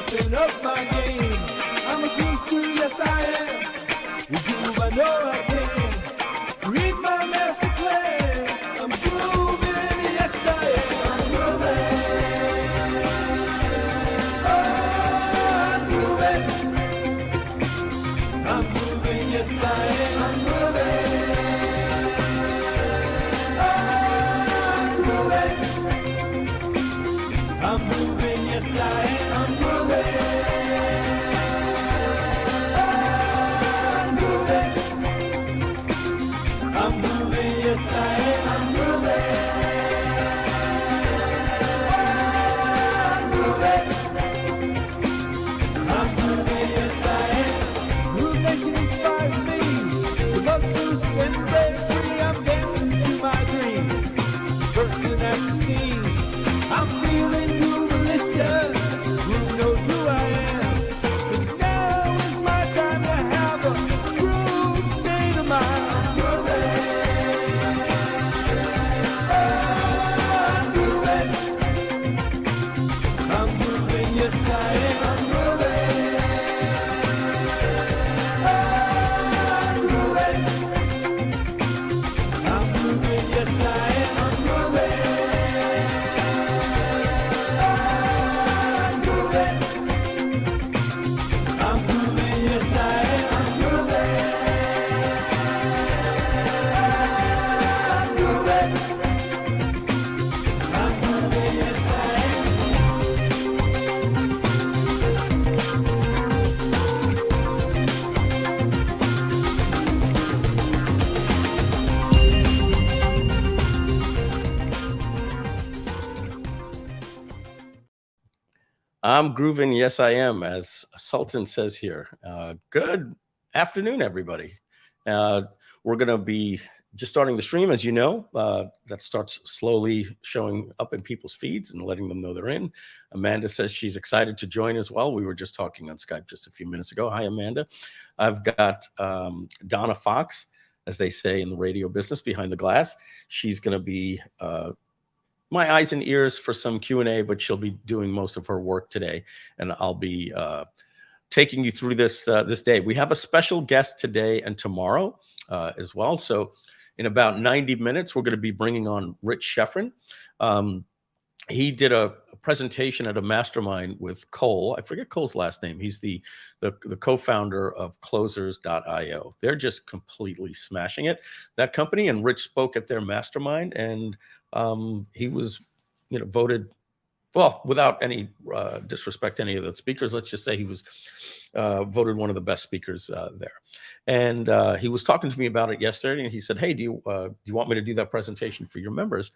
stepping up my game. I'm a groove student, yes I am. With groove I know I can. Read my master plan. I'm grooving, yes I am. I'm grooving. Oh, I'm grooving. I'm grooving, yes I am. I'm grooving. Oh, I'm grooving. I'm moving, yes I am. I'm moving. I'm moving, yes I am. I'm moving. I'm moving, yes I am. Groove Nation inspires me. The most loose and free. I'm dancing through my dreams. Bursting at the seams. I'm feeling groove-alicious. Who knows who I am? 'Cause now is my time to have a groove state of mind. I'm grooving. I'm grooving. I'm grooving, yes I am. I'm grooving. I'm grooving. I'm grooving, yes I am. I'm grooving. I'm grooving. I'm grooving, yes I am. I'm grooving. I'm grooving. I'm grooving, yes I am. I'm grooving, yes I am, as Sultan says here. Good afternoon, everybody. We're going to be just starting the stream, as you know. That starts slowly showing up in people's feeds and letting them know they're in. Amanda says she's excited to join as well. We were just talking on Skype just a few minutes ago. Hi, Amanda. I've got Donna Fox, as they say in the radio business, behind the glass. She's going to be my eyes and ears for some Q&A, but she'll be doing most of her work today, and I'll be taking you through this this day. We have a special guest today and tomorrow as well. So in about 90 minutes, we're going to be bringing on Rich Schefren. He did a presentation at a mastermind with Cole. I forget Cole's last name. He's the co-founder of Closers.io. They're just completely smashing it, that company. And Rich spoke at their mastermind, and he was, voted, well, without any disrespect to any of the speakers, let's just say he was voted one of the best speakers there. And he was talking to me about it yesterday, and he said, hey, do you want me to do that presentation for your members?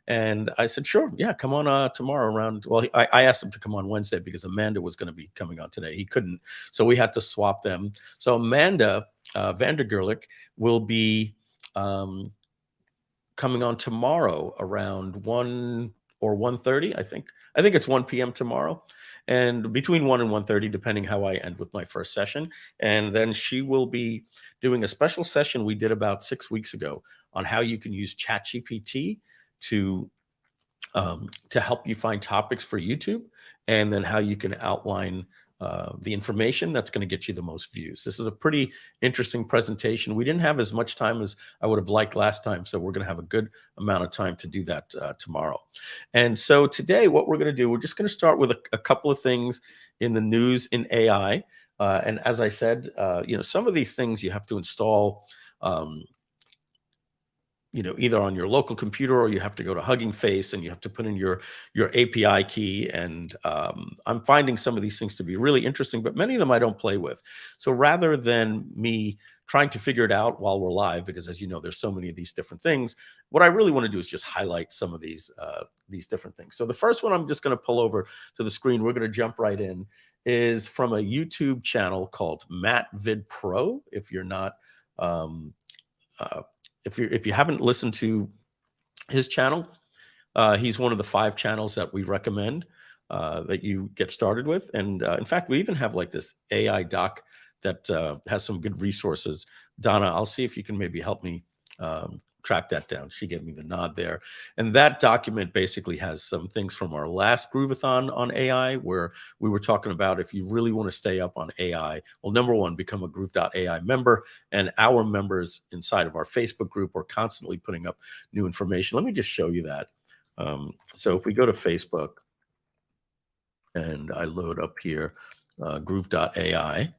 And I said, sure, yeah, come on tomorrow around, well, I asked him to come on Wednesday because Amanda was going to be coming on today. He couldn't, so we had to swap them. So Amanda Vandergerlich will be coming on tomorrow around 1 or 1:30, I think. I think it's 1 p.m. tomorrow, and between 1 and 1:30, depending how I end with my first session. And then she will be doing a special session we did about 6 weeks ago on how you can use ChatGPT to help you find topics for YouTube, and then how you can outline the information that's going to get you the most views. This is a pretty interesting presentation. We didn't have as much time as I would have liked last time, so we're going to have a good amount of time to do that tomorrow. And so today, what we're going to do, we're just going to start with a couple of things in the news in AI. And as I said, some of these things you have to install either on your local computer, or you have to go to Hugging Face and you have to put in your API key. And I'm finding some of these things to be really interesting, but many of them I don't play with. So rather than me trying to figure it out while we're live, because as you know, there's so many of these different things, what I really want to do is just highlight some of these different things. So the first one I'm just going to pull over to the screen, we're going to jump right in, is from a YouTube channel called Matt Vid Pro. If you're not if you haven't listened to his channel, he's one of the 5 channels that we recommend that you get started with. And in fact, we even have like this AI doc that has some good resources. Donna, I'll see if you can maybe help me track that down. She gave me the nod there. And that document basically has some things from our last Groove-A-Thon on AI, where we were talking about if you really want to stay up on AI, well, number one, become a Groove.ai member. And our members inside of our Facebook group are constantly putting up new information. Let me just show you that. So if we go to Facebook and I load up here, Groove.ai,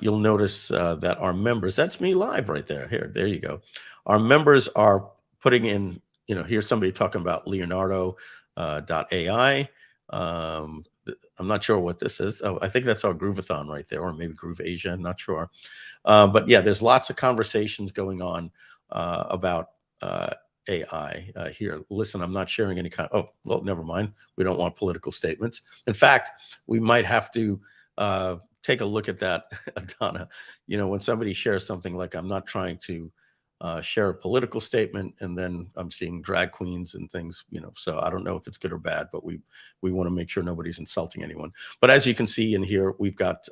you'll notice that our members, that's me live right there. There you go. Our members are putting in, here's somebody talking about Leonardo.ai. I'm not sure what this is. Oh, I think that's our Groove-A-Thon right there, or maybe Groove Asia, I'm not sure. But yeah, there's lots of conversations going on about AI here. Listen, I'm not sharing any kind of, oh, well, never mind. We don't want political statements. In fact, we might have to take a look at that, Donna. When somebody shares something like, I'm not trying to share a political statement, and then I'm seeing drag queens and things, so I don't know if it's good or bad, but we want to make sure nobody's insulting anyone. But as you can see in here, we've got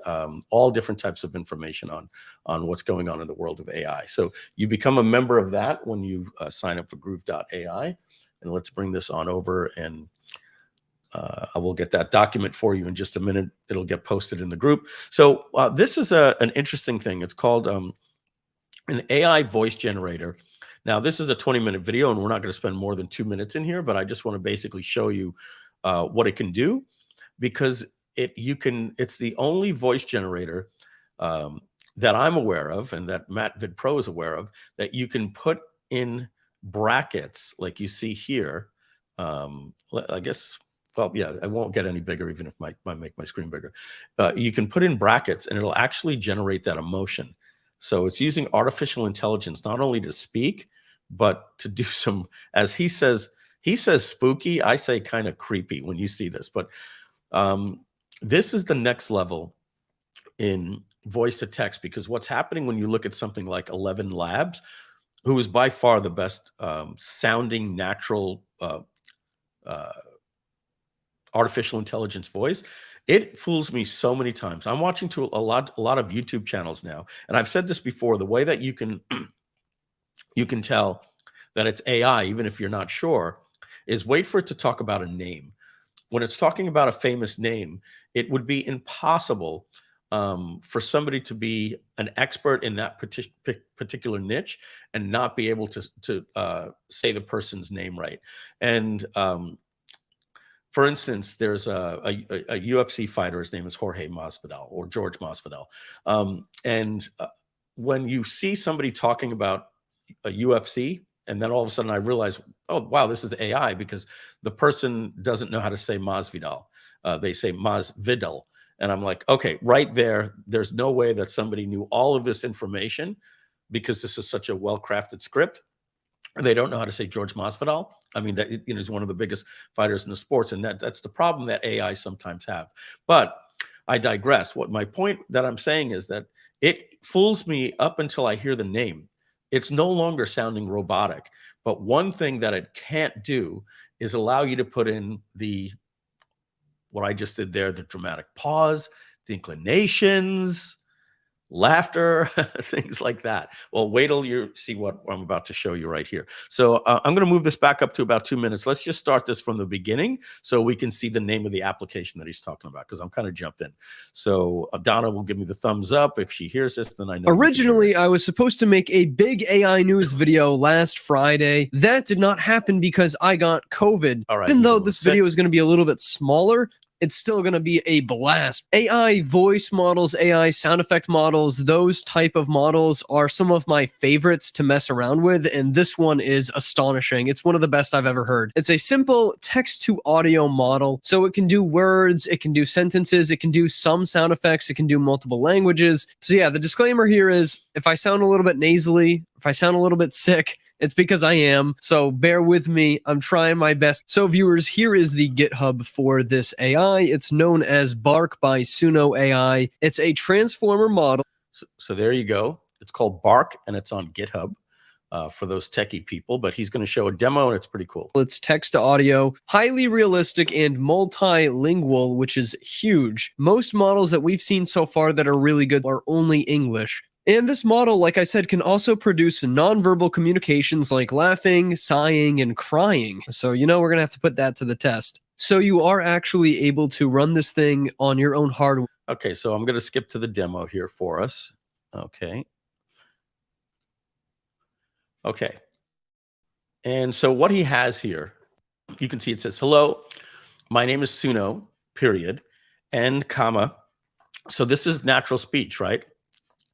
all different types of information on what's going on in the world of AI. So you become a member of that when you sign up for Groove.ai. And let's bring this on over, and I will get that document for you in just a minute. It'll get posted in the group. So this is an interesting thing. It's called an AI voice generator. Now, this is a 20-minute video, and we're not going to spend more than 2 minutes in here, but I just want to basically show you what it can do, because it's the only voice generator that I'm aware of, and that Matt VidPro is aware of, that you can put in brackets like you see here. I guess, well, yeah, I won't get any bigger even if I make my screen bigger. You can put in brackets, and it'll actually generate that emotion. So it's using artificial intelligence not only to speak, but to do some, as he says spooky, I say kind of creepy when you see this. But this is the next level in voice to text, because what's happening when you look at something like 11 Labs, who is by far the best sounding natural artificial intelligence voice, it fools me so many times. I'm watching to a lot of YouTube channels now, and I've said this before, the way that you can tell that it's AI, even if you're not sure, is wait for it to talk about a name. When it's talking about a famous name, it would be impossible for somebody to be an expert in that particular niche and not be able to say the person's name right. And for instance, there's a UFC fighter. His name is Jorge Masvidal, or George Masvidal. And when you see somebody talking about a UFC, and then all of a sudden I realize, oh, wow, this is AI, because the person doesn't know how to say Masvidal. They say Masvidal. And I'm like, okay, right there, there's no way that somebody knew all of this information, because this is such a well-crafted script. And they don't know how to say George Masvidal. I mean, that is one of the biggest fighters in the sports, and that's the problem that AI sometimes have. But I digress. What my point that I'm saying is that it fools me up until I hear the name. It's no longer sounding robotic. But one thing that it can't do is allow you to put in what I just did there, the dramatic pause, the inclinations, laughter, things like that. Well, wait till you see what I'm about to show you right here. So I'm going to move this back up to about 2 minutes. Let's just start this from the beginning so we can see the name of the application that he's talking about, because I'm kind of jumped in. So Donna will give me the thumbs up. If she hears this, then I know. Originally, I was supposed to make a big AI news video last Friday. That did not happen because I got COVID. All right, even though this video is going to be a little bit smaller, it's still going to be a blast. AI voice models, AI sound effect models, those type of models are some of my favorites to mess around with, and this one is astonishing. It's one of the best I've ever heard. It's a simple text-to-audio model, so it can do words, it can do sentences, it can do some sound effects, it can do multiple languages. So yeah, the disclaimer here is, if I sound a little bit nasally, if I sound a little bit sick, it's because I am, so bear with me. I'm trying my best. So viewers, here is the GitHub for this AI. It's known as Bark by Suno AI. It's a transformer model. So there you go. It's called Bark, and it's on GitHub for those techie people, but he's going to show a demo, and it's pretty cool. It's text to audio, highly realistic and multilingual, which is huge. Most models that we've seen so far that are really good are only English. And this model, like I said, can also produce nonverbal communications like laughing, sighing, and crying. So, we're going to have to put that to the test. So you are actually able to run this thing on your own hardware. Okay, so I'm going to skip to the demo here for us. Okay. Okay. And so what he has here, you can see it says, hello, my name is Suno, period, and comma. So this is natural speech, right?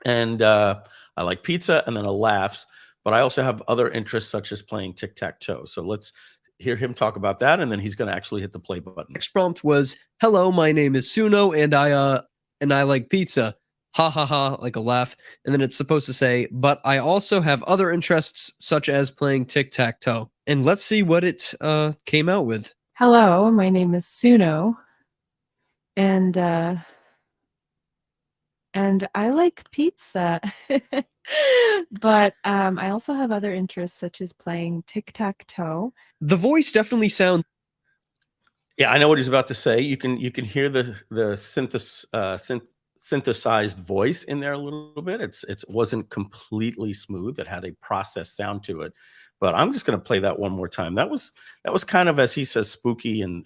And I like pizza, and then a laughs, but I also have other interests such as playing tic-tac-toe. So let's hear him talk about that, and then he's going to actually hit the play button. Next prompt was, hello, my name is Suno, and I like pizza. Ha ha ha, like a laugh. And then it's supposed to say, but I also have other interests such as playing tic-tac-toe. And let's see what it came out with. Hello, my name is Suno, and I like pizza, but I also have other interests such as playing tic-tac-toe. The voice definitely sounds. Yeah, I know what he's about to say. You can hear the synthesized voice in there a little bit. It wasn't completely smooth. It had a processed sound to it. But I'm just going to play that one more time. That was kind of, as he says, spooky and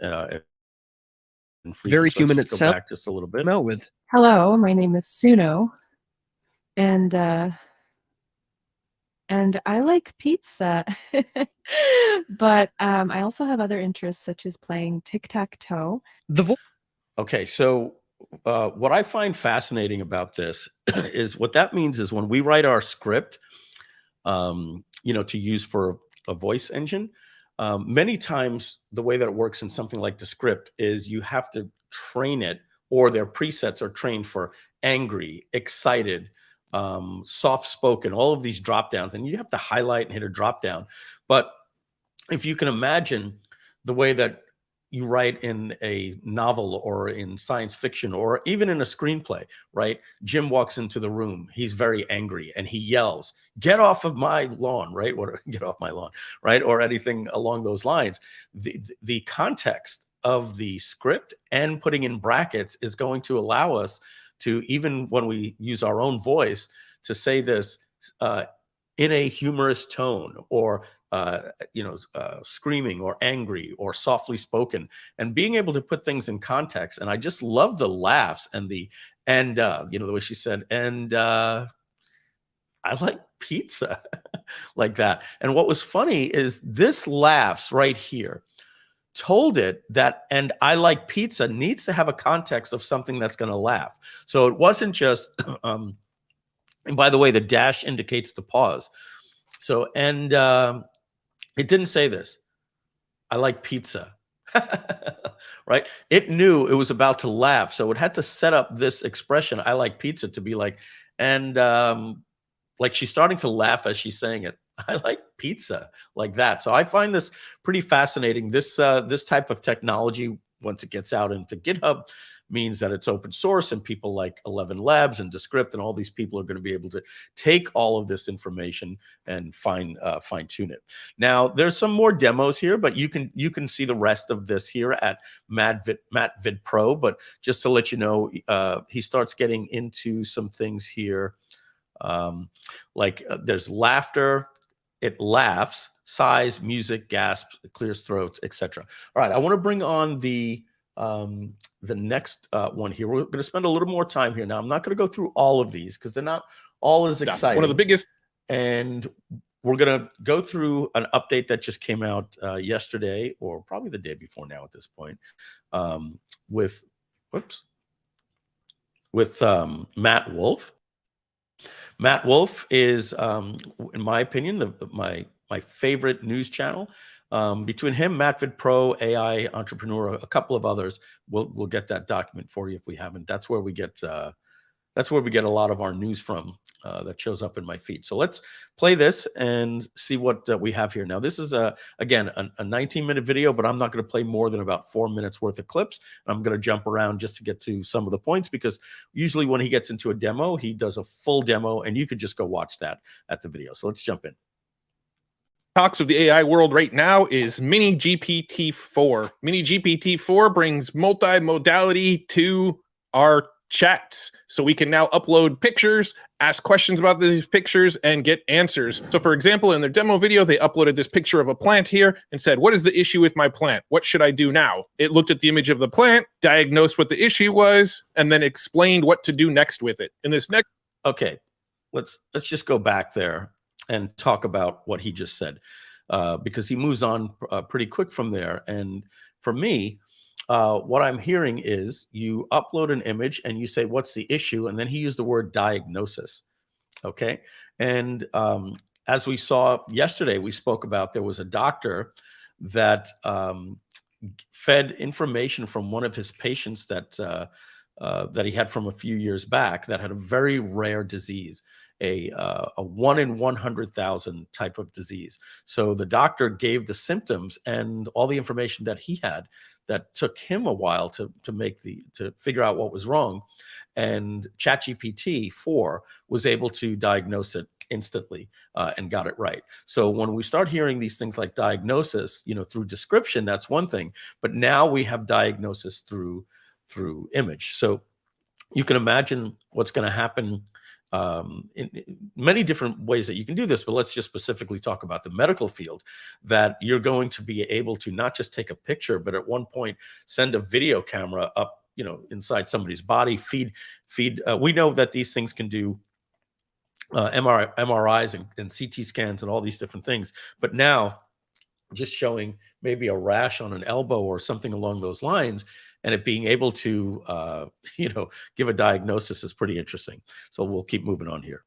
freaky. Very So human. let's It go sounds back just a little bit. out with. Hello, my name is Suno, and I like pizza, but I also have other interests such as playing tic-tac-toe. Okay, so what I find fascinating about this is what that means is when we write our script, to use for a voice engine, many times the way that it works in something like the script is you have to train it, or their presets are trained for angry, excited, soft-spoken, all of these drop downs, and you have to highlight and hit a drop down. But if you can imagine the way that you write in a novel or in science fiction or even in a screenplay, right? Jim walks into the room. He's very angry and he yells, "Get off of my lawn," right? Or "Get off my lawn," right? Or anything along those lines. The context of the script and putting in brackets is going to allow us to, even when we use our own voice, to say this in a humorous tone, or screaming or angry or softly spoken, and being able to put things in context. And I just love the laughs and the way she said, and I like pizza, like that. And what was funny is this laughs right here told it that, and I like pizza needs to have a context of something that's going to laugh. So it wasn't just, and by the way, the dash indicates the pause. So, and it didn't say this, I like pizza, right? It knew it was about to laugh. So it had to set up this expression, I like pizza, to be like, and like she's starting to laugh as she's saying it. I like pizza, like that. So I find this pretty fascinating. This type of technology, once it gets out into GitHub, means that it's open source, and people like 11 Labs and Descript and all these people are going to be able to take all of this information and fine tune it. Now, there's some more demos here, but you can see the rest of this here at MattVid Pro. But just to let you know, he starts getting into some things here, like there's laughter. It laughs, sighs, music, gasps, clears throats, etc. All right, I want to bring on the next one here. We're going to spend a little more time here. Now, I'm not going to go through all of these because they're not all as exciting. One of the biggest. And we're going to go through an update that just came out yesterday, or probably the day before now at this point, with Matt Wolfe. Matt Wolfe is, in my opinion, my favorite news channel. Between him, MattVid Pro, AI Entrepreneur, a couple of others, we'll get that document for you if we haven't. That's where we get a lot of our news from that shows up in my feed. So let's play this and see what we have here. Now, this is again a 19-minute video, but I'm not going to play more than about 4 minutes worth of clips. I'm going to jump around just to get to some of the points, because usually when he gets into a demo, he does a full demo, and you could just go watch that at the video. So let's jump in. Talks of the AI world right now is Mini GPT-4. Mini GPT-4 brings multimodality to our chats. So we can now upload pictures, ask questions about these pictures, and get answers. So for example, in their demo video, they uploaded this picture of a plant here and said, what is the issue with my plant? What should I do now? It looked at the image of the plant, diagnosed what the issue was, and then explained what to do next with it. In this next... Okay, let's just go back there and talk about what he just said, because he moves on pretty quick from there. And for me, what I'm hearing is you upload an image and you say, what's the issue? And then he used the word diagnosis. Okay. And as we saw yesterday, we spoke about there was a doctor that fed information from one of his patients that he had from a few years back that had a very rare disease, a 1 in 100,000 type of disease. So the doctor gave the symptoms and all the information that he had that took him a while to figure out what was wrong. And ChatGPT-4 was able to diagnose it instantly and got it right. So when we start hearing these things like diagnosis, through description, that's one thing. But now we have diagnosis through image. So you can imagine what's going to happen in many different ways that you can do this, but let's just specifically talk about the medical field, that you're going to be able to not just take a picture, but at one point send a video camera up, inside somebody's body, feed. We know that these things can do MRIs and CT scans and all these different things, but now just showing maybe a rash on an elbow or something along those lines, and it being able to, give a diagnosis is pretty interesting. So we'll keep moving on here.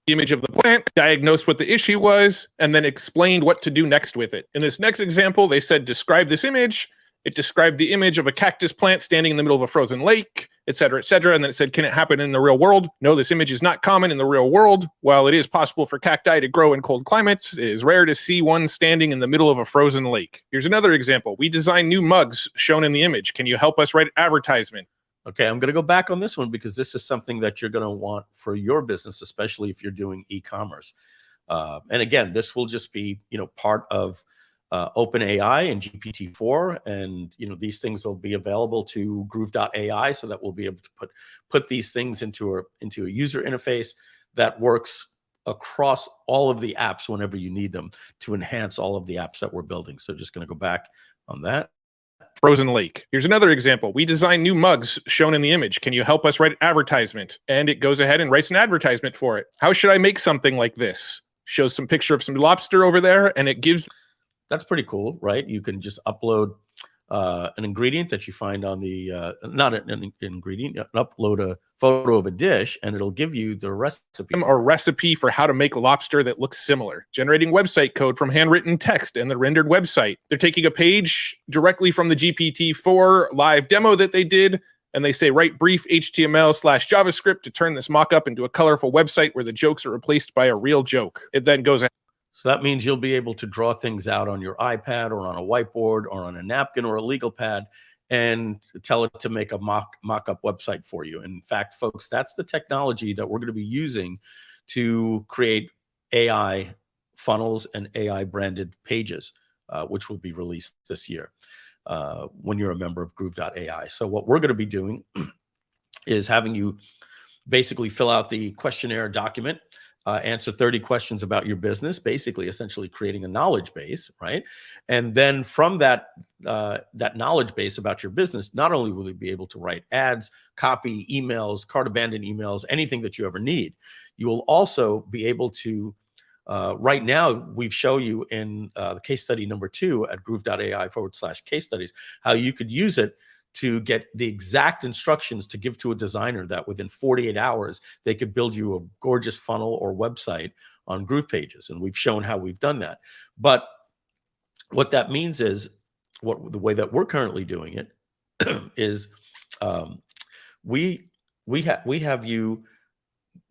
Image of the plant, diagnosed what the issue was, and then explained what to do next with it. In this next example, they said, describe this image. It described the image of a cactus plant standing in the middle of a frozen lake, et cetera, et cetera. And then it said, can it happen in the real world? No, this image is not common in the real world. While it is possible for cacti to grow in cold climates, it is rare to see one standing in the middle of a frozen lake. Here's another example. We design new mugs shown in the image. Can you help us write advertisement? Okay, I'm going to go back on this one because this is something that you're going to want for your business, especially if you're doing e-commerce. And again, this will just be, part of OpenAI and GPT-4, and these things will be available to Groove.ai, so that we'll be able to put these things into a user interface that works across all of the apps whenever you need them to enhance all of the apps that we're building. So just going to go back on that. Frozen lake. Here's another example. We design new mugs shown in the image. Can you help us write advertisement? And it goes ahead and writes an advertisement for it. How should I make something like this? Shows some picture of some lobster over there, and it gives... That's pretty cool, right? You can just upload an ingredient that you find on the, not an ingredient, upload a photo of a dish, and it'll give you the recipe. A recipe for how to make lobster that looks similar. Generating website code from handwritten text and the rendered website. They're taking a page directly from the GPT-4 live demo that they did, and they say, write brief HTML/JavaScript to turn this mock-up into a colorful website where the jokes are replaced by a real joke. It then goes ahead. So that means you'll be able to draw things out on your iPad or on a whiteboard or on a napkin or a legal pad and tell it to make a mock-up website for you. In fact, folks, that's the technology that we're going to be using to create AI funnels and AI branded pages, which will be released this year when you're a member of Groove.ai. So what we're going to be doing is having you basically fill out the questionnaire document, answer 30 questions about your business, basically essentially creating a knowledge base, right? And then from that knowledge base about your business, not only will you be able to write ads, copy, emails, cart abandon emails, anything that you ever need, you will also be able to, right now, we've shown you in the case study number 2 at groove.ai/case studies, how you could use it to get the exact instructions to give to a designer that within 48 hours, they could build you a gorgeous funnel or website on Groove pages. And we've shown how we've done that. But what that means is, the way that we're currently doing it is we have you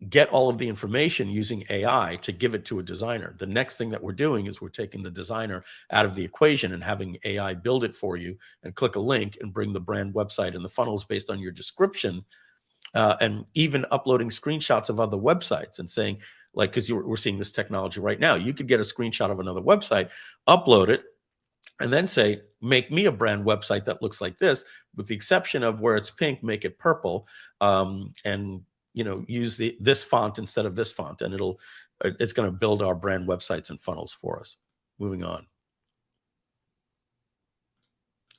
get all of the information using AI to give it to a designer. The next thing that we're doing is we're taking the designer out of the equation and having AI build it for you and click a link and bring the brand website and the funnels based on your description, and even uploading screenshots of other websites and saying, like, because we're seeing this technology right now, you could get a screenshot of another website, upload it, and then say, make me a brand website that looks like this, with the exception of where it's pink, make it purple, and use this font instead of this font, and it's going to build our brand websites and funnels for us. Moving on.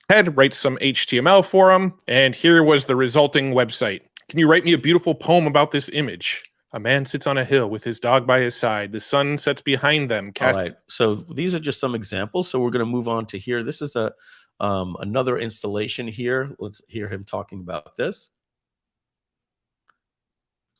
Write some HTML for them, and here was the resulting website. Can you write me a beautiful poem about this image? A man sits on a hill with his dog by his side. The sun sets behind them. All right. So these are just some examples. So we're going to move on to here. This is another installation here. Let's hear him talking about this.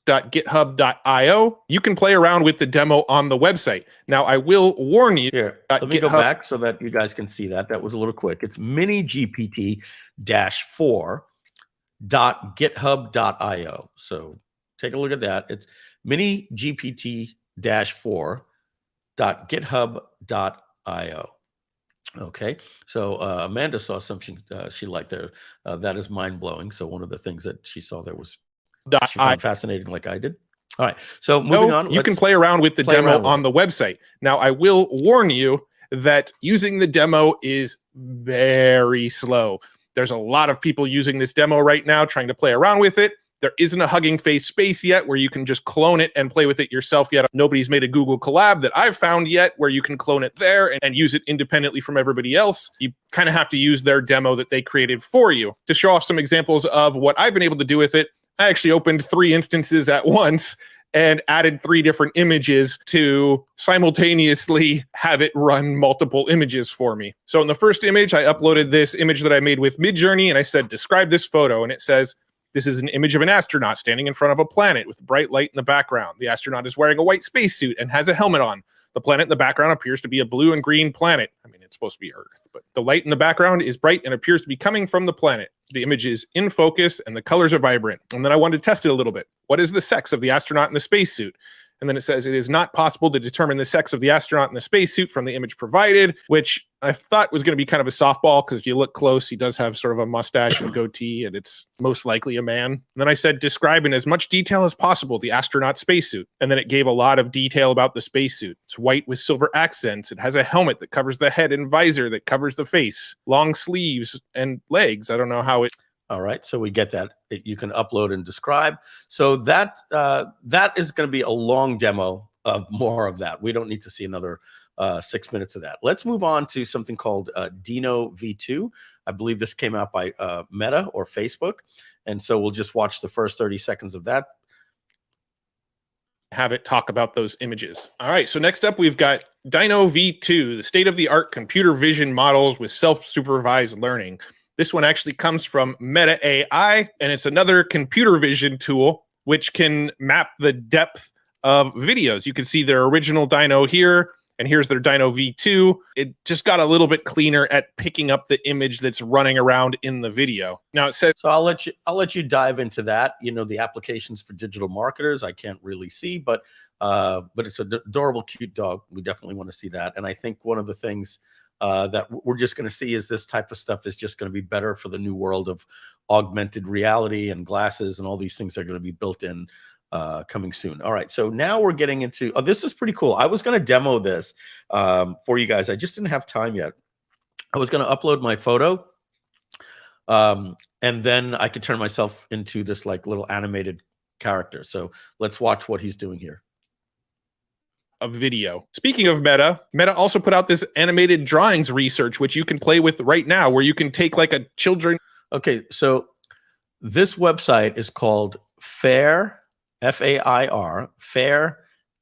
.github.io. You can play around with the demo on the website. Now, I will warn you. Here, let me go back so that you guys can see that. That was a little quick. It's minigpt-4.github.io. So take a look at that. It's minigpt-4.github.io. Okay, so Amanda saw something she liked there. That is mind-blowing. So one of the things that she saw there was she found fascinating, like I did. All right, so moving on. You can play around with the demo on the website. Now, I will warn you that using the demo is very slow. There's a lot of people using this demo right now trying to play around with it. There isn't a Hugging Face space yet where you can just clone it and play with it yourself yet. Nobody's made a Google collab that I've found yet where you can clone it there and use it independently from everybody else. You kind of have to use their demo that they created for you. To show off some examples of what I've been able to do with it, I actually opened 3 instances at once and added 3 different images to simultaneously have it run multiple images for me. So in the first image, I uploaded this image that I made with Midjourney, and I said, describe this photo. And it says, this is an image of an astronaut standing in front of a planet with bright light in the background. The astronaut is wearing a white spacesuit and has a helmet on. The planet in the background appears to be a blue and green planet. I mean, it's supposed to be Earth, but the light in the background is bright and appears to be coming from the planet. The image is in focus and the colors are vibrant. And then I wanted to test it a little bit. What is the sex of the astronaut in the spacesuit? And then it says it is not possible to determine the sex of the astronaut in the spacesuit from the image provided, which I thought was going to be kind of a softball because if you look close, he does have sort of a mustache and goatee, and it's most likely a man. And then I said, describe in as much detail as possible the astronaut spacesuit. And then it gave a lot of detail about the spacesuit. It's white with silver accents. It has a helmet that covers the head and visor that covers the face, long sleeves and legs. I don't know how it... All right, so we get that. You can upload and describe. So that is going to be a long demo of more of that. We don't need to see another 6 minutes of that. Let's move on to something called Dino V2. I believe this came out by Meta or Facebook. And so we'll just watch the first 30 seconds of that. Have it talk about those images. All right, so next up we've got Dino V2, the state-of-the-art computer vision models with self-supervised learning. This one actually comes from Meta AI, and it's another computer vision tool which can map the depth of videos. You can see their original Dino here, and here's their Dino V2. It just got a little bit cleaner at picking up the image that's running around in the video. Now it says, so I'll let you dive into that. You know, the applications for digital marketers, I can't really see, but it's an adorable, cute dog. We definitely want to see that. And I think one of the things that we're just going to see is this type of stuff is just going to be better for the new world of augmented reality and glasses, and all these things are going to be built in coming soon. All right, so now we're getting into, this is pretty cool. I was going to demo this for you guys. I just didn't have time yet. I was going to upload my photo, and then I could turn myself into this like little animated character. So let's watch what he's doing here. A video. Speaking of Meta also put out this animated drawings research, which you can play with right now, where you can take like a children. Okay, so this website is called Fair, F-A-I-R,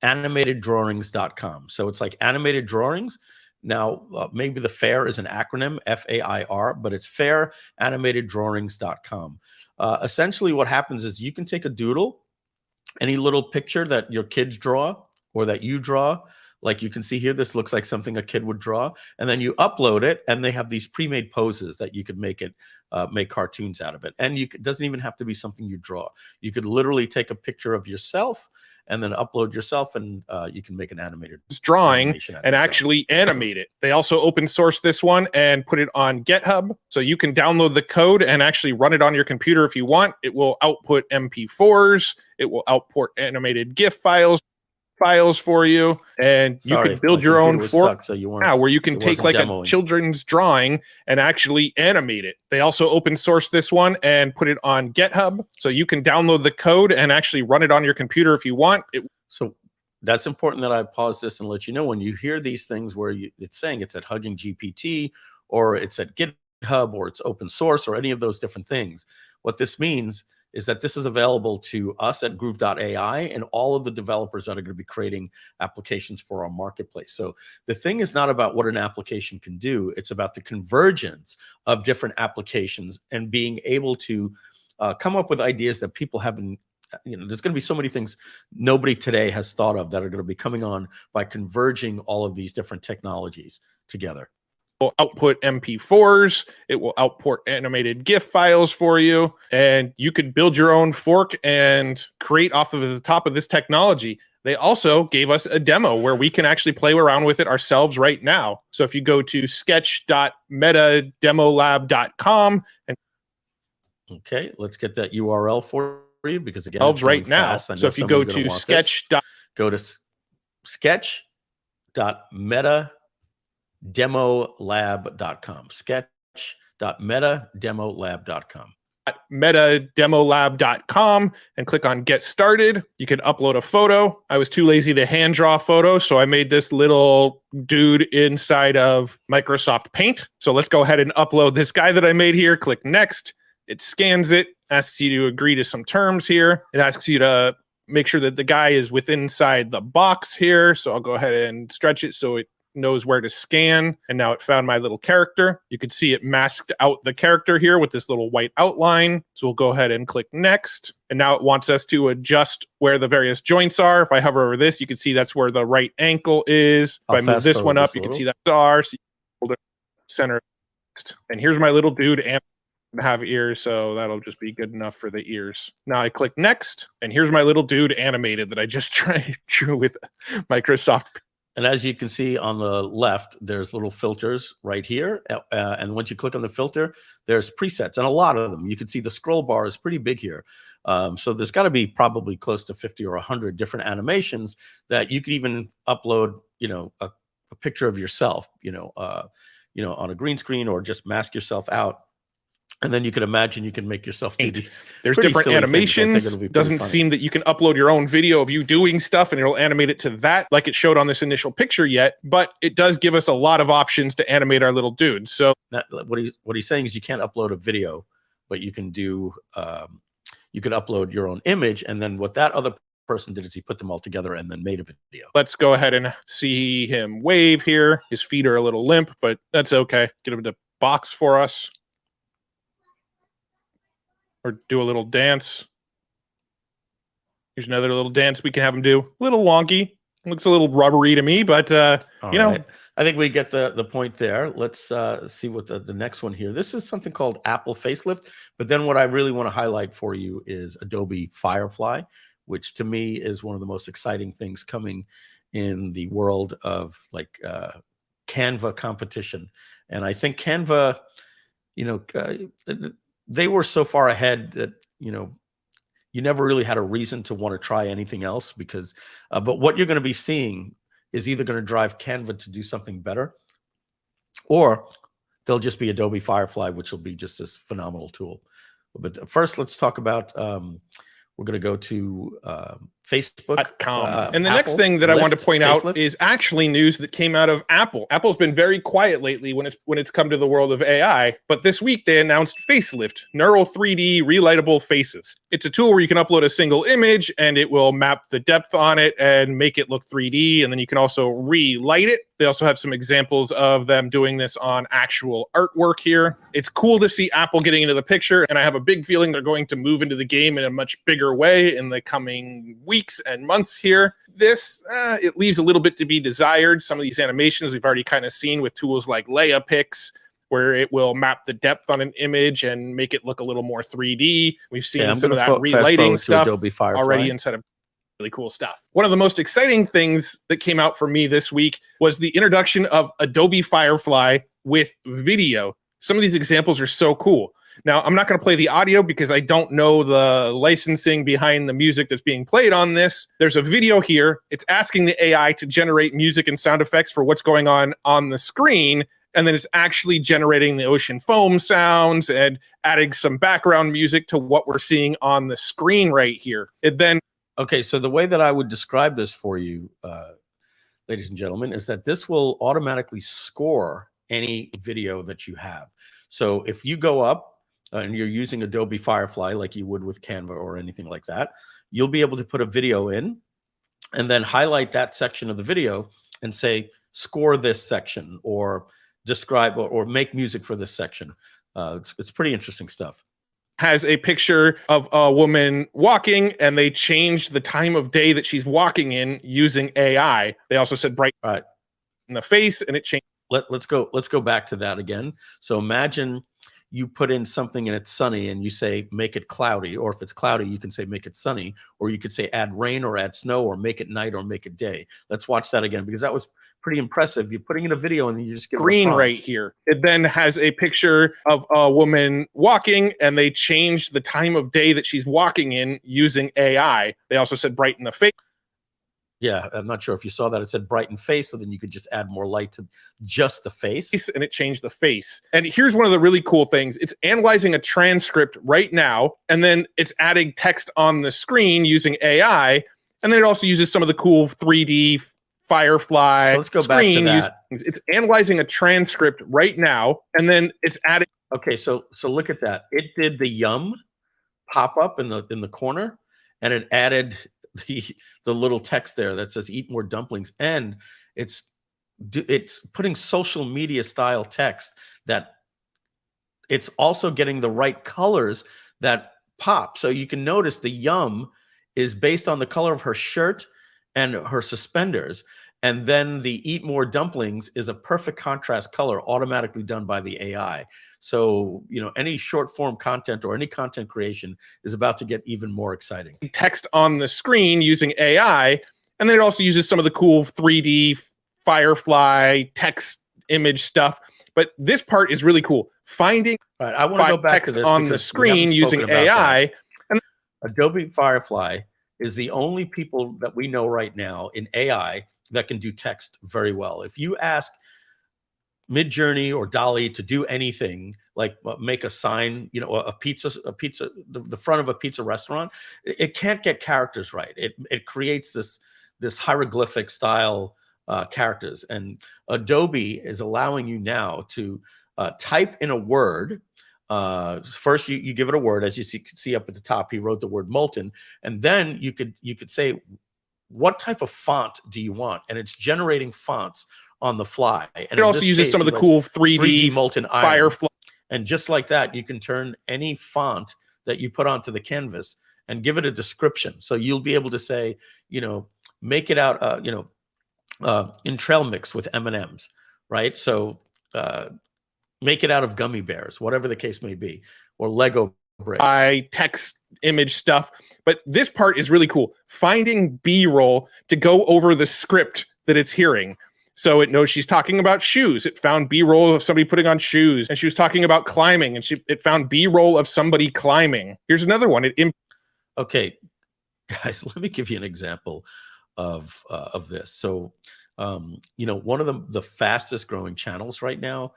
fairanimateddrawings.com. So it's like animated drawings. Now, maybe the FAIR is an acronym, F-A-I-R, but it's fairanimateddrawings.com. Essentially what happens is you can take a doodle, any little picture that your kids draw, or that you draw, like you can see here, this looks like something a kid would draw, and then you upload it, and they have these pre-made poses that you could make cartoons out of it. And it doesn't even have to be something you draw. You could literally take a picture of yourself and then upload yourself, and you can make an animated drawing and actually animate it. They also open source this one and put it on GitHub, so you can download the code and actually run it on your computer if you want. It will output MP4s. It will output animated GIF files. files for you, and you Sorry, could build my your computer own was fork stuck, so you weren't. now, where you can it take wasn't like a demoing. children's drawing and actually animate it. They also open source this one and put it on GitHub, so you can download the code and actually run it on your computer if you want. So that's important that I pause this and let you know, when you hear these things where it's saying it's at Hugging GPT, or it's at GitHub, or it's open source, or any of those different things, what this means is that this is available to us at Groove.ai and all of the developers that are going to be creating applications for our marketplace. So the thing is not about what an application can do. It's about the convergence of different applications and being able to come up with ideas that people haven't. There's going to be so many things nobody today has thought of that are going to be coming on by converging all of these different technologies together. Will output MP4s. It will output animated GIF files for you, and you could build your own fork and create off of the top of this technology. They also gave us a demo where we can actually play around with it ourselves right now. So if you go to sketch.metademolab.com and okay, let's get that URL for you, because again, it's right now. So if you go to go to sketch.metademolab.com. sketch.metademolab.com. metademolab.com and click on get started. You can upload a photo. I was too lazy to hand draw a photo, so I made this little dude inside of Microsoft Paint. So let's go ahead and upload this guy that I made here. Click next. It scans it, asks you to agree to some terms here. It asks you to make sure that the guy is within inside the box here. So I'll go ahead and stretch it so it knows where to scan. And now it found my little character. You can see it masked out the character here with this little white outline. So we'll go ahead and click next. And now it wants us to adjust where the various joints are. If I hover over this, you can see that's where the right ankle is. If I move this one up, you can see that star. So you hold it center. And here's my little dude and have ears, so that'll just be good enough for the ears. Now I click next, and here's my little dude animated that I just drew with Microsoft. And as you can see on the left, there's little filters right here. And once you click on the filter, there's presets, and a lot of them. You can see the scroll bar is pretty big here. So there's got to be probably close to 50 or 100 different animations that you could even upload, a picture of yourself, on a green screen, or just mask yourself out. And then you can imagine you can make yourself do these. There's different animations. Doesn't seem that you can upload your own video of you doing stuff and it'll animate it to that like it showed on this initial picture yet, but it does give us a lot of options to animate our little dude. So now, what he's saying is you can't upload a video, but you can do you can upload your own image, and then what that other person did is he put them all together and then made a video. Let's go ahead and see him wave here. His feet are a little limp, but that's okay. Get him to box for us. Or do a little dance. Here's another little dance we can have him do. A little wonky. Looks a little rubbery to me, but right. I think we get the point there. Let's see what the next one here. This is something called Apple Facelift. But then what I really want to highlight for you is Adobe Firefly, which to me is one of the most exciting things coming in the world of Canva competition. And I think Canva, they were so far ahead that, you never really had a reason to want to try anything else because, but what you're going to be seeing is either going to drive Canva to do something better, or they'll just be Adobe Firefly, which will be just this phenomenal tool. But first, let's talk about, we're going to go to Facebook.com. And the next thing that I want to point out is actually news that came out of Apple. Apple's been very quiet lately when it's come to the world of AI, but this week they announced Facelift, Neural 3D Relightable Faces. It's a tool where you can upload a single image and it will map the depth on it and make it look 3D, and then you can also relight it. They also have some examples of them doing this on actual artwork here. It's cool to see Apple getting into the picture, and I have a big feeling they're going to move into the game in a much bigger way in the coming weeks and months here. This, it leaves a little bit to be desired. Some of these animations we've already kind of seen with tools like Layapix, where it will map the depth on an image and make it look a little more 3D. We've seen some of that relighting stuff already instead of really cool stuff. One of the most exciting things that came out for me this week was the introduction of Adobe Firefly with video. Some of these examples are so cool. Now, I'm not going to play the audio because I don't know the licensing behind the music that's being played on this. There's a video here. It's asking the AI to generate music and sound effects for what's going on the screen. And then it's actually generating the ocean foam sounds and adding some background music to what we're seeing on the screen right here. It then... Okay, so the way that I would describe this for you, ladies and gentlemen, is that this will automatically score any video that you have. So if you go up and you're using Adobe Firefly like you would with Canva or anything like that, you'll be able to put a video in and then highlight that section of the video and say, score this section, or describe or make music for this section. It's pretty interesting stuff. Has a picture of a woman walking, and they changed the time of day that she's walking in using AI. They also said bright in the face, and it changed. Let's go back to that again. So imagine you put in something and it's sunny, and you say make it cloudy, or if it's cloudy you can say make it sunny, or you could say add rain or add snow, or make it night or make it day. Let's watch that again, because that was pretty impressive. You're putting in a video and you just get green right here. It then has a picture of a woman walking, and they changed the time of day that she's walking in using AI. They also said bright in the face. Yeah, I'm not sure if you saw that. It said brighten face, so then you could just add more light to just the face. And it changed the face. And here's one of the really cool things. It's analyzing a transcript right now, and then it's adding text on the screen using AI. And then it also uses some of the cool 3D Firefly. So let's go back to that. It's analyzing a transcript right now, and then it's adding. Okay, so look at that. It did the yum pop up in the corner, and it added the little text there that says eat more dumplings, and it's putting social media style text that it's also getting the right colors that pop. So you can notice the yum is based on the color of her shirt and her suspenders, and then the eat more dumplings is a perfect contrast color automatically done by the AI. So, you know, any short form content or any content creation is about to get even more exciting. Text on the screen using AI, and then it also uses some of the cool 3D Firefly text image stuff. But this part is really cool. Finding I want to go back to this on the screen using AI. And Adobe Firefly is the only people that we know right now in AI that can do text very well. If you ask Midjourney or Dolly to do anything, like make a sign, you know, a pizza, the front of a pizza restaurant, it can't get characters right. It creates this hieroglyphic style characters, and Adobe is allowing you now to type in a word. First, you give it a word, as you see up at the top. He wrote the word molten, and then you could say, what type of font do you want? And it's generating fonts on the fly. And it also uses some of the cool 3D molten Firefly. And just like that, you can turn any font that you put onto the canvas and give it a description. So you'll be able to say, you know, make it out, in trail mix with M&Ms, right? So make it out of gummy bears, whatever the case may be, or Lego bricks. Text image stuff. But this part is really cool. Finding B-roll to go over the script that it's hearing. So it knows she's talking about shoes. It found B-roll of somebody putting on shoes, and she was talking about climbing, and it found B-roll of somebody climbing. Here's another one. Okay, guys, let me give you an example of this. So, you know, one of the fastest growing channels right now,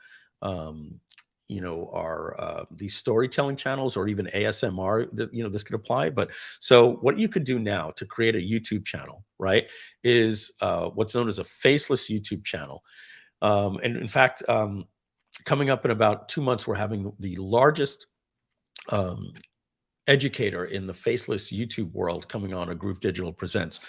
you know, are these storytelling channels, or even ASMR. That, you know, this could apply. But so what you could do now to create a YouTube channel, right, is what's known as a faceless YouTube channel. And in fact, coming up in about 2 months, we're having the largest educator in the faceless YouTube world coming on. A Groove Digital Presents.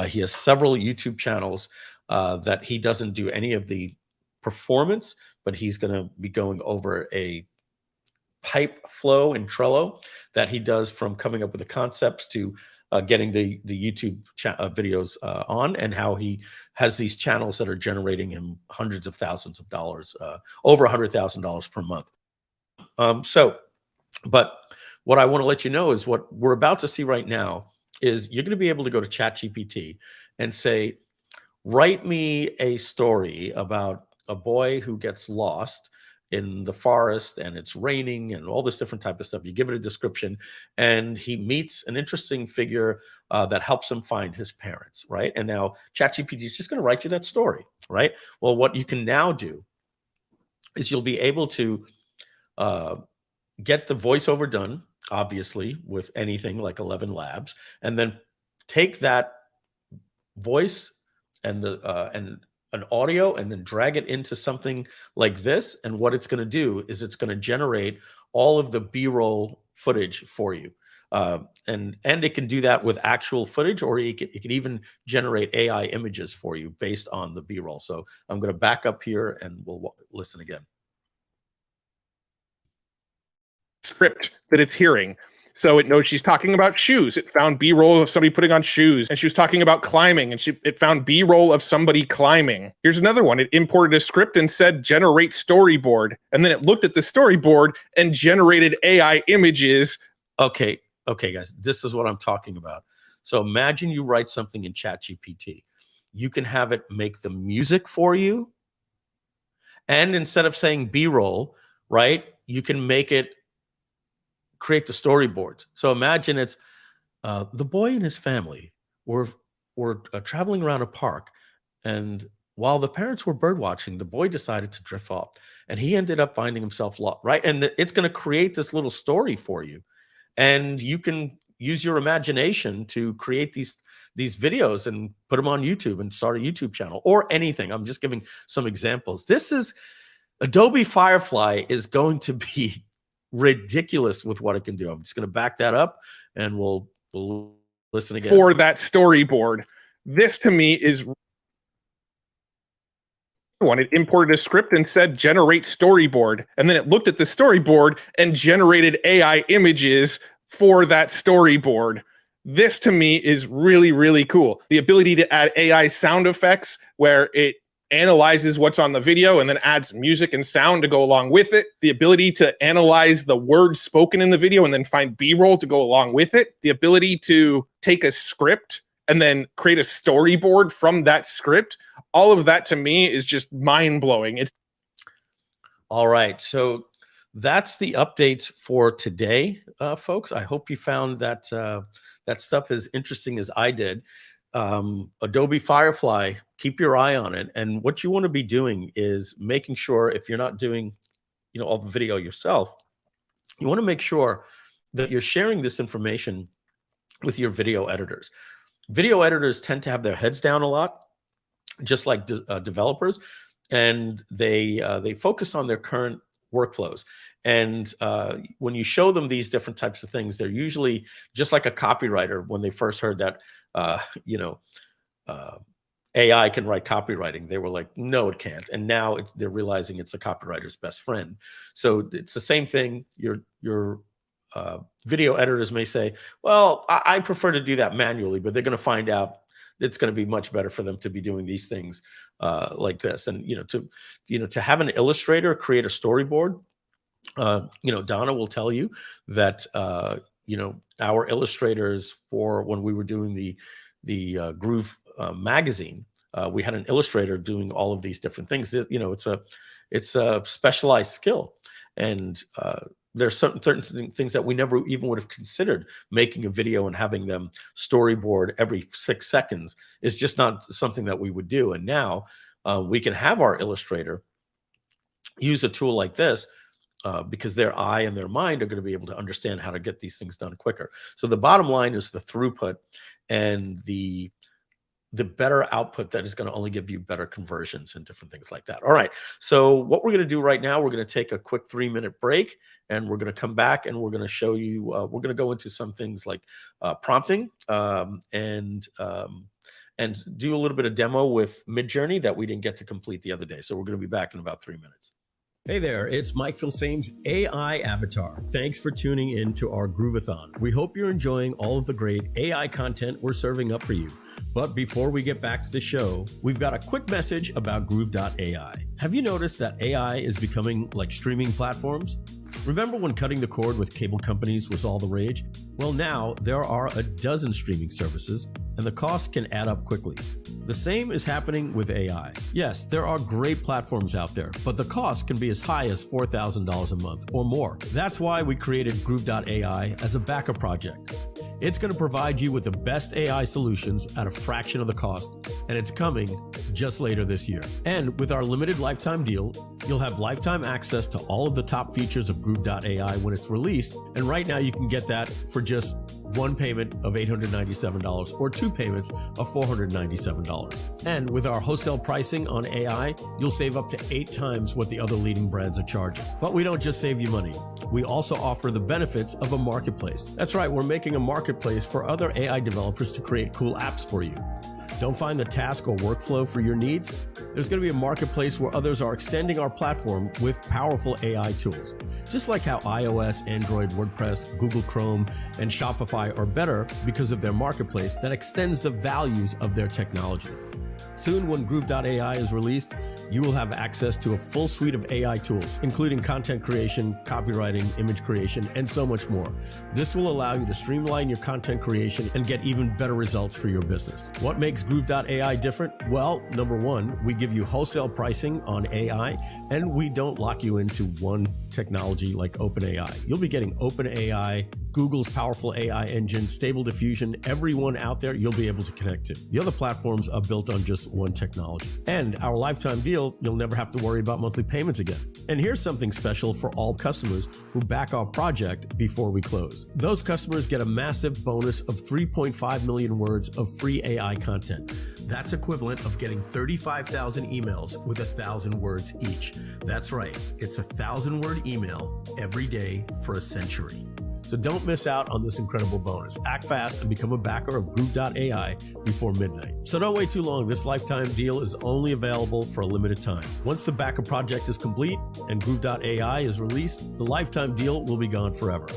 He has several YouTube channels that he doesn't do any of the performance, but he's going to be going over a pipe flow in Trello that he does, from coming up with the concepts to getting the YouTube videos on, and how he has these channels that are generating him hundreds of thousands of dollars, over $100,000 per month. But what I want to let you know is what we're about to see right now is you're going to be able to go to ChatGPT and say, write me a story about a boy who gets lost in the forest and it's raining and all this different type of stuff. You give it a description, and he meets an interesting figure that helps him find his parents, right? And now ChatGPT is just going to write you that story, right? Well, what you can now do is you'll be able to get the voiceover done, obviously, with anything like 11 Labs, and then take that voice and an audio and then drag it into something like this. And what it's going to do is it's going to generate all of the B-roll footage for you. And it can do that with actual footage, or it can even generate AI images for you based on the B-roll. So I'm going to back up here and we'll listen again. Script that it's hearing. So it knows she's talking about shoes. It found B-roll of somebody putting on shoes, and she was talking about climbing, and it found B-roll of somebody climbing. Here's another one. It imported a script and said, generate storyboard. And then it looked at the storyboard and generated AI images. Okay, guys, this is what I'm talking about. So imagine you write something in ChatGPT. You can have it make the music for you. And instead of saying B-roll, right, you can make it create the storyboards. So imagine it's the boy and his family were traveling around a park, and while the parents were bird watching, the boy decided to drift off, and he ended up finding himself lost, right? And it's going to create this little story for you, and you can use your imagination to create these videos and put them on YouTube and start a YouTube channel or anything. I'm just giving some examples. This is Adobe Firefly is going to be ridiculous with what it can do. I'm just going to back that up and we'll listen again. For that storyboard. This to me is one. It imported a script and said, generate storyboard. And then it looked at the storyboard and generated AI images for that storyboard. This to me is really, really cool. The ability to add AI sound effects where it analyzes what's on the video and then adds music and sound to go along with it. The ability to analyze the words spoken in the video and then find B-roll to go along with it. The ability to take a script and then create a storyboard from that script. All of that to me is just mind-blowing. It's all right. So that's the updates for today, folks. I hope you found that that stuff as interesting as I did. Adobe Firefly, keep your eye on it. And what you want to be doing is making sure, if you're not doing, all the video yourself, you want to make sure that you're sharing this information with your video editors. Video editors tend to have their heads down a lot, just like developers, and they focus on their current workflows. And when you show them these different types of things, they're usually just like a copywriter when they first heard that AI can write copywriting. They were like, no, it can't. And now they're realizing it's a copywriter's best friend. So it's the same thing. Your video editors may say, well, I prefer to do that manually, but they're going to find out it's going to be much better for them to be doing these things like this. And to have an illustrator create a storyboard, Donna will tell you that our illustrators, for when we were doing the Groove magazine, we had an illustrator doing all of these different things. It's a specialized skill, and there's certain things that we never even would have considered. Making a video and having them storyboard every 6 seconds is just not something that we would do. And now we can have our illustrator use a tool like this because their eye and their mind are going to be able to understand how to get these things done quicker. So the bottom line is the throughput and the better output that is going to only give you better conversions and different things like that. All right. So what we're going to do right now, we're going to take a quick 3-minute break, and we're going to come back and we're going to show you, we're going to go into some things like prompting and do a little bit of demo with Midjourney that we didn't get to complete the other day. So we're going to be back in about 3 minutes. Hey there, it's Mike Filsame's AI Avatar. Thanks for tuning in to our Groove-A-Thon. We hope you're enjoying all of the great AI content we're serving up for you. But before we get back to the show, we've got a quick message about Groove.ai. Have you noticed that AI is becoming like streaming platforms? Remember when cutting the cord with cable companies was all the rage? Well, now there are a dozen streaming services, and the cost can add up quickly. The same is happening with AI. Yes, there are great platforms out there, but the cost can be as high as $4,000 a month or more. That's why we created Groove.ai as a backup project. It's going to provide you with the best AI solutions at a fraction of the cost, and it's coming just later this year. And with our limited lifetime deal, you'll have lifetime access to all of the top features of Groove.ai when it's released, and right now you can get that for just one payment of $897 or two payments of $497. And with our wholesale pricing on AI, you'll save up to 8 times what the other leading brands are charging. But we don't just save you money. We also offer the benefits of a marketplace. That's right, we're making a marketplace for other AI developers to create cool apps for you. Don't find the task or workflow for your needs? There's going to be a marketplace where others are extending our platform with powerful AI tools. Just like how iOS, Android, WordPress, Google Chrome, and Shopify are better because of their marketplace that extends the values of their technology. Soon, when Groove.ai is released, you will have access to a full suite of AI tools, including content creation, copywriting, image creation, and so much more. This will allow you to streamline your content creation and get even better results for your business. What makes Groove.ai different? Well, number one, we give you wholesale pricing on AI, and we don't lock you into one technology like OpenAI. You'll be getting OpenAI, Google's powerful AI engine, Stable Diffusion, everyone out there you'll be able to connect to. The other platforms are built on just one technology. And our lifetime deal, you'll never have to worry about monthly payments again. And here's something special for all customers who back our project before we close. Those customers get a massive bonus of 3.5 million words of free AI content. That's equivalent of getting 35,000 emails with 1,000 words each. That's right, it's a 1,000-word email every day for a century. So don't miss out on this incredible bonus. Act fast and become a backer of Groove.ai before midnight. So don't wait too long. This lifetime deal is only available for a limited time. Once the backer project is complete and Groove.ai is released, the lifetime deal will be gone forever.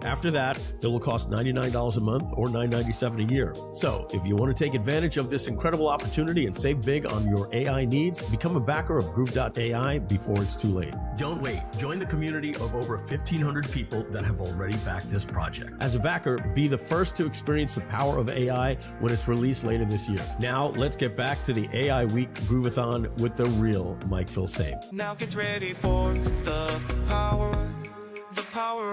After that, it will cost $99 a month or $997 a year. So if you want to take advantage of this incredible opportunity and save big on your AI needs, become a backer of Groove.ai before it's too late. Don't wait. Join the community of over 1,500 people that have already backed this project. As a backer, be the first to experience the power of AI when it's released later this year. Now, let's get back to the AI Week Groove-A-Thon with the real Mike Filsaime. Now get ready for the power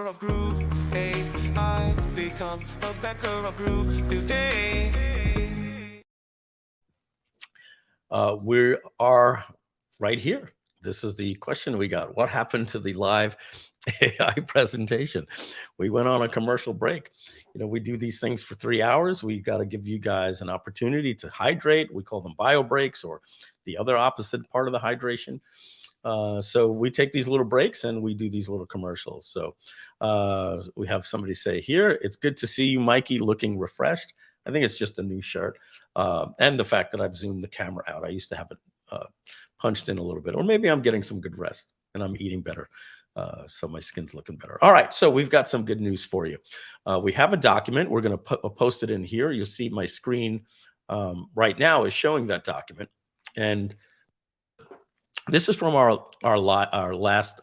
of Groove-A-I. Become a backer of Groove today. We are right here. This is the question we got. What happened to the live AI presentation? We went on a commercial break. You know, we do these things for 3 hours. We got to give you guys an opportunity to hydrate. We call them bio breaks, or the other opposite part of the hydration. So we take these little breaks and we do these little commercials. So we have somebody say here, it's good to see you, Mikey, looking refreshed. I think it's just a new shirt. And the fact that I've zoomed the camera out. I used to have it punched in a little bit, or maybe I'm getting some good rest and I'm eating better. So my skin's looking better. All right. So we've got some good news for you. We have a document. We're going to post it in here. You'll see my screen right now is showing that document. And this is from our last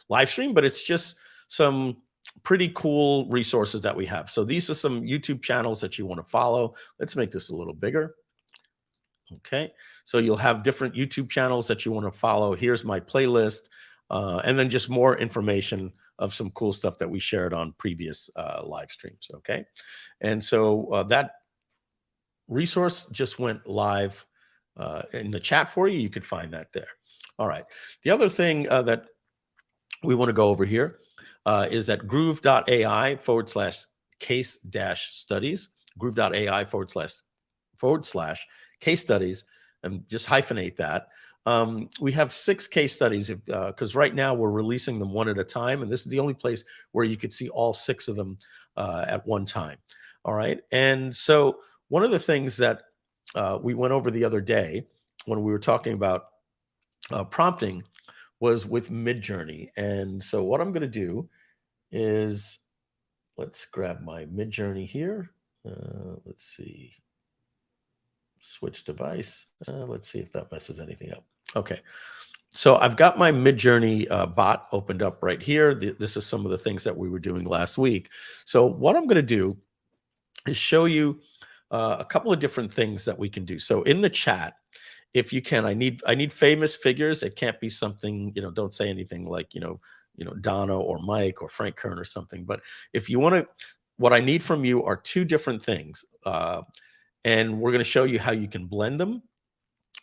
live stream, but it's just some pretty cool resources that we have. So these are some YouTube channels that you want to follow. Let's make this a little bigger. Okay, so you'll have different YouTube channels that you want to follow. Here's my playlist, and then just more information of some cool stuff that we shared on previous live streams. Okay, and so that resource just went live in the chat for you. You could find that there. All right. The other thing that we want to go over here is that Groove.ai /case-studies, Groove.ai / case studies, and just hyphenate that. We have 6 case studies because right now we're releasing them one at a time. And this is the only place where you could see all 6 of them at one time. All right. And so one of the things that we went over the other day when we were talking about prompting was with Midjourney. And so what I'm going to do is, let's grab my Midjourney here. Let's see. Switch device. Let's see if that messes anything up. Okay. So I've got my Midjourney bot opened up right here. This is some of the things that we were doing last week. So what I'm going to do is show you a couple of different things that we can do. So in the chat, if you can, I need famous figures. It can't be something, don't say anything like, Donna or Mike or Frank Kern or something. But if you want to, what I need from you are two different things. And we're going to show you how you can blend them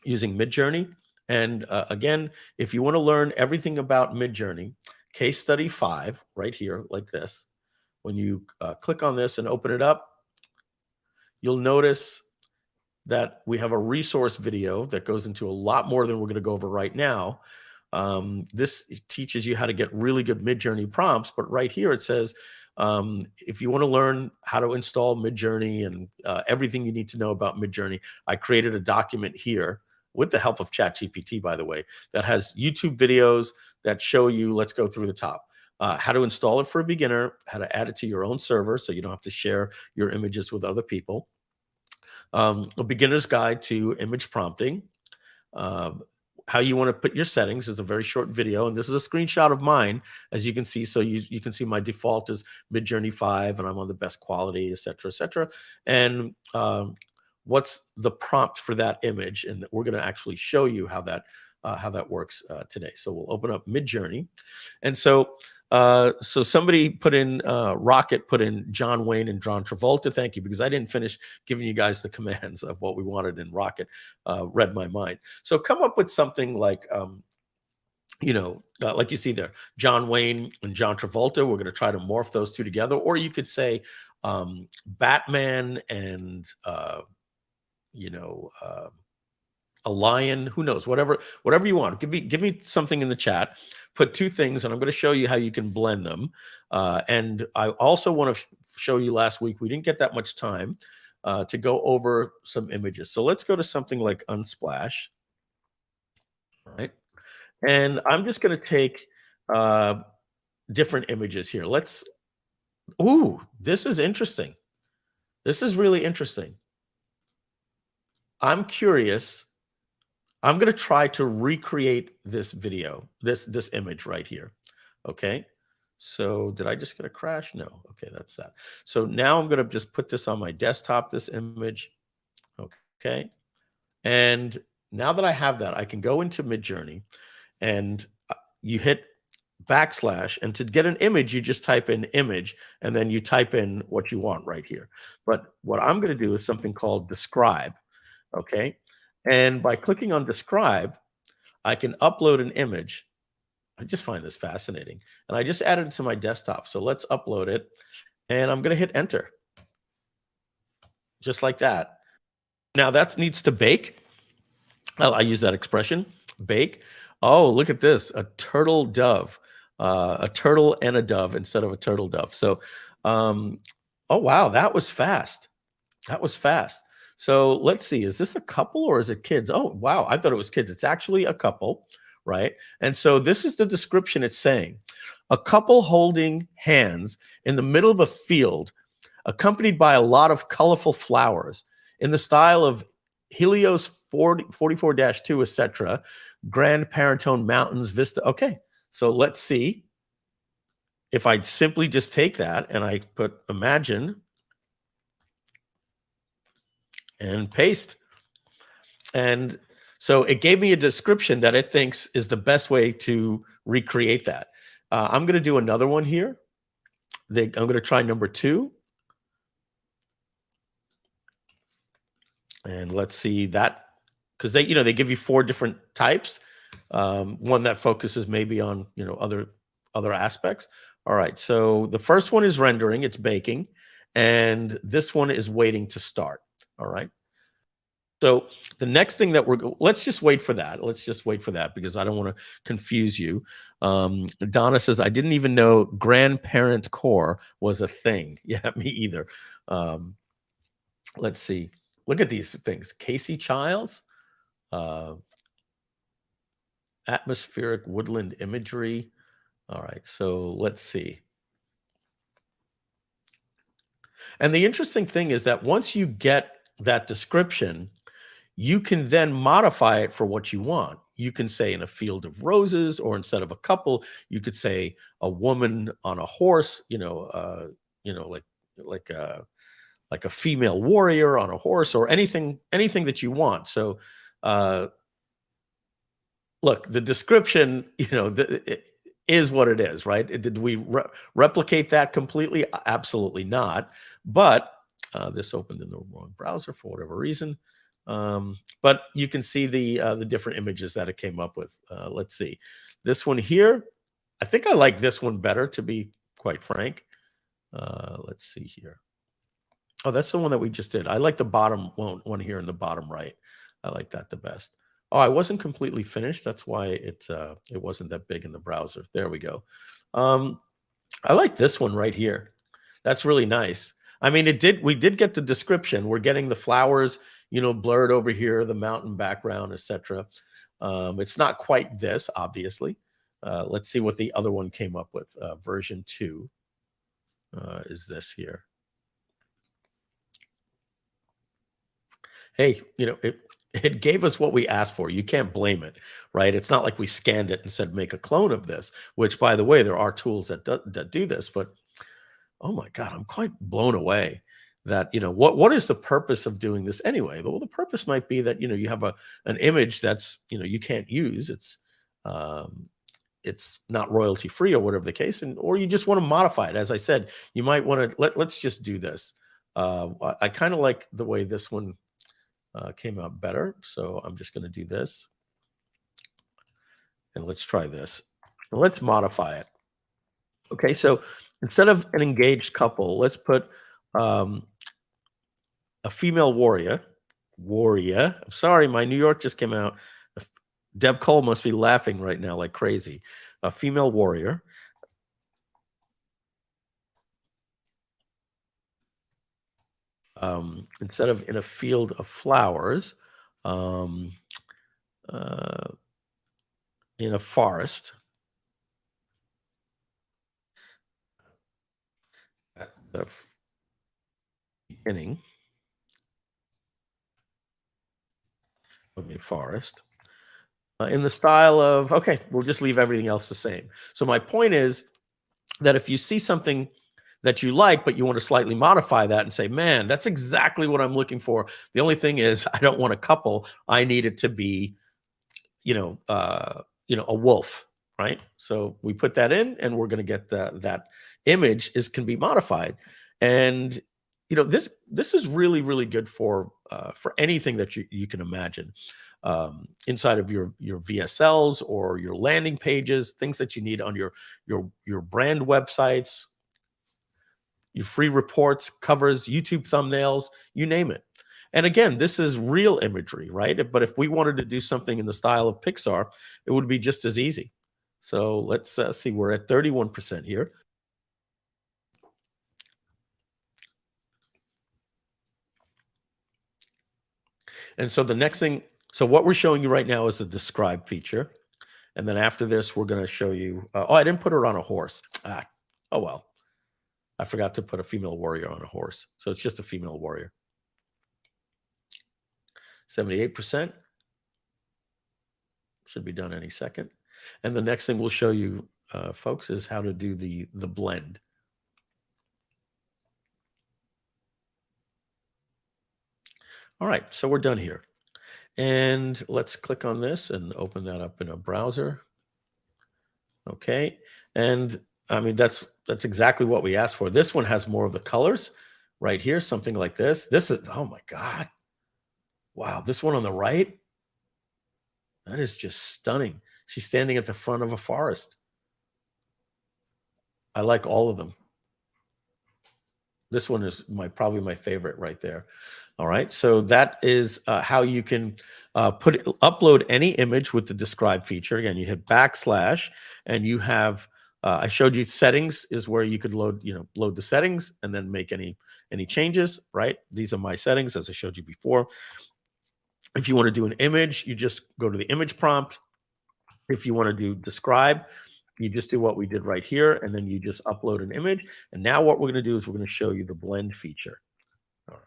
using Midjourney. And again, if you want to learn everything about Midjourney, case study 5 right here, like this, when you click on this and open it up, you'll notice that we have a resource video that goes into a lot more than we're going to go over right now. This teaches you how to get really good Midjourney prompts, but right here it says, if you want to learn how to install Midjourney and everything you need to know about Midjourney, I created a document here with the help of ChatGPT, by the way, that has YouTube videos that show you, let's go through the top, how to install it for a beginner, how to add it to your own server so you don't have to share your images with other people, a beginner's guide to image prompting, how you want to put your settings is a very short video. And this is a screenshot of mine, as you can see. So you can see my default is Midjourney 5 and I'm on the best quality, et cetera, et cetera. And what's the prompt for that image? And we're going to actually show you how that works today. So we'll open up Midjourney. And so somebody put in, Rocket put in John Wayne and John Travolta. Thank you, because I didn't finish giving you guys the commands of what we wanted, and Rocket read my mind. So come up with something like, like you see there, John Wayne and John Travolta. We're going to try to morph those two together. Or you could say Batman and, a lion, who knows, whatever you want. Give me something in the chat. Put two things, and I'm going to show you how you can blend them. And I also want to show you, last week, we didn't get that much time to go over some images. So let's go to something like Unsplash. All right. And I'm just going to take different images here. Ooh, this is interesting. This is really interesting. I'm curious. I'm going to try to recreate this video, this image right here. Okay. So did I just get a crash? No. Okay, that's that. So now I'm going to just put this on my desktop, this image. Okay. And now that I have that, I can go into Midjourney, and you hit /, and to get an image, you just type in image, and then you type in what you want right here. But what I'm going to do is something called describe. Okay. And by clicking on describe, I can upload an image. I just find this fascinating. And I just added it to my desktop. So let's upload it. And I'm going to hit enter. Just like that. Now that needs to bake. I use that expression, bake. Oh, look at this, a turtle dove. A turtle and a dove instead of a turtle dove. So, oh, wow, that was fast. That was fast. So let's see, is this a couple or is it kids? Oh, wow, I thought it was kids. It's actually a couple, right? And so this is the description it's saying. A couple holding hands in the middle of a field, accompanied by a lot of colorful flowers in the style of Helios 44-2, etc., Grand Paratone Mountains Vista. Okay, so let's see if I simply just take that and I put imagine and paste. And so it gave me a description that it thinks is the best way to recreate that. I'm going to do another one here. I'm going to try number 2. And let's see that, because they give you 4 different types. One that focuses maybe on, other aspects. All right. So the first one is rendering, it's baking. And this one is waiting to start. All right. So the next thing that let's just wait for that. Let's just wait for that because I don't want to confuse you. Donna says, I didn't even know grandparent core was a thing. Yeah, me either. Let's see. Look at these things. Casey Childs, atmospheric woodland imagery. All right. So let's see. And the interesting thing is that once you get that description, you can then modify it for what you want. you can say in a field of roses, or instead of a couple, you could say a woman on a horse, like a female warrior on a horse, or anything that you want. So look, the description, it is what it is, right? Did we replicate that completely? Absolutely not. But this opened in the wrong browser for whatever reason. But you can see the different images that it came up with. Let's see. This one here, I think I like this one better, to be quite frank. Let's see here. Oh, that's the one that we just did. I like the bottom one here in the bottom right. I like that the best. Oh, I wasn't completely finished. That's why it wasn't that big in the browser. There we go. I like this one right here. That's really nice. I mean, we did get the description. We're getting the flowers, blurred over here, the mountain background, etc. It's not quite this, obviously. Let's see what the other one came up with. Version 2 is this here. Hey, it gave us what we asked for. You can't blame it, right? It's not like we scanned it and said, make a clone of this, which, by the way, there are tools that do this. But, oh, my God, I'm quite blown away that, what is the purpose of doing this anyway? Well, the purpose might be that, you have an image that's, you can't use. It's not royalty free or whatever the case, or you just want to modify it. As I said, you might want to, let's just do this. I kind of like the way this one came out better. So I'm just going to do this. And let's try this. Let's modify it. Okay, so instead of an engaged couple, let's put a female warrior. I'm sorry, my New York just came out. Deb Cole must be laughing right now like crazy. A female warrior. Instead of in a field of flowers, in a forest. At the beginning of a forest. In the style of, okay, we'll just leave everything else the same. So my point is that if you see something that you like, but you want to slightly modify that and say, man, that's exactly what I'm looking for. The only thing is I don't want a couple. I need it to be, a wolf, right? So we put that in and we're going to get that image can be modified. And, this is really, really good for anything that you can imagine. Inside of your VSLs or your landing pages, things that you need on your brand websites, your free reports, covers, YouTube thumbnails, you name it. And again, this is real imagery, right? But if we wanted to do something in the style of Pixar, it would be just as easy. So let's see, we're at 31% here. And so the next thing, so what we're showing you right now is the describe feature. And then after this, we're going to show you, I didn't put her on a horse. Oh, well. I forgot to put a female warrior on a horse. So it's just a female warrior. 78%. Should be done any second. And the next thing we'll show you, folks, is how to do the blend. All right, so we're done here. And let's click on this and open that up in a browser. Okay, and I mean, that's exactly what we asked for. This one has more of the colors right here, something like this. This is, oh my God. Wow, this one on the right, that is just stunning. She's standing at the front of a forest. I like all of them. This one is probably my favorite right there. All right, so that is how you can upload any image with the describe feature. Again, you hit / and you have, I showed you settings is where you could load the settings and then make any changes, right? These are my settings, as I showed you before. If you want to do an image, you just go to the image prompt. If you want to do describe, you just do what we did right here, and then you just upload an image. And now what we're going to do is we're going to show you the blend feature. All right.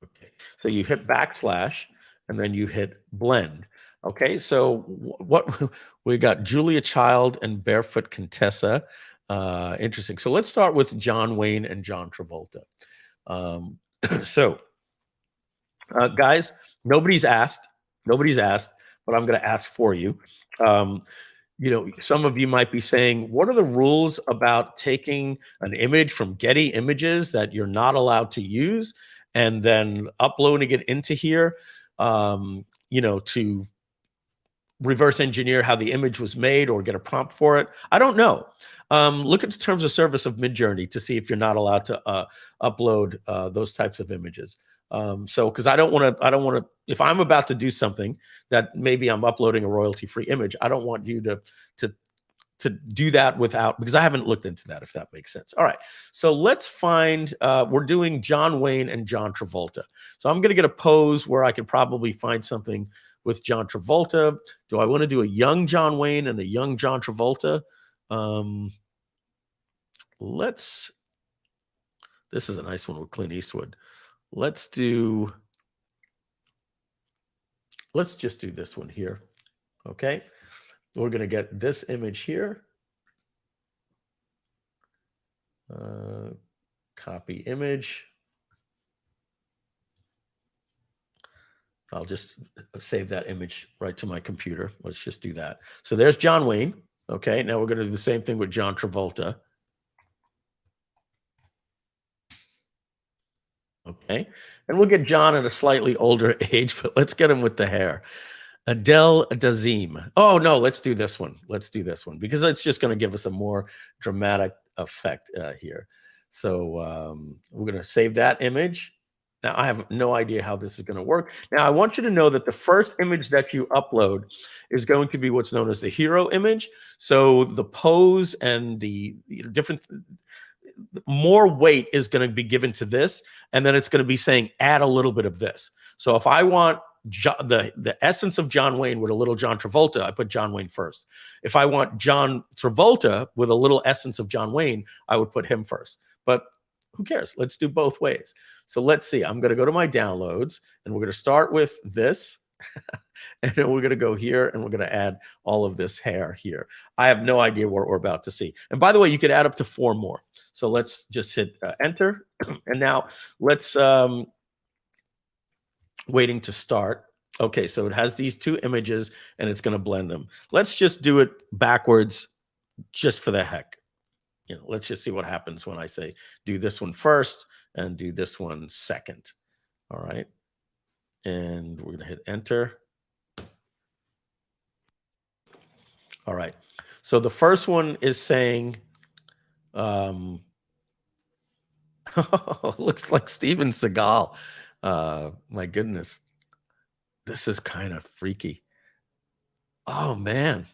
Okay, so you hit / and then you hit blend. Okay, so what we got Julia Child and Barefoot Contessa. Interesting. So let's start with John Wayne and John Travolta. So guys, nobody's asked, but I'm going to ask for you. You know, some of you might be saying, what are the rules about taking an image from Getty Images that you're not allowed to use and then uploading it into here, you know, to reverse engineer how the image was made or get a prompt for it? I don't know. Look at the terms of service of Midjourney to see if you're not allowed to upload those types of images. So, because I don't want to, if I'm about to do something that maybe I'm uploading a royalty-free image, I don't want you to do that without, because I haven't looked into that, if that makes sense. All right, so let's find, we're doing John Wayne and John Travolta. So I'm going to get a pose where I could probably find something with John Travolta. Do I want to do a young John Wayne and a young John Travolta? This is a nice one with Clint Eastwood. Let's just do this one here. Okay. We're going to get this image here. Copy image. I'll just save that image right to my computer. Let's just do that. So there's John Wayne. Okay. Now we're going to do the same thing with John Travolta. Okay. And we'll get John at a slightly older age, but let's get him with the hair. Adele Dazeem. Oh, no, let's do this one. Let's do this one because it's just going to give us a more dramatic effect here. So we're going to save that image. Now, I have no idea how this is going to work. Now, I want you to know that the first image that you upload is going to be what's known as the hero image. So the pose and the different, more weight is going to be given to this. And then it's going to be saying, add a little bit of this. So if I want the essence of John Wayne with a little John Travolta, I put John Wayne first. If I want John Travolta with a little essence of John Wayne, I would put him first. But who cares? Let's do both ways. So let's see. I'm going to go to my downloads and we're going to start with this. And then we're going to go here and we're going to add all of this hair here. I have no idea what we're about to see. And by the way, you could add up to 4 more. So let's just hit enter. And now let's, waiting to start. Okay, so it has these 2 images and it's going to blend them. Let's just do it backwards just for the heck. You know, let's just see what happens when I say do this one first and do this one second. All right. And we're going to hit enter. All right. So the first one is saying, looks like Steven Seagal. My goodness. This is kind of freaky. Oh, man.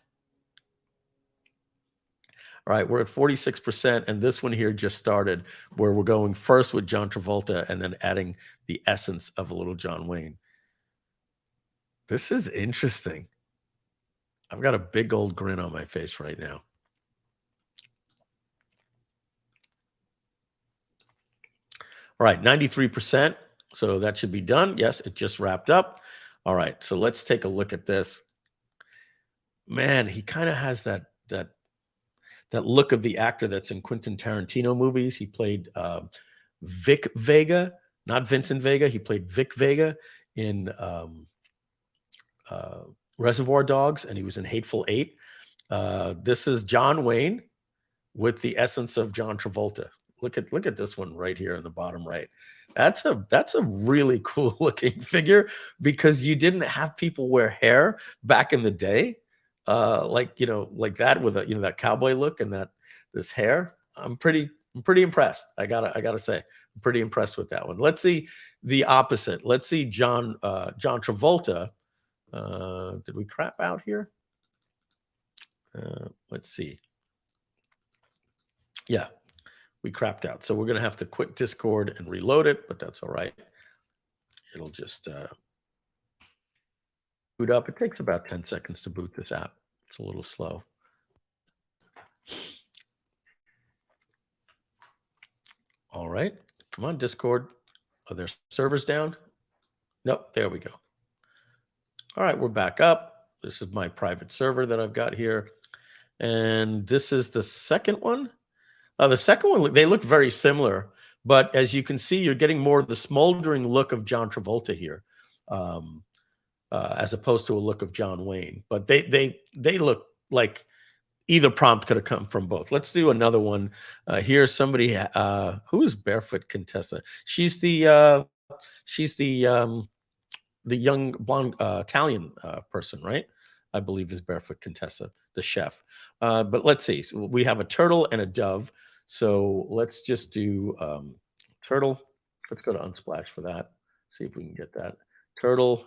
All right, we're at 46%, and this one here just started where we're going first with John Travolta and then adding the essence of a little John Wayne. This is interesting. I've got a big old grin on my face right now. All right, 93%. So that should be done. Yes, it just wrapped up. All right, so let's take a look at this. Man, he kind of has that look of the actor that's in Quentin Tarantino movies. He played Vic Vega, not Vincent Vega. He played Vic Vega in Reservoir Dogs, and he was in Hateful Eight. This is John Wayne with the essence of John Travolta. Look at this one right here in the bottom right. That's a really cool looking figure because you didn't have people wear hair back in the day. Like that with that cowboy look and this hair. I'm pretty impressed. I gotta say, I'm pretty impressed with that one. Let's see the opposite. Let's see John Travolta. Did we crap out here? Let's see. Yeah, we crapped out. So we're gonna have to quit Discord and reload it, but that's all right. It'll just boot up. It takes about 10 seconds to boot this app. It's a little slow. All right. Come on, Discord. Are their servers down? Nope. There we go. All right, we're back up. This is my private server that I've got here. And this is the second one. The second one, they look very similar, but as you can see, you're getting more of the smoldering look of John Travolta here, as opposed to a look of John Wayne. But they look like either prompt could have come from both. Let's do another one. Here's somebody who is Barefoot Contessa. She's the young blonde Italian person, right? I believe is Barefoot Contessa, the chef. But let's see. So we have a turtle and a dove. So let's just do turtle. Let's go to Unsplash for that. See if we can get that. Turtle.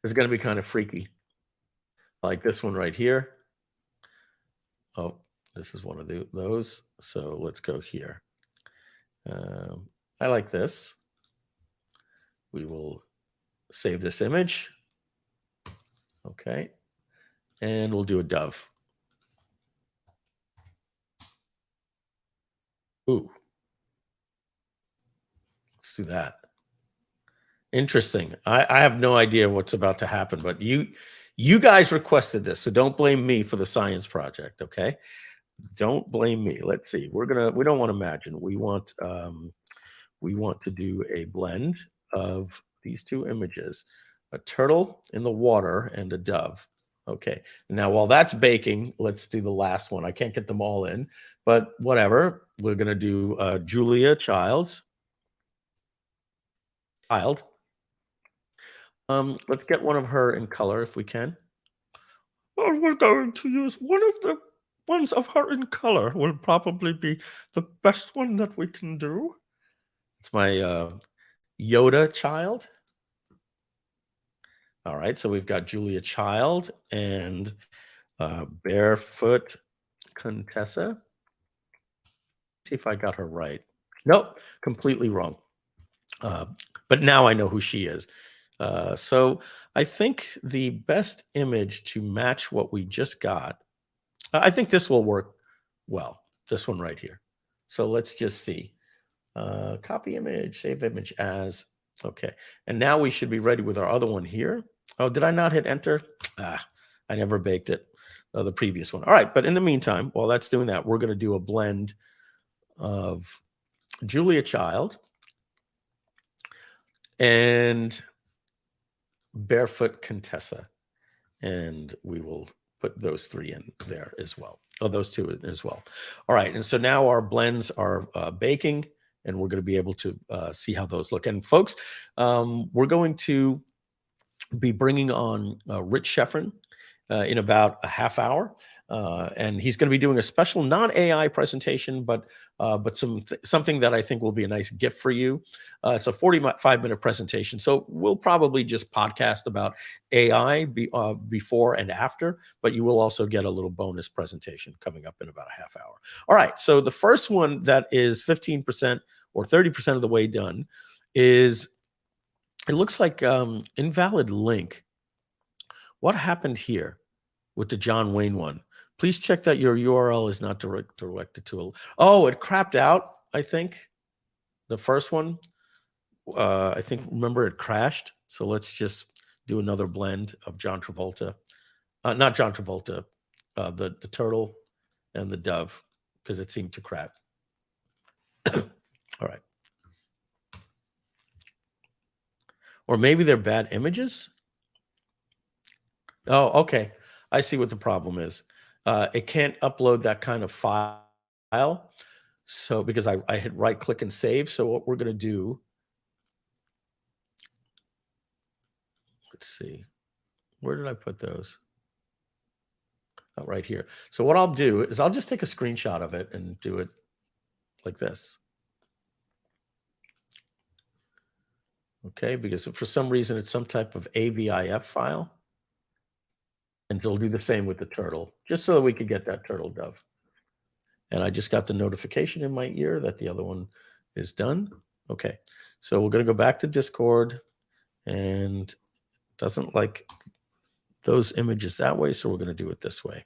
It's going to be kind of freaky. Like this one right here. Oh, this is one of those. So let's go here. I like this. We will save this image. Okay. And we'll do a dove. Ooh. Let's do that. Interesting. I have no idea what's about to happen, but you guys requested this, so don't blame me for the science project, okay? Don't blame me. Let's see. We don't want to imagine. We want to do a blend of these two images, a turtle in the water and a dove. Okay. Now, while that's baking, let's do the last one. I can't get them all in, but whatever. We're going to do Julia Childs. Let's get one of her in color if we can. Well, we're going to use one of the ones of her in color. Will probably be the best one that we can do. It's my Yoda child. All right, so we've got Julia Child and Barefoot Contessa. See if I got her right. Nope, completely wrong. But now I know who she is. So I think the best image to match what we just got, I think this will work well, this one right here. So let's just see. Copy image, save image as, okay. And now we should be ready with our other one here. Oh, did I not hit enter? I never baked it, the previous one. All right, but in the meantime, while that's doing that, we're going to do a blend of Julia Child and Barefoot Contessa. And we will put those three in there as well. Oh, those two as well. All right, and so now our blends are baking, and we're going to be able to see how those look. And folks, we're going to be bringing on Rich Schefren in about a half hour. And he's going to be doing a special non-AI presentation, but something that I think will be a nice gift for you. It's a 45-minute presentation, so we'll probably just podcast about AI before and after, but you will also get a little bonus presentation coming up in about a half hour. All right, so the first one that is 15% or 30% of the way done is, it looks like invalid link. What happened here with the John Wayne one? Please check that your URL is not directed to a... Oh, it crapped out, I think. The first one, I think, remember, it crashed. So let's just do another blend of John Travolta. Not John Travolta, the turtle and the dove, because it seemed to crap. All right. Or maybe they're bad images. Oh, okay. I see what the problem is. It can't upload that kind of file. So because I hit right click and save. So what we're going to do, let's see, where did I put those? Oh, right here. So what I'll do is I'll just take a screenshot of it and do it like this. Okay, because for some reason it's some type of AVIF file. And it'll do the same with the turtle, just so that we could get that turtle dove. And I just got the notification in my ear that the other one is done. Okay, so we're going to go back to Discord, and it doesn't like those images that way, so we're going to do it this way.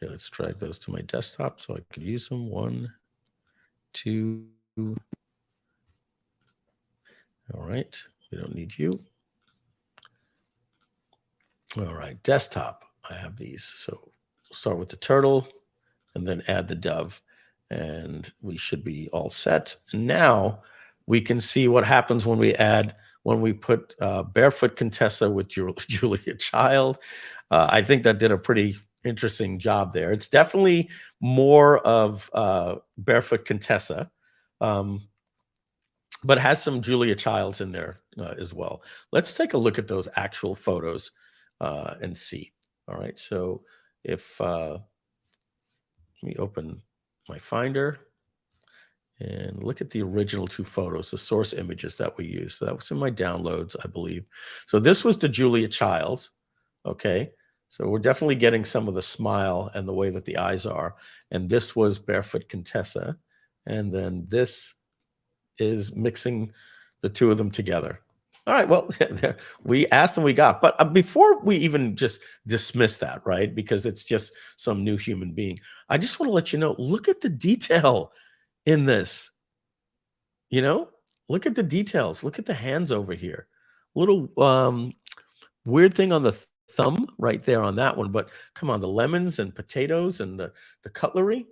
Okay, let's drag those to my desktop so I could use them. 1, 2. All right, we don't need you. All right, desktop. I have these. So we'll start with the turtle and then add the dove. And we should be all set. And now we can see what happens when we put Barefoot Contessa with Julia Child. I think that did a pretty interesting job there. It's definitely more of Barefoot Contessa, but has some Julia Childs in there as well. Let's take a look at those actual photos and see. All right, so if let me open my Finder and look at the original 2 photos, the source images that we used. So that was in my downloads, I believe. So this was the Julia Childs. Okay, so we're definitely getting some of the smile and the way that the eyes are. And this was Barefoot Contessa. And then this is mixing the 2 of them together. All right, well, we asked and we got. But before we even just dismiss that, right, because it's just some new human being, I just want to let you know, look at the detail in this. You know, look at the details. Look at the hands over here. Little weird thing on the thumb right there on that one. But come on, the lemons and potatoes and the cutlery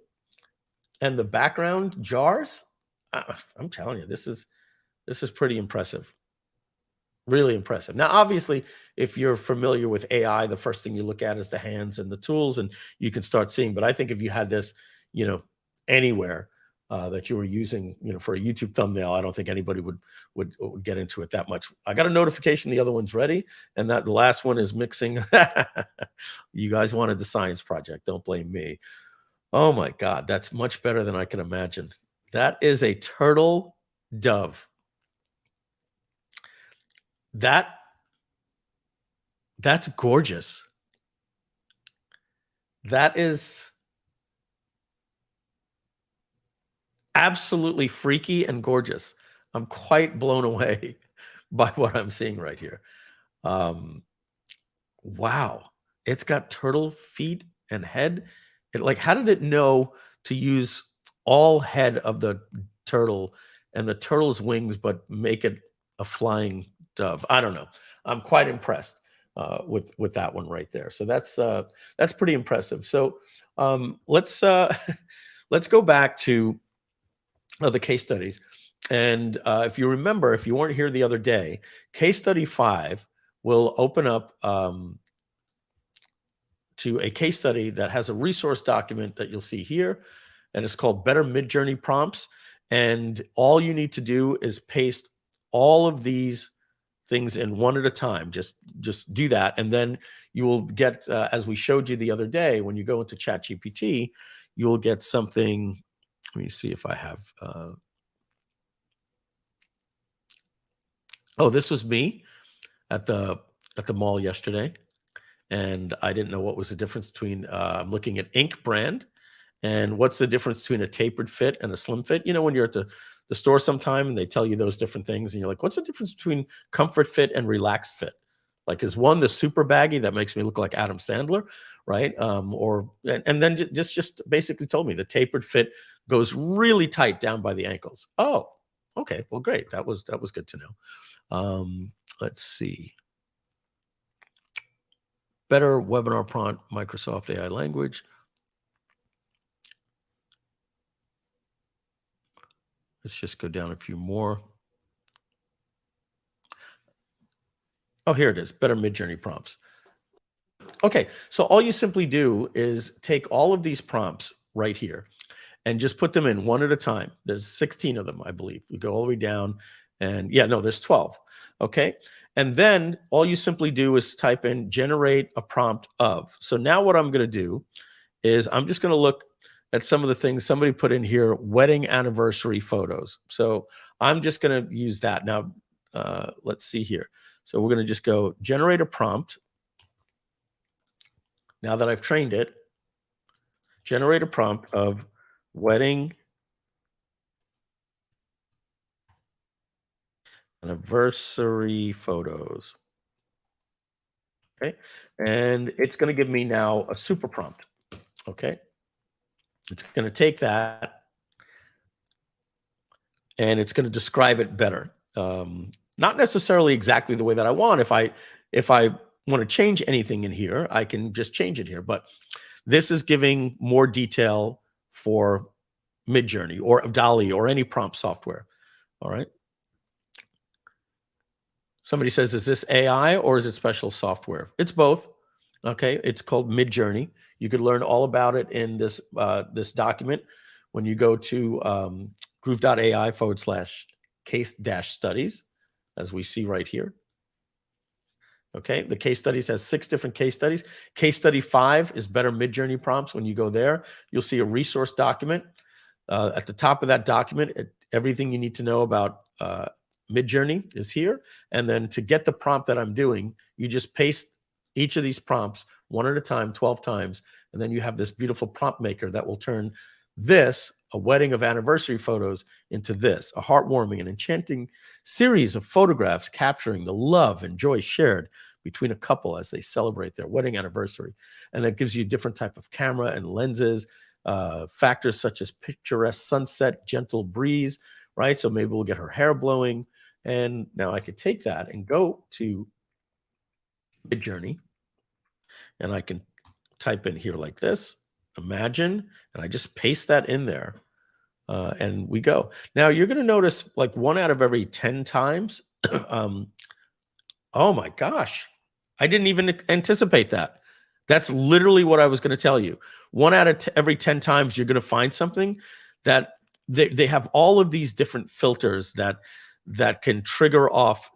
and the background jars. I'm telling you, this is pretty impressive. Really impressive. Now, obviously, if you're familiar with AI, the first thing you look at is the hands and the tools, and you can start seeing. But I think if you had this, you know, anywhere that you were using, you know, for a YouTube thumbnail, I don't think anybody would get into it that much. I got a notification the other one's ready, and that the last one is mixing. You guys wanted the science project. Don't blame me. Oh my God, that's much better than I can imagine. That is a turtle dove. That's gorgeous. That is absolutely freaky and gorgeous. I'm quite blown away by what I'm seeing right here. Wow. It's got turtle feet and head. How did it know to use all head of the turtle and the turtle's wings, but make it a flying dove? I don't know. I'm quite impressed with that one right there. So that's pretty impressive. So let's go back to the case studies. And if you remember, if you weren't here the other day, case study 5 will open up to a case study that has a resource document that you'll see here, and it's called Better Midjourney Prompts. And all you need to do is paste all of these things in one at a time. Just do that, and then you will get, as we showed you the other day, when you go into ChatGPT, you will get something. Let me see if I have. Oh, this was me at the mall yesterday, and I didn't know what was the difference between. I'm looking at Ink brand, and what's the difference between a tapered fit and a slim fit? You know, when you're at the store sometime and they tell you those different things, and you're like, what's the difference between comfort fit and relaxed fit? Like, is one the super baggy that makes me look like Adam Sandler, right? And then just basically told me the tapered fit goes really tight down by the ankles. Oh, okay, well, great. That was good to know. Let's see. Better webinar prompt, Microsoft AI language. Let's just go down a few more. Oh, here it is. Better Midjourney prompts. Okay, so all you simply do is take all of these prompts right here and just put them in one at a time. There's 16 of them, I believe. We go all the way down, and yeah, no, there's 12. Okay, and then all you simply do is type in generate a prompt of. So now what I'm going to do is I'm just going to look at some of the things somebody put in here, wedding anniversary photos. So I'm just going to use that. Now, let's see here. So we're going to just go generate a prompt. Now that I've trained it, generate a prompt of wedding anniversary photos. Okay, and it's going to give me now a super prompt. Okay. It's going to take that and it's going to describe it better. Not necessarily exactly the way that I want. If I want to change anything in here, I can just change it here. But this is giving more detail for Midjourney or DALL-E or any prompt software. All right. Somebody says, is this AI or is it special software? It's both. Okay. It's called Midjourney. You could learn all about it in this this document when you go to Groove.ai /case-studies, as we see right here. Okay, the case studies has 6 different case studies. Case study 5 is better Midjourney prompts. When you go there, you'll see a resource document. At the top of that document, everything you need to know about Midjourney is here. And then to get the prompt that I'm doing, you just paste each of these prompts one at a time, 12 times. And then you have this beautiful prompt maker that will turn this, a wedding of anniversary photos, into this, a heartwarming and enchanting series of photographs capturing the love and joy shared between a couple as they celebrate their wedding anniversary. And that gives you a different type of camera and lenses, factors such as picturesque sunset, gentle breeze, right? So maybe we'll get her hair blowing. And now I could take that and go to Midjourney, and I can type in here like this, imagine, and I just paste that in there, and we go. Now you're going to notice like 1 out of every 10 times. Oh my gosh, I didn't even anticipate that. That's literally what I was going to tell you. 1 out of every 10 times, you're going to find something that they have all of these different filters that can trigger off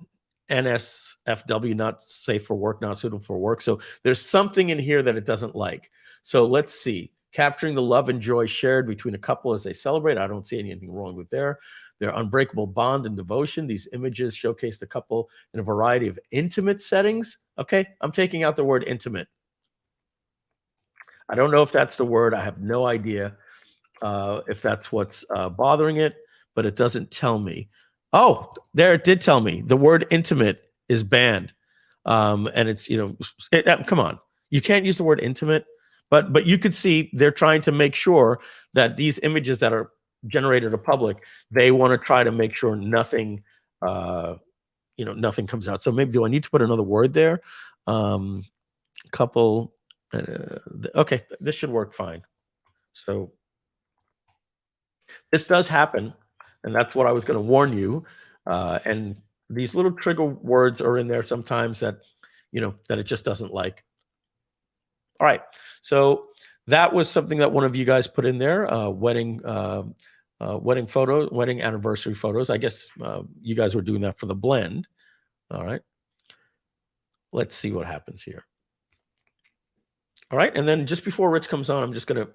NSFW, not safe for work, not suitable for work. So there's something in here that it doesn't like. So let's see. Capturing the love and joy shared between a couple as they celebrate. I don't see anything wrong with their unbreakable bond and devotion. These images showcase the couple in a variety of intimate settings. Okay, I'm taking out the word intimate. I don't know if that's the word. I have no idea if that's what's bothering it, but it doesn't tell me. Oh, there, it did tell me the word intimate is banned. And it's, come on, you can't use the word intimate, but you could see they're trying to make sure that these images that are generated to public, they want to try to make sure nothing, nothing comes out. So maybe, do I need to put another word there? Couple, okay, this should work fine. So this does happen. And that's what I was going to warn you. And these little trigger words are in there sometimes that, that it just doesn't like. All right. So that was something that one of you guys put in there, wedding photos, wedding anniversary photos. I guess you guys were doing that for the blend. All right. Let's see what happens here. All right. And then just before Rich comes on, I'm just going to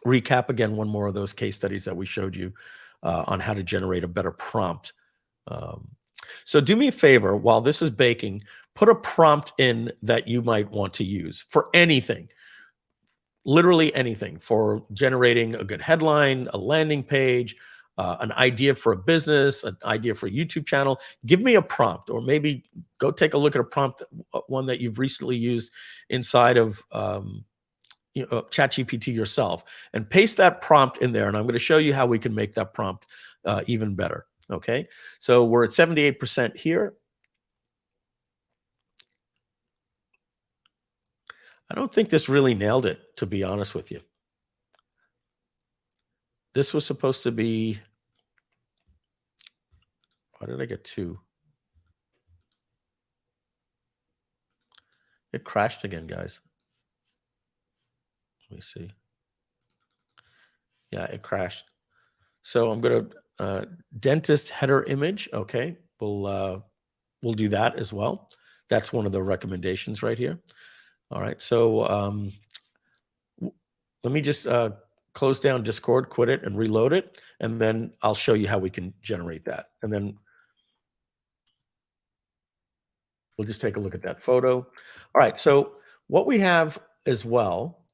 recap again one more of those case studies that we showed you on how to generate a better prompt. So do me a favor, while this is baking, put a prompt in that you might want to use for anything, literally anything, for generating a good headline, a landing page, an idea for a business, an idea for a YouTube channel. Give me a prompt, or maybe go take a look at a prompt, one that you've recently used inside of ChatGPT yourself, and paste that prompt in there. And I'm going to show you how we can make that prompt even better. Okay. So we're at 78% here. I don't think this really nailed it, to be honest with you. This was supposed to be, why did I get 2? It crashed again, guys. Let me see. Yeah, it crashed. So I'm going to dentist header image. Okay, we'll do that as well. That's one of the recommendations right here. All right, so let me just close down Discord, quit it, and reload it, and then I'll show you how we can generate that. And then we'll just take a look at that photo. All right, so what we have as well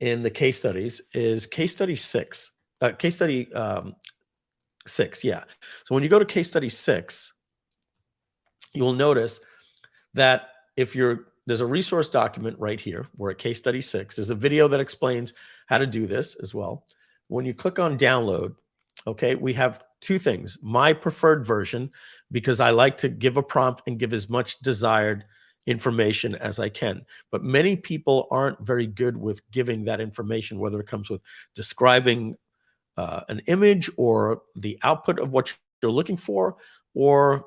in the case studies is case study 6. Case study 6, yeah. So when you go to case study 6, you will notice that if you're there's a resource document right here. We're at case study 6. There's a video that explains how to do this as well. When you click on download, okay, we have two things. My preferred version, because I like to give a prompt and give as much desired information as I can. But many people aren't very good with giving that information, whether it comes with describing an image or the output of what you're looking for, or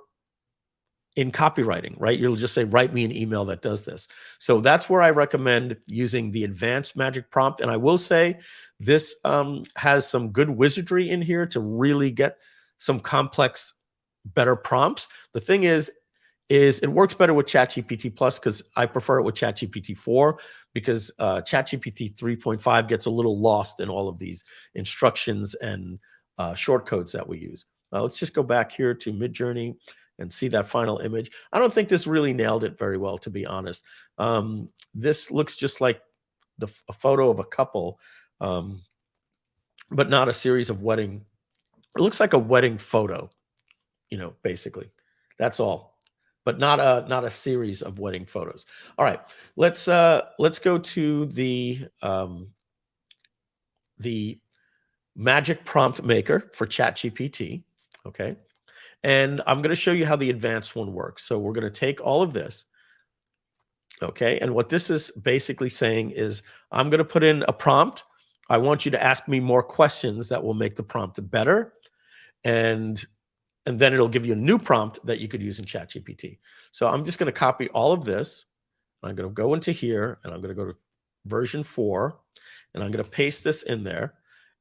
in copywriting, right? You'll just say, write me an email that does this. So that's where I recommend using the advanced magic prompt. And I will say this has some good wizardry in here to really get some complex, better prompts. The thing is it works better with ChatGPT Plus, because I prefer it with ChatGPT 4, because ChatGPT 3.5 gets a little lost in all of these instructions and shortcodes that we use. Let's just go back here to Midjourney and see that final image. I don't think this really nailed it very well, to be honest. This looks just like a photo of a couple, but not a series of wedding. It looks like a wedding photo, you know, basically. That's all, but not a series of wedding photos. All right, let's go to the magic prompt maker for ChatGPT. Okay. And I'm going to show you how the advanced one works. So we're going to take all of this. Okay. And what this is basically saying is, I'm going to put in a prompt. I want you to ask me more questions that will make the prompt better. And then it'll give you a new prompt that you could use in ChatGPT. So I'm just going to copy all of this. I'm going to go into here, and I'm going to go to version 4, and I'm going to paste this in there.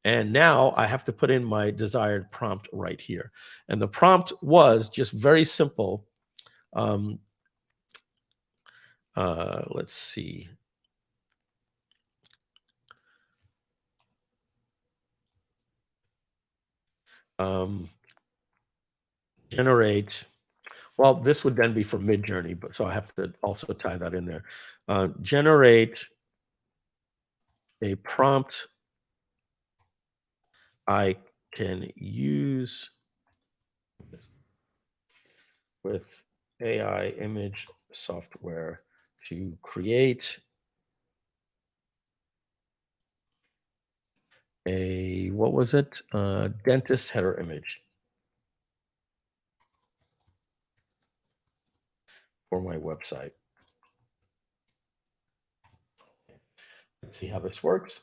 And now I have to put in my desired prompt right here. And the prompt was just very simple. Let's see. Generate. Well, this would then be for Midjourney, but so I have to also tie that in there. Generate a prompt I can use with AI image software to create a, what was it? Dentist header image for my website. Let's see how this works.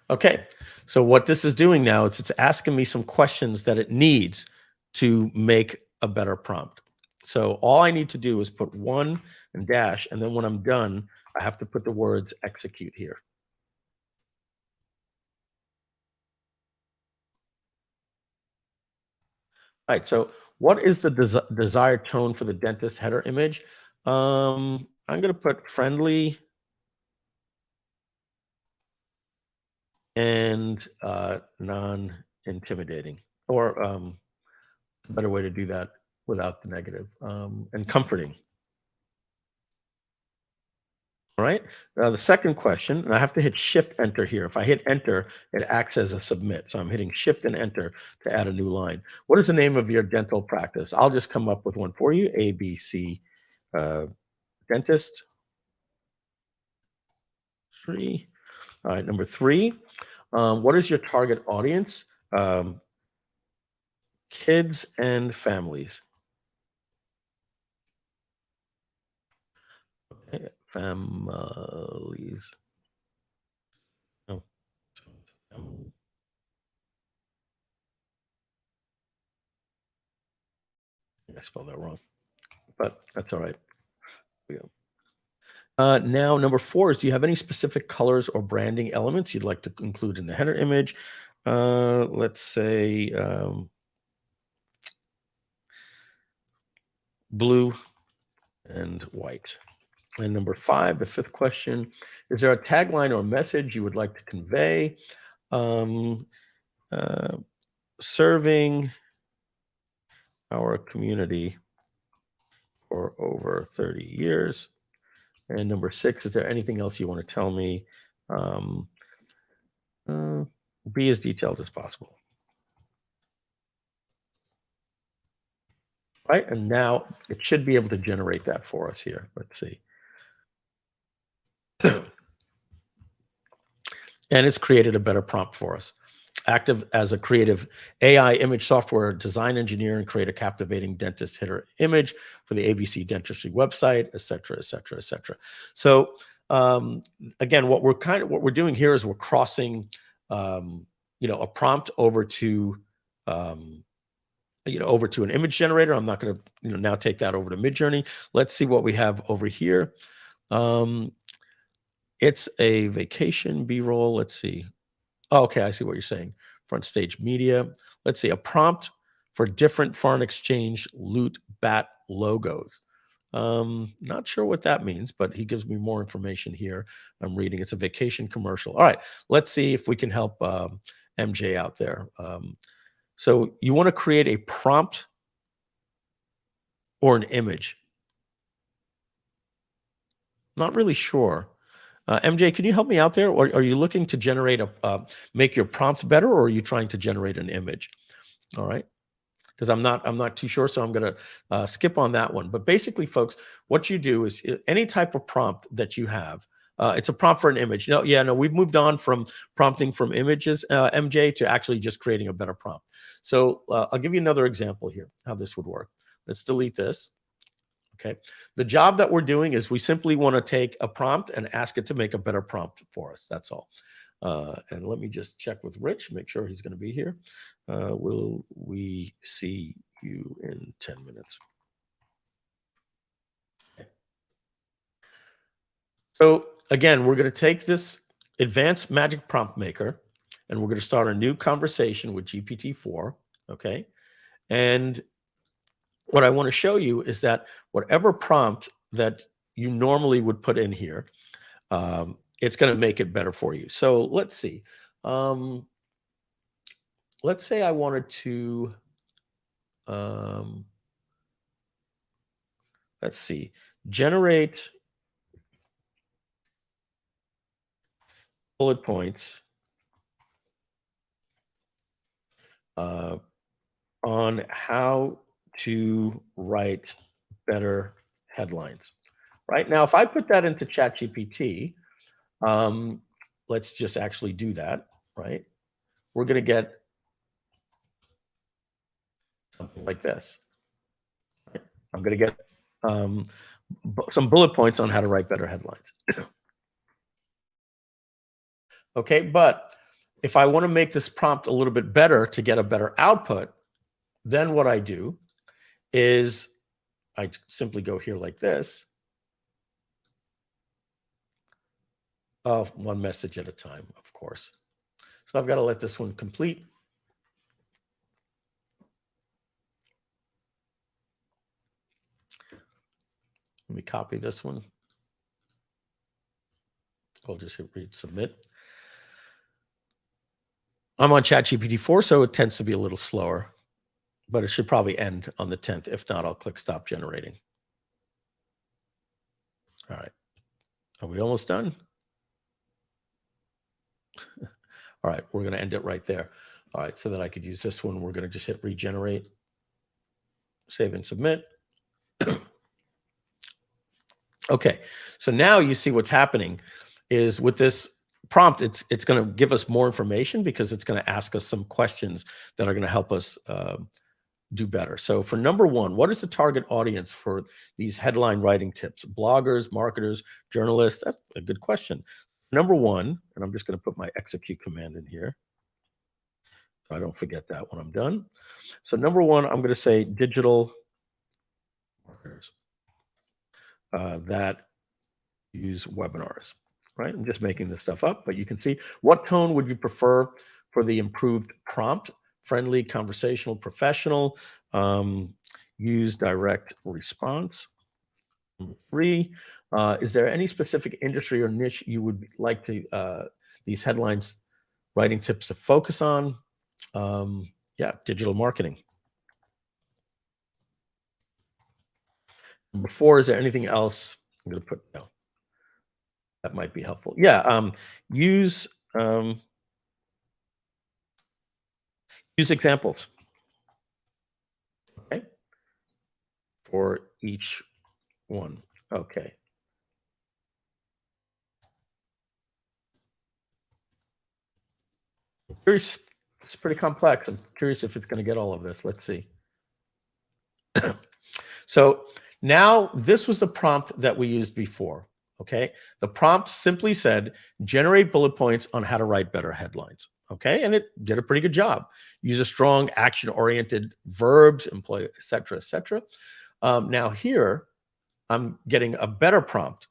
Okay, so what this is doing now is it's asking me some questions that it needs to make a better prompt. So all I need to do is put 1 and dash, and then when I'm done, I have to put the words execute here. All right, so what is the desired tone for the dentist header image? I'm going to put friendly and non-intimidating, or a better way to do that without the negative, and comforting. All right. The second question, and I have to hit Shift Enter here. If I hit Enter, it acts as a submit. So I'm hitting Shift and Enter to add a new line. What is the name of your dental practice? I'll just come up with one for you. ABC Dentist. 3. All right. Number 3. What is your target audience? Kids and families. Okay. Families. Oh. I spelled that wrong, but that's all right. Here we go. Now, number 4 is, do you have any specific colors or branding elements you'd like to include in the header image? Let's say blue and white. And number 5, the 5th question, is there a tagline or message you would like to convey? Serving our community for over 30 years. And number 6, is there anything else you want to tell me? Be as detailed as possible. right? And now it should be able to generate that for us here. Let's see. And it's created a better prompt for us. Active as a creative AI image software design engineer and create a captivating dentist hitter image for the ABC Dentistry website, et cetera, et cetera, et cetera. So again, what we're doing here is we're crossing, a prompt over to, over to an image generator. I'm not going to, now take that over to Midjourney. Let's see what we have over here. It's a vacation BRoll. Let's see. Oh, okay, I see what you're saying. Front stage media. Let's see, a prompt for different foreign exchange loot bat logos. Not sure what that means, but he gives me more information here. I'm reading. It's a vacation commercial. All right, let's see if we can help MJ out there. So you want to create a prompt or an image? Not really sure. MJ, can you help me out there? Or are you looking to generate make your prompt better, or are you trying to generate an image? All right, because I'm not too sure, so I'm going to skip on that one. But basically, folks, what you do is any type of prompt that you have, it's a prompt for an image. No, we've moved on from prompting from images, MJ, to actually just creating a better prompt. So I'll give you another example here, how this would work. Let's delete this. Okay. The job that we're doing is we simply want to take a prompt and ask it to make a better prompt for us. That's all. And let me just check with Rich, make sure he's going to be here. Will we see you in 10 minutes? Okay. So again, we're going to take this advanced magic prompt maker and we're going to start a new conversation with GPT-4. Okay. And what I want to show you is that whatever prompt that you normally would put in here, it's going to make it better for you. So let's see. Let's say I wanted to, let's see, generate bullet points on how to write better headlines. Right now, if I put that into ChatGPT, let's just actually do that, right? We're going to get something like this. Right? I'm going to get some bullet points on how to write better headlines. Okay, but if I want to make this prompt a little bit better to get a better output, then what I do is I simply go here like this. One message at a time, of course. So I've got to let this one complete. Let me copy this one. I'll just hit read submit. I'm on ChatGPT-4, so it tends to be a little slower, but it should probably end on the 10th. If not, I'll click stop generating. All right. Are we almost done? All right, we're going to end it right there. All right, so that I could use this one, we're going to just hit regenerate, save and submit. Okay, so now you see what's happening is with this prompt, it's going to give us more information because it's going to ask us some questions that are going to help us do better. So for number one, what is the target audience for these headline writing tips? Bloggers, marketers, journalists? That's a good question. Number one, and I'm just going to put my execute command in here so I don't forget that when I'm done. So number one, I'm going to say digital marketers that use webinars, right? I'm just making this stuff up, but you can see what tone would you prefer for the improved prompt? Friendly, conversational, professional, use direct response. Number three, is there any specific industry or niche you would like to these headlines writing tips to focus on? Yeah, digital marketing. Number four, is there anything else? I'm going to put no. That might be helpful. Yeah, use examples. Okay. each one. Okay. Curious. It's pretty complex. I'm curious if it's going to get all of this. Let's see. So now this was the prompt that we used before. Okay. The prompt simply said, generate bullet points on how to write better headlines. Okay. And it did a pretty good job. Use a strong action-oriented verbs, employ, et cetera, et cetera. Now here, I'm getting a better prompt.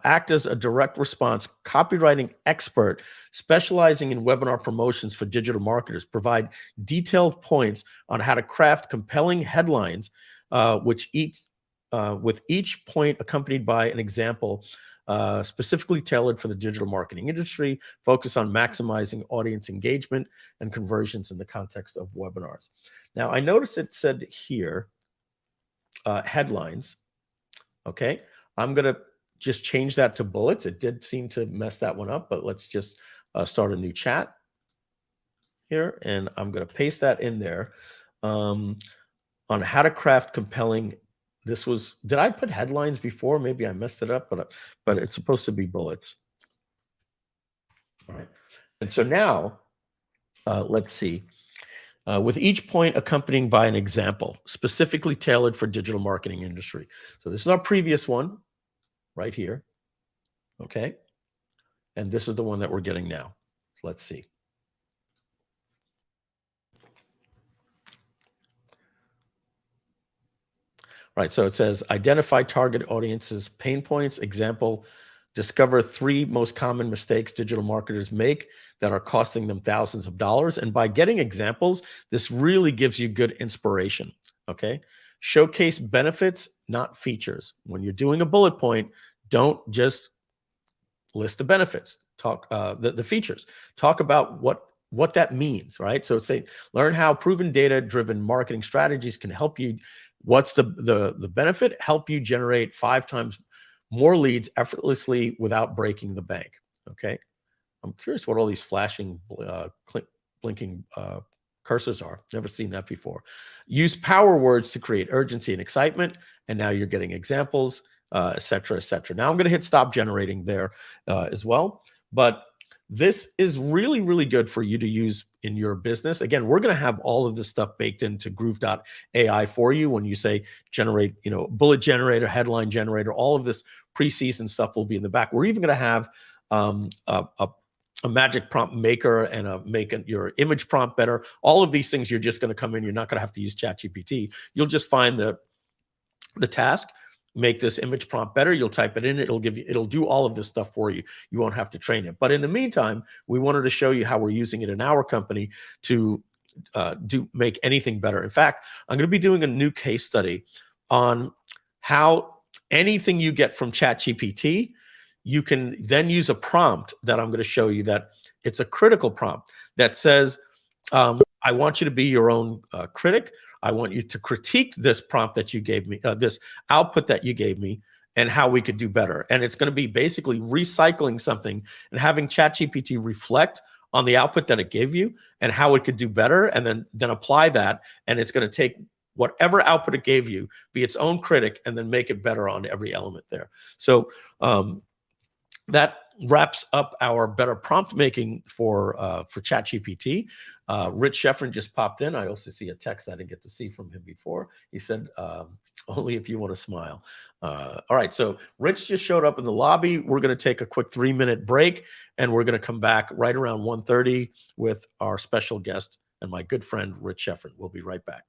Act as a direct response copywriting expert specializing in webinar promotions for digital marketers. Provide detailed points on how to craft compelling headlines, with each point accompanied by an example specifically tailored for the digital marketing industry. Focus on maximizing audience engagement and conversions in the context of webinars. Now, I noticed it said here, headlines. Okay, I'm going to just change that to bullets. It did seem to mess that one up, but let's just start a new chat here. And I'm going to paste that in there on how to craft compelling. This was, did I put headlines before? Maybe I messed it up, but it's supposed to be bullets. All right. And so now let's see. With each point accompanying by an example, specifically tailored for digital marketing industry. So this is our previous one right here. Okay. And this is the one that we're getting now. Let's see. All right. So it says, identify target audiences, pain points, example, discover 3 most common mistakes digital marketers make that are costing them thousands of dollars. And by getting examples, this really gives you good inspiration. Okay. Showcase benefits, not features. When you're doing a bullet point, don't just list the benefits. Talk the features. Talk about what that means, right? So it's saying, learn how proven data-driven marketing strategies can help you. What's the benefit? Help you generate 5 times more leads effortlessly without breaking the bank. Okay. I'm curious what all these flashing, blinking cursors are. Never seen that before. Use power words to create urgency and excitement. And now you're getting examples, et cetera, et cetera. Now I'm going to hit stop generating there as well. But this is really, really good for you to use in your business. Again, we're going to have all of this stuff baked into Groove.ai for you. When you say generate, bullet generator, headline generator, all of this pre-season stuff will be in the back. We're even going to have a magic prompt maker and make your image prompt better. All of these things, you're just going to come in. You're not going to have to use ChatGPT. You'll just find the task, make this image prompt better. You'll type it in. It'll do all of this stuff for you. You won't have to train it. But in the meantime, we wanted to show you how we're using it in our company to make anything better. In fact, I'm going to be doing a new case study on how anything you get from ChatGPT, you can then use a prompt that I'm going to show you that it's a critical prompt that says, I want you to be your own critic. I want you to critique this prompt that you gave me, this output that you gave me, and how we could do better. And it's going to be basically recycling something and having ChatGPT reflect on the output that it gave you and how it could do better, and then apply that. And it's going to take whatever output it gave you, be its own critic, and then make it better on every element there. So that wraps up our better prompt making for ChatGPT. Rich Schefren just popped in. I also see a text I didn't get to see from him before. He said, only if you want to smile. All right, so Rich just showed up in the lobby. We're going to take a quick 3-minute break, and we're going to come back right around 1:30 with our special guest and my good friend, Rich Schefren. We'll be right back.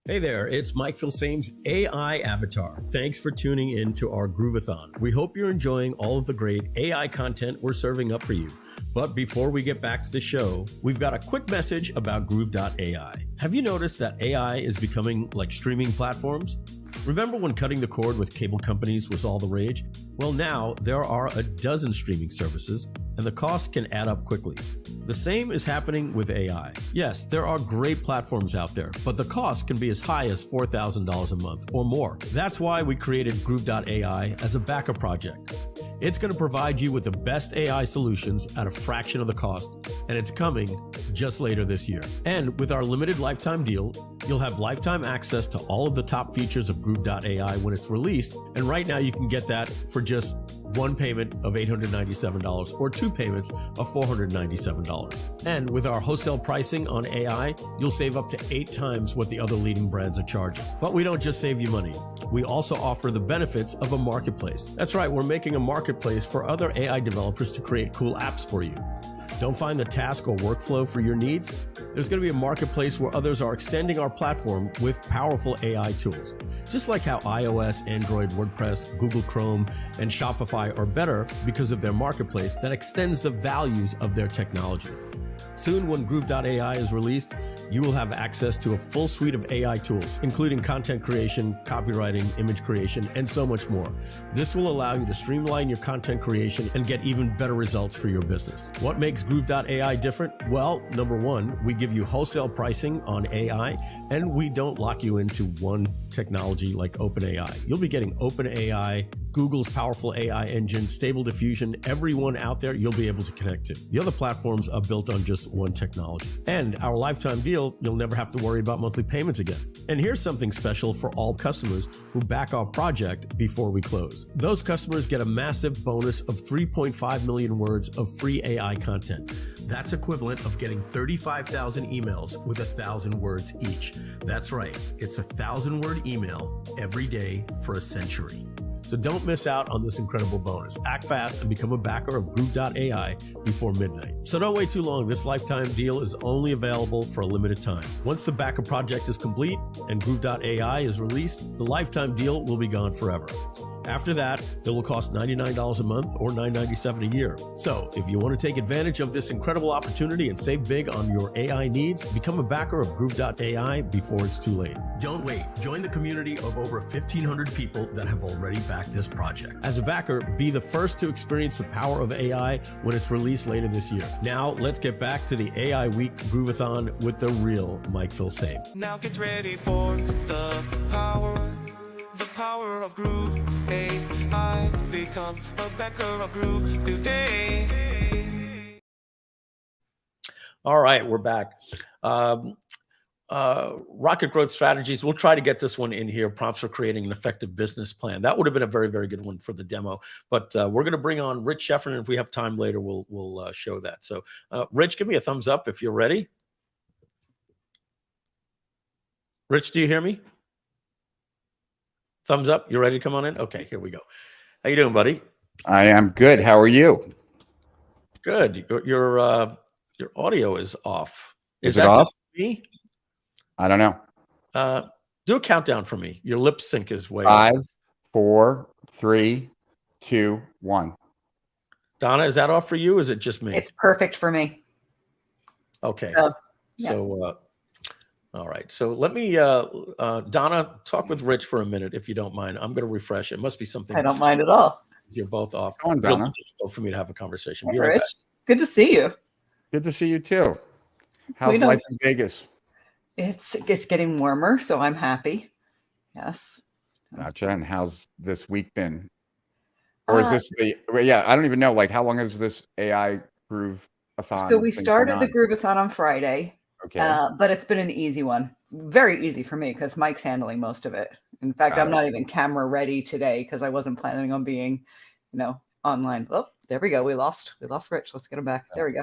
Hey there, it's Mike Filsame's AI avatar. Thanks for tuning in to our Groove-A-Thon. We hope you're enjoying all of the great AI content we're serving up for you. But before we get back to the show, we've got a quick message about Groove.ai. Have you noticed that AI is becoming like streaming platforms? Remember when cutting the cord with cable companies was all the rage? Well, now there are a dozen streaming services, and the cost can add up quickly. The same is happening with AI. Yes, there are great platforms out there, but the cost can be as high as $4,000 a month or more. That's why we created Groove.ai as a backup project. It's going to provide you with the best AI solutions at a fraction of the cost, and it's coming just later this year. And with our limited lifetime deal, you'll have lifetime access to all of the top features of Groove.ai when it's released. And right now you can get that for just one payment of $897 or two payments of $497. And with our wholesale pricing on AI, you'll save up to 8 times what the other leading brands are charging. But we don't just save you money. We also offer the benefits of a marketplace. That's right, we're making a marketplace for other AI developers to create cool apps for you. Don't find the task or workflow for your needs? There's going to be a marketplace where others are extending our platform with powerful AI tools. Just like how iOS, Android, WordPress, Google Chrome, and Shopify are better because of their marketplace that extends the values of their technology. Soon, when Groove.ai is released, you will have access to a full suite of AI tools, including content creation, copywriting, image creation, and so much more. This will allow you to streamline your content creation and get even better results for your business. What makes Groove.ai different? Well, number one, we give you wholesale pricing on AI, and we don't lock you into one technology like OpenAI. You'll be getting OpenAI, Google's powerful AI engine, Stable Diffusion, everyone out there you'll be able to connect to. The other platforms are built on just one technology. And our lifetime deal, you'll never have to worry about monthly payments again. And here's something special for all customers who back our project before we close. Those customers get a massive bonus of 3.5 million words of free AI content. That's equivalent of getting 35,000 emails with 1,000 words each. That's right, it's a 1,000-word email every day for a century. So don't miss out on this incredible bonus. Act fast and become a backer of Groove.ai before midnight. So don't wait too long. This lifetime deal is only available for a limited time. Once the backer project is complete and Groove.ai is released, the lifetime deal will be gone forever. After that, it will cost $99 a month or $997 a year. So if you want to take advantage of this incredible opportunity and save big on your AI needs, become a backer of Groove.ai before it's too late. Don't wait. Join the community of over 1,500 people that have already backed this project. As a backer, be the first to experience the power of AI when it's released later this year. Now, let's get back to the AI Week Groove-A-Thon with the real Mike Filsaime. Now get ready for the power of Groove-A-I. Become a backer of Groove today. All right, we're back. Rocket Growth Strategies. We'll try to get this one in here. Prompts for creating an effective business plan. That would have been a very, very good one for the demo. But we're going to bring on Rich Schefren, and if we have time later, we'll show that. So, Rich, give me a thumbs up if you're ready. Rich, do you hear me? Thumbs up. You ready to come on in? Okay, here we go. How you doing, buddy? I am good. How are you? Good. Your audio is off. Is it off? Me? I don't know. Do a countdown for me. Your lip sync is way off. 5, 4, 3, 2, 1. Donna, is that off for you? Or is it just me? It's perfect for me. Okay. So, yeah. So all right. So let me, Donna, talk with Rich for a minute, if you don't mind. I'm going to refresh. It must be something. I don't mind at all. You're both off. Go on, Donna. Real difficult for me to have a conversation. Hey, Rich, good to see you. Good to see you too. How's life in Vegas? It's getting warmer, so I'm happy. Yes. Gotcha. And how's this week been? Or is this yeah, I don't even know. Like, how long is this AI Groove-A-Thon? So we started the Groove-A-Thon on Friday. Okay. But it's been an easy one. Very easy for me because Mike's handling most of it. In fact, I'm not even camera ready today because I wasn't planning on being, online. Oh, there we go. We lost Rich. Let's get him back. There we go.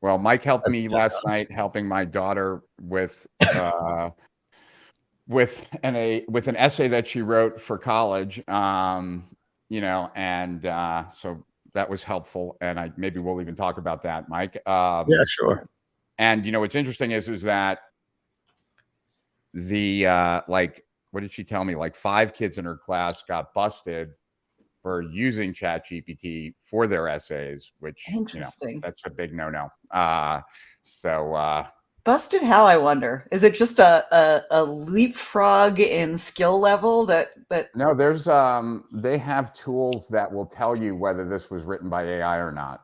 Well, Mike helped me last night, helping my daughter with an essay that she wrote for college. So that was helpful, and maybe we'll even talk about that, Mike. Yeah, sure. And what's interesting is that the what did she tell me? Like 5 kids in her class got busted for using ChatGPT for their essays, which that's a big no-no. Busted how, I wonder? Is it just a leapfrog in skill level that No, there's they have tools that will tell you whether this was written by AI or not.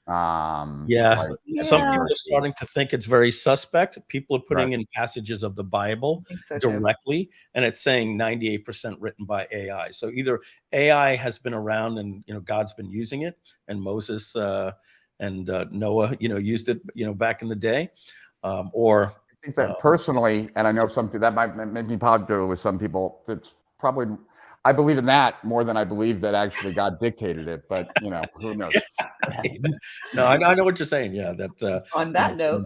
Yeah, like, some people are starting to think it's very suspect. People are putting Right. in passages of the Bible I think so too. directly, and it's saying 98% written by AI. So either AI has been around and God's been using it, and Moses and Noah used it back in the day, or I think that personally, and I know something that might make me popular with some people, it's probably, I believe in that more than I believe that actually God dictated it, but who knows? No, I know what you're saying. Yeah, that On that note,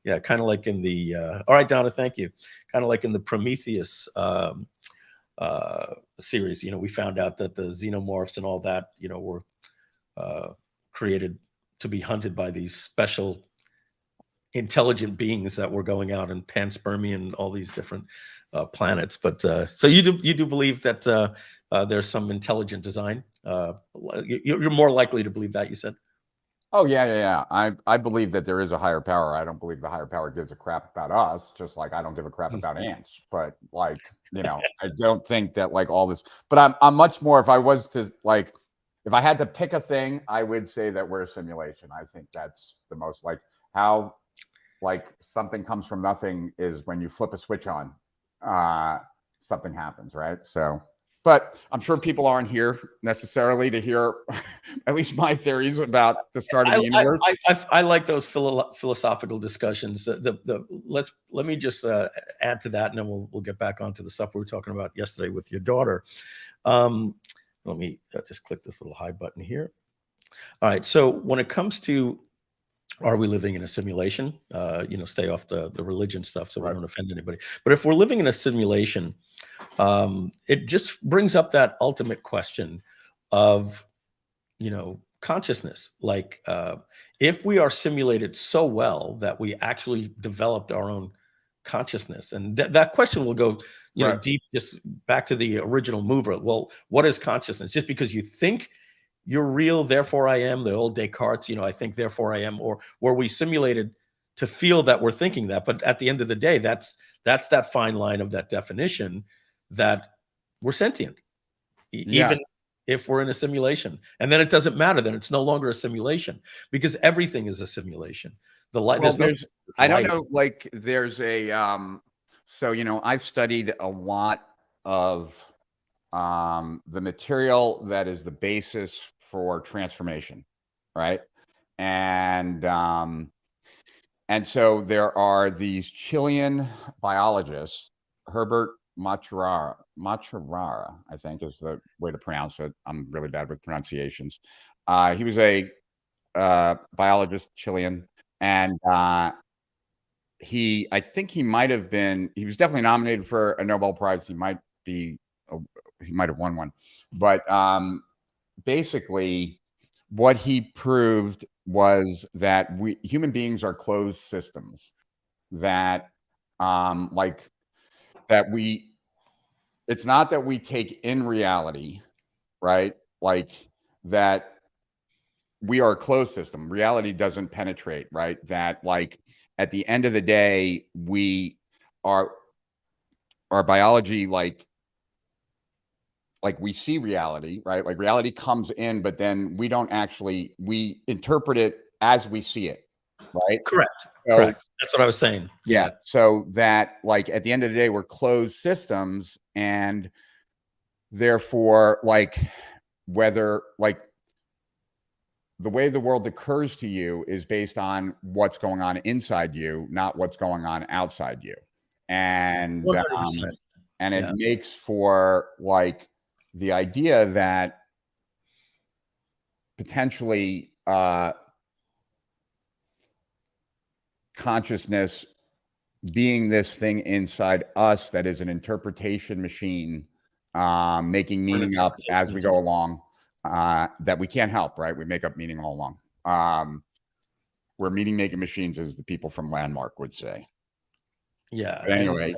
yeah, kind of like in the all right, Donna, thank you. Kind of like in the Prometheus series, we found out that the xenomorphs and all that, were created to be hunted by these special intelligent beings that were going out in panspermia and all these different planets. But so you do believe that there's some intelligent design? You're more likely to believe that, you said? Oh yeah. I believe that there is a higher power. I don't believe the higher power gives a crap about us, just like I don't give a crap about ants. But like, I don't think that like all this. But I'm much more. If I was to like, if I had to pick a thing, I would say that we're a simulation. I think that's the most like how like something comes from nothing is when you flip a switch on, something happens, right? So. But I'm sure people aren't here necessarily to hear at least my theories about the start of the universe. I like those philosophical discussions. Let me just add to that, and then we'll get back onto the stuff we were talking about yesterday with your daughter. Let me just click this little high button here. All right. So when it comes to are we living in a simulation? Stay off the religion stuff so we don't offend anybody. But if we're living in a simulation, it just brings up that ultimate question of, consciousness. Like, if we are simulated so well that we actually developed our own consciousness, and that question will go, deep, just back to the original mover. Well, what is consciousness? Just because you think you're real, therefore I am, the old Descartes, I think, therefore I am, or were we simulated to feel that we're thinking that? But at the end of the day, that's that fine line of that definition that we're sentient, even if we're in a simulation. And then it doesn't matter. Then it's no longer a simulation because everything is a simulation. The light. Well, I don't know. Like, there's a. So I've studied a lot of the material that is the basis for transformation, right? And so there are these Chilean biologists, Herbert Maturara, I think is the way to pronounce it. I'm really bad with pronunciations. He was a biologist, Chilean, and I think he might have been. He was definitely nominated for a Nobel Prize. He might have won one, but basically, what he proved was that human beings are closed systems. That it's not that we take in reality, right? Like that we are a closed system. Reality doesn't penetrate, right? That like at the end of the day, our biology, like we see reality, right? Like reality comes in, but then we interpret it as we see it, right? Correct. So, correct. That's what I was saying. Yeah. So that like at the end of the day, we're closed systems, and therefore, like whether like the way the world occurs to you is based on what's going on inside you, not what's going on outside you. And it makes for like the idea that potentially consciousness being this thing inside us that is an interpretation machine, making meaning up as we go along, that we can't help, right? We make up meaning all along. We're meaning making machines, as the people from Landmark would say. Yeah. But anyway,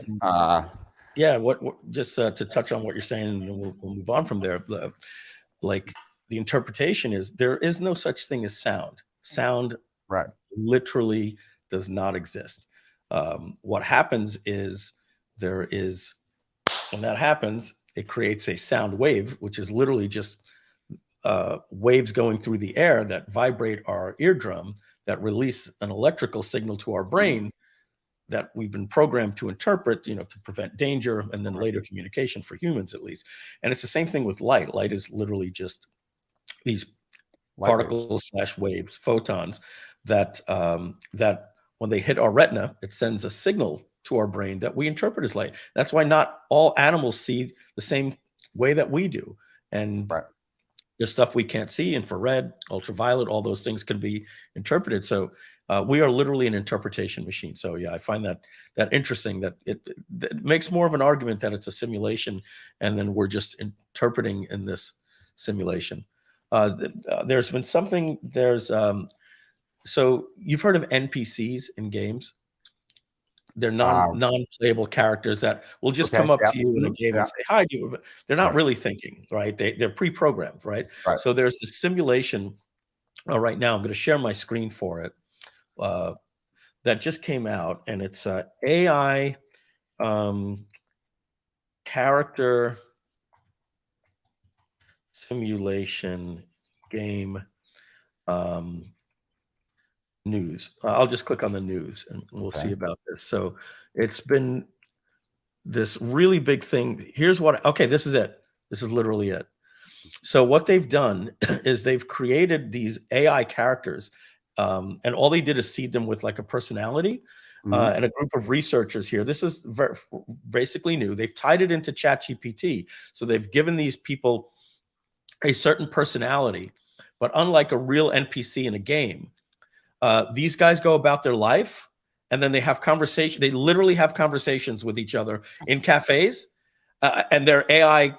yeah. What just to touch on what you're saying, and we'll move on from there. Like the interpretation is there is no such thing as sound. Sound, right? Literally does not exist. What happens is when that happens, it creates a sound wave, which is literally just waves going through the air that vibrate our eardrum, that release an electrical signal to our brain that we've been programmed to interpret, to prevent danger, and then later communication for humans, at least. And it's the same thing with light. Light is literally just these particles / waves, photons, that when they hit our retina, it sends a signal to our brain that we interpret as light. That's why not all animals see the same way that we do. And there's stuff we can't see, infrared, ultraviolet, all those things can be interpreted. So we are literally an interpretation machine. So yeah, I find that interesting, that it makes more of an argument that it's a simulation, and then we're just interpreting in this simulation. There's been something, so you've heard of NPCs in games? They're non-playable characters that will just come up to you in a game and say, hi, but they're not really thinking, right? They're pre-programmed, right? So there's this simulation right now. I'm going to share my screen for it that just came out, and it's AI character simulation game news. I'll just click on the news and we'll see about this. So it's been this really big thing. Here's what, this is it. This is literally it. So what they've done is they've created these AI characters, and all they did is seed them with like a personality, and a group of researchers here. This is basically new. They've tied it into ChatGPT. So they've given these people a certain personality, but unlike a real NPC in a game, these guys go about their life, and then they have conversation. They literally have conversations with each other in cafes, and they're AI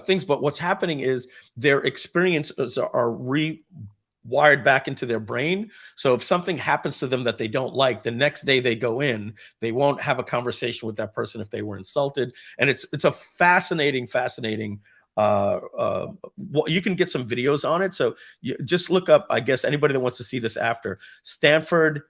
things. But what's happening is their experiences are rewired back into their brain. So if something happens to them that they don't like, the next day they go in, they won't have a conversation with that person if they were insulted. And it's a fascinating you can get some videos on it. So you just look up, I guess anybody that wants to see this after, Stanford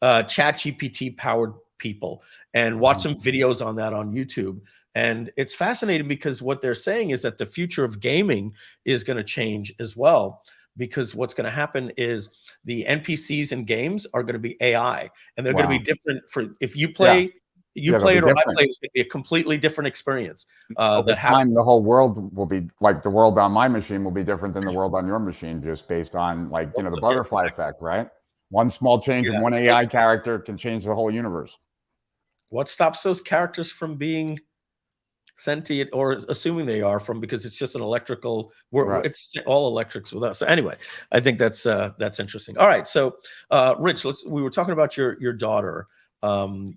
ChatGPT-Powered people, and watch some videos on that on YouTube. And it's fascinating because what they're saying is that the future of gaming is going to change as well, because what's going to happen is the NPCs in games are going to be AI, and they're going to be different for if you play play it or I play it, it's going to be a completely different experience. Over time, the whole world will be like, the world on my machine will be different than the world on your machine, just based on the butterfly effect, right? One small change in one AI character can change the whole universe. What stops those characters from being sentient, or assuming they are, because it's just an electrical, it's all electrics with us. So anyway, I think that's interesting. All right. So Rich, we were talking about your daughter.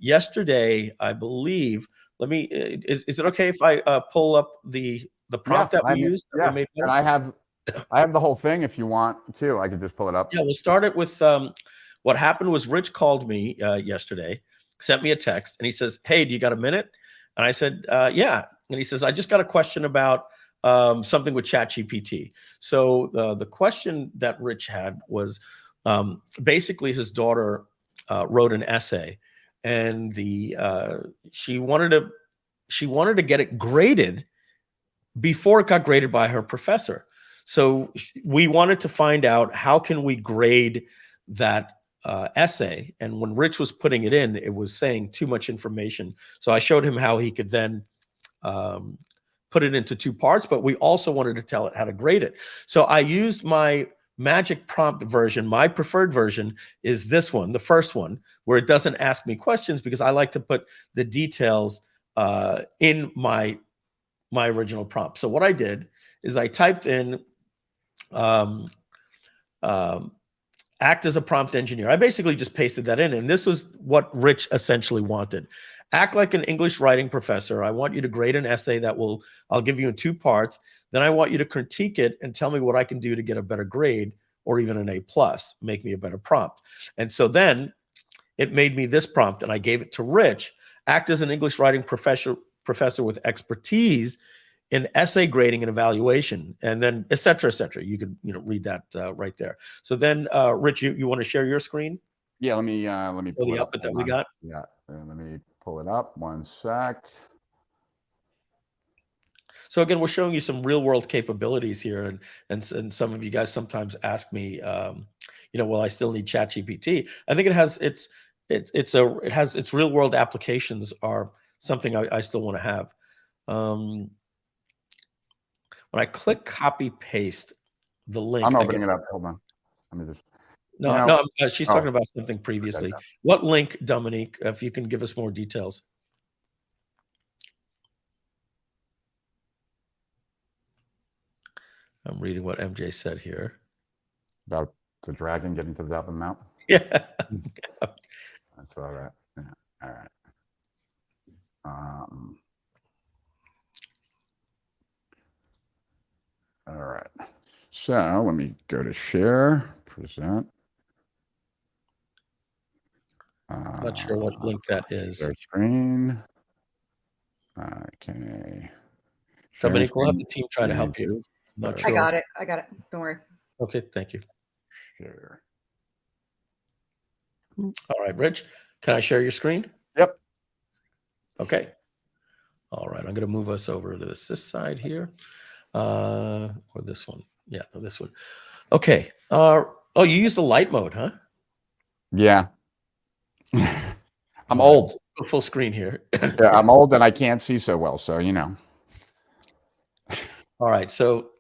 Yesterday, I believe, is it okay if I pull up the prompt that we used? And I have the whole thing if you want to. I could just pull it up. Yeah, we'll start it with what happened was Rich called me yesterday, sent me a text, and he says, hey, do you got a minute? And I said, yeah. And he says, I just got a question about something with ChatGPT. So the question that Rich had was basically his daughter wrote an essay, and she wanted to get it graded before it got graded by her professor. So we wanted to find out, how can we grade that essay? And when Rich was putting it in, it was saying too much information. So I showed him how he could then put it into two parts, but we also wanted to tell it how to grade it. So I used my magic prompt version. My preferred version is this one, the first one, where it doesn't ask me questions, because I like to put the details in my original prompt. So what I did is I typed in act as a prompt engineer. I basically just pasted that in, and this was what Rich essentially wanted. Act like an English writing professor. I want you to grade an essay that I'll give you in two parts. Then I want you to critique it and tell me what I can do to get a better grade, or even an A+, make me a better prompt. And so then it made me this prompt, and I gave it to Rich. Act as an English writing professor with expertise in essay grading and evaluation, and then et cetera, et cetera. You could read that right there. So then, Rich, you want to share your screen? Yeah, let me pull the it up. output that we got. Yeah, let me pull it up. One sec. So again, we're showing you some real world capabilities here, and some of you guys sometimes ask me, will I still need ChatGPT? I think it has its real world applications are something I still want to have. When I click copy paste the link, I'm opening it up. Hold on. Let me just. No, she's talking about something previously. Okay. What link, Dominique? If you can give us more details. I'm reading what MJ said here. About the dragon getting to the top of the mountain? Yeah. That's all right. Yeah. All right. All right. So let me go to share, present. Not sure what link that is. Share screen. Okay. Dominique, we'll have the team try to help you. I'm not sure. I got it. Don't worry. Okay, thank you. Share. All right, Rich, can I share your screen? Yep. Okay. All right, I'm going to move us over to this side here, or this one. Yeah, this one. Okay. Oh, you use the light mode, huh? Yeah. I'm old. Full screen here. Yeah, I'm old and I can't see so well, so you know. All right, so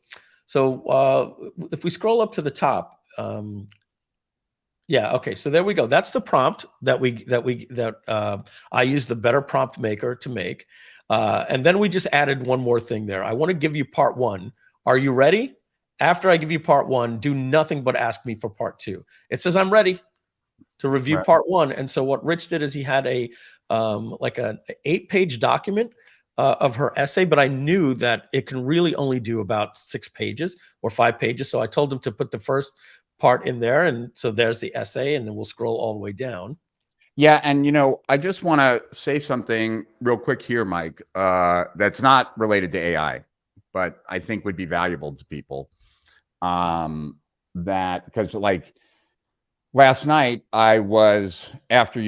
if we scroll up to the top, yeah, okay, so there we go. That's the prompt that I used the Better Prompt Maker to make, and then we just added one more thing there. I want to give you part one. Are you ready? After I give you part one, do nothing but ask me for part two. It says I'm ready to review part one, and so what Rich did is he had a like an 8-page document of her essay, but I knew that it can really only do about 6 pages or 5 pages. So I told him to put the first part in there. And so there's the essay, and then we'll scroll all the way down. Yeah. And, I just want to say something real quick here, Mike, that's not related to AI, but I think would be valuable to people. Because like last night I was, after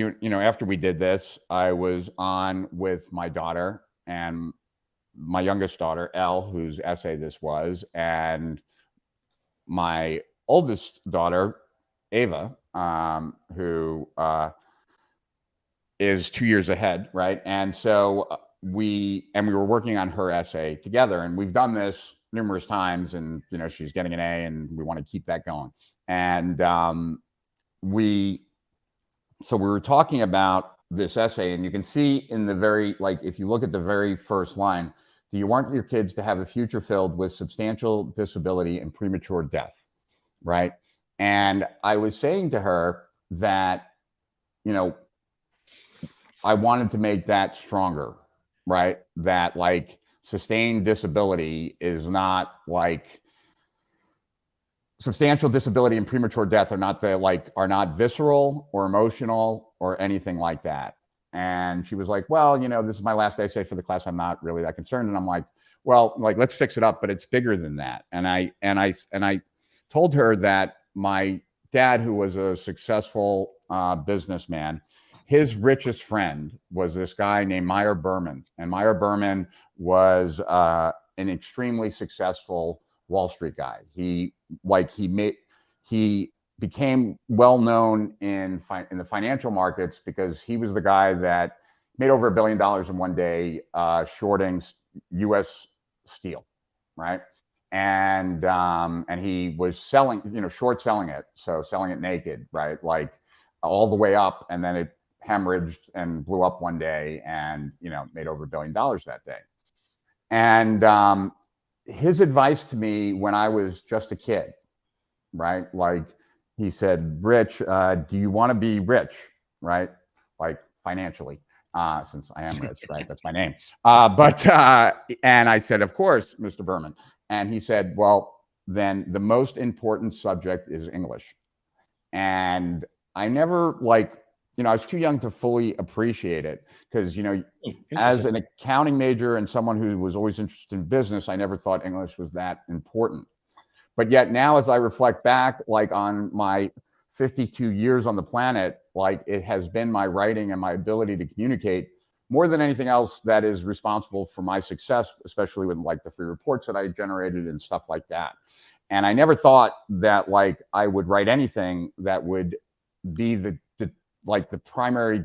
we did this, I was on with my daughter and my youngest daughter, Elle, whose essay this was, and my oldest daughter, Ava, who is 2 years ahead, right? And so we were working on her essay together, and we've done this numerous times, and she's getting an A, and we want to keep that going. And we were talking about this essay, and you can see in the very, if you look at the very first line, do you want your kids to have a future filled with substantial disability and premature death, right? And I was saying to her that, I wanted to make that stronger, right? That sustained disability is not substantial disability and premature death are not not visceral or emotional or anything like that. And she was like, well, this is my last essay for the class. I'm not really that concerned. And I'm like, well, let's fix it up, but it's bigger than that. And I told her that my dad, who was a successful businessman, his richest friend was this guy named Meyer Berman. And Meyer Berman was an extremely successful Wall Street guy. He became well known in the financial markets because he was the guy that made over $1 billion in one day shorting U.S. steel, right? And he was selling, short selling it, so selling it naked, right? All the way up, and then it hemorrhaged and blew up one day, and made over $1 billion that day. And his advice to me when I was just a kid, right? He said, Rich, do you want to be rich, right? Financially, since I am rich, right? That's my name. And I said, of course, Mr. Berman. And he said, well, then the most important subject is English. And I never I was too young to fully appreciate it because, as an accounting major and someone who was always interested in business, I never thought English was that important. But yet now, as I reflect back, on my 52 years on the planet, it has been my writing and my ability to communicate more than anything else, that is responsible for my success, especially with like the free reports that I generated and stuff like that. And I never thought that like I would write anything that would be the primary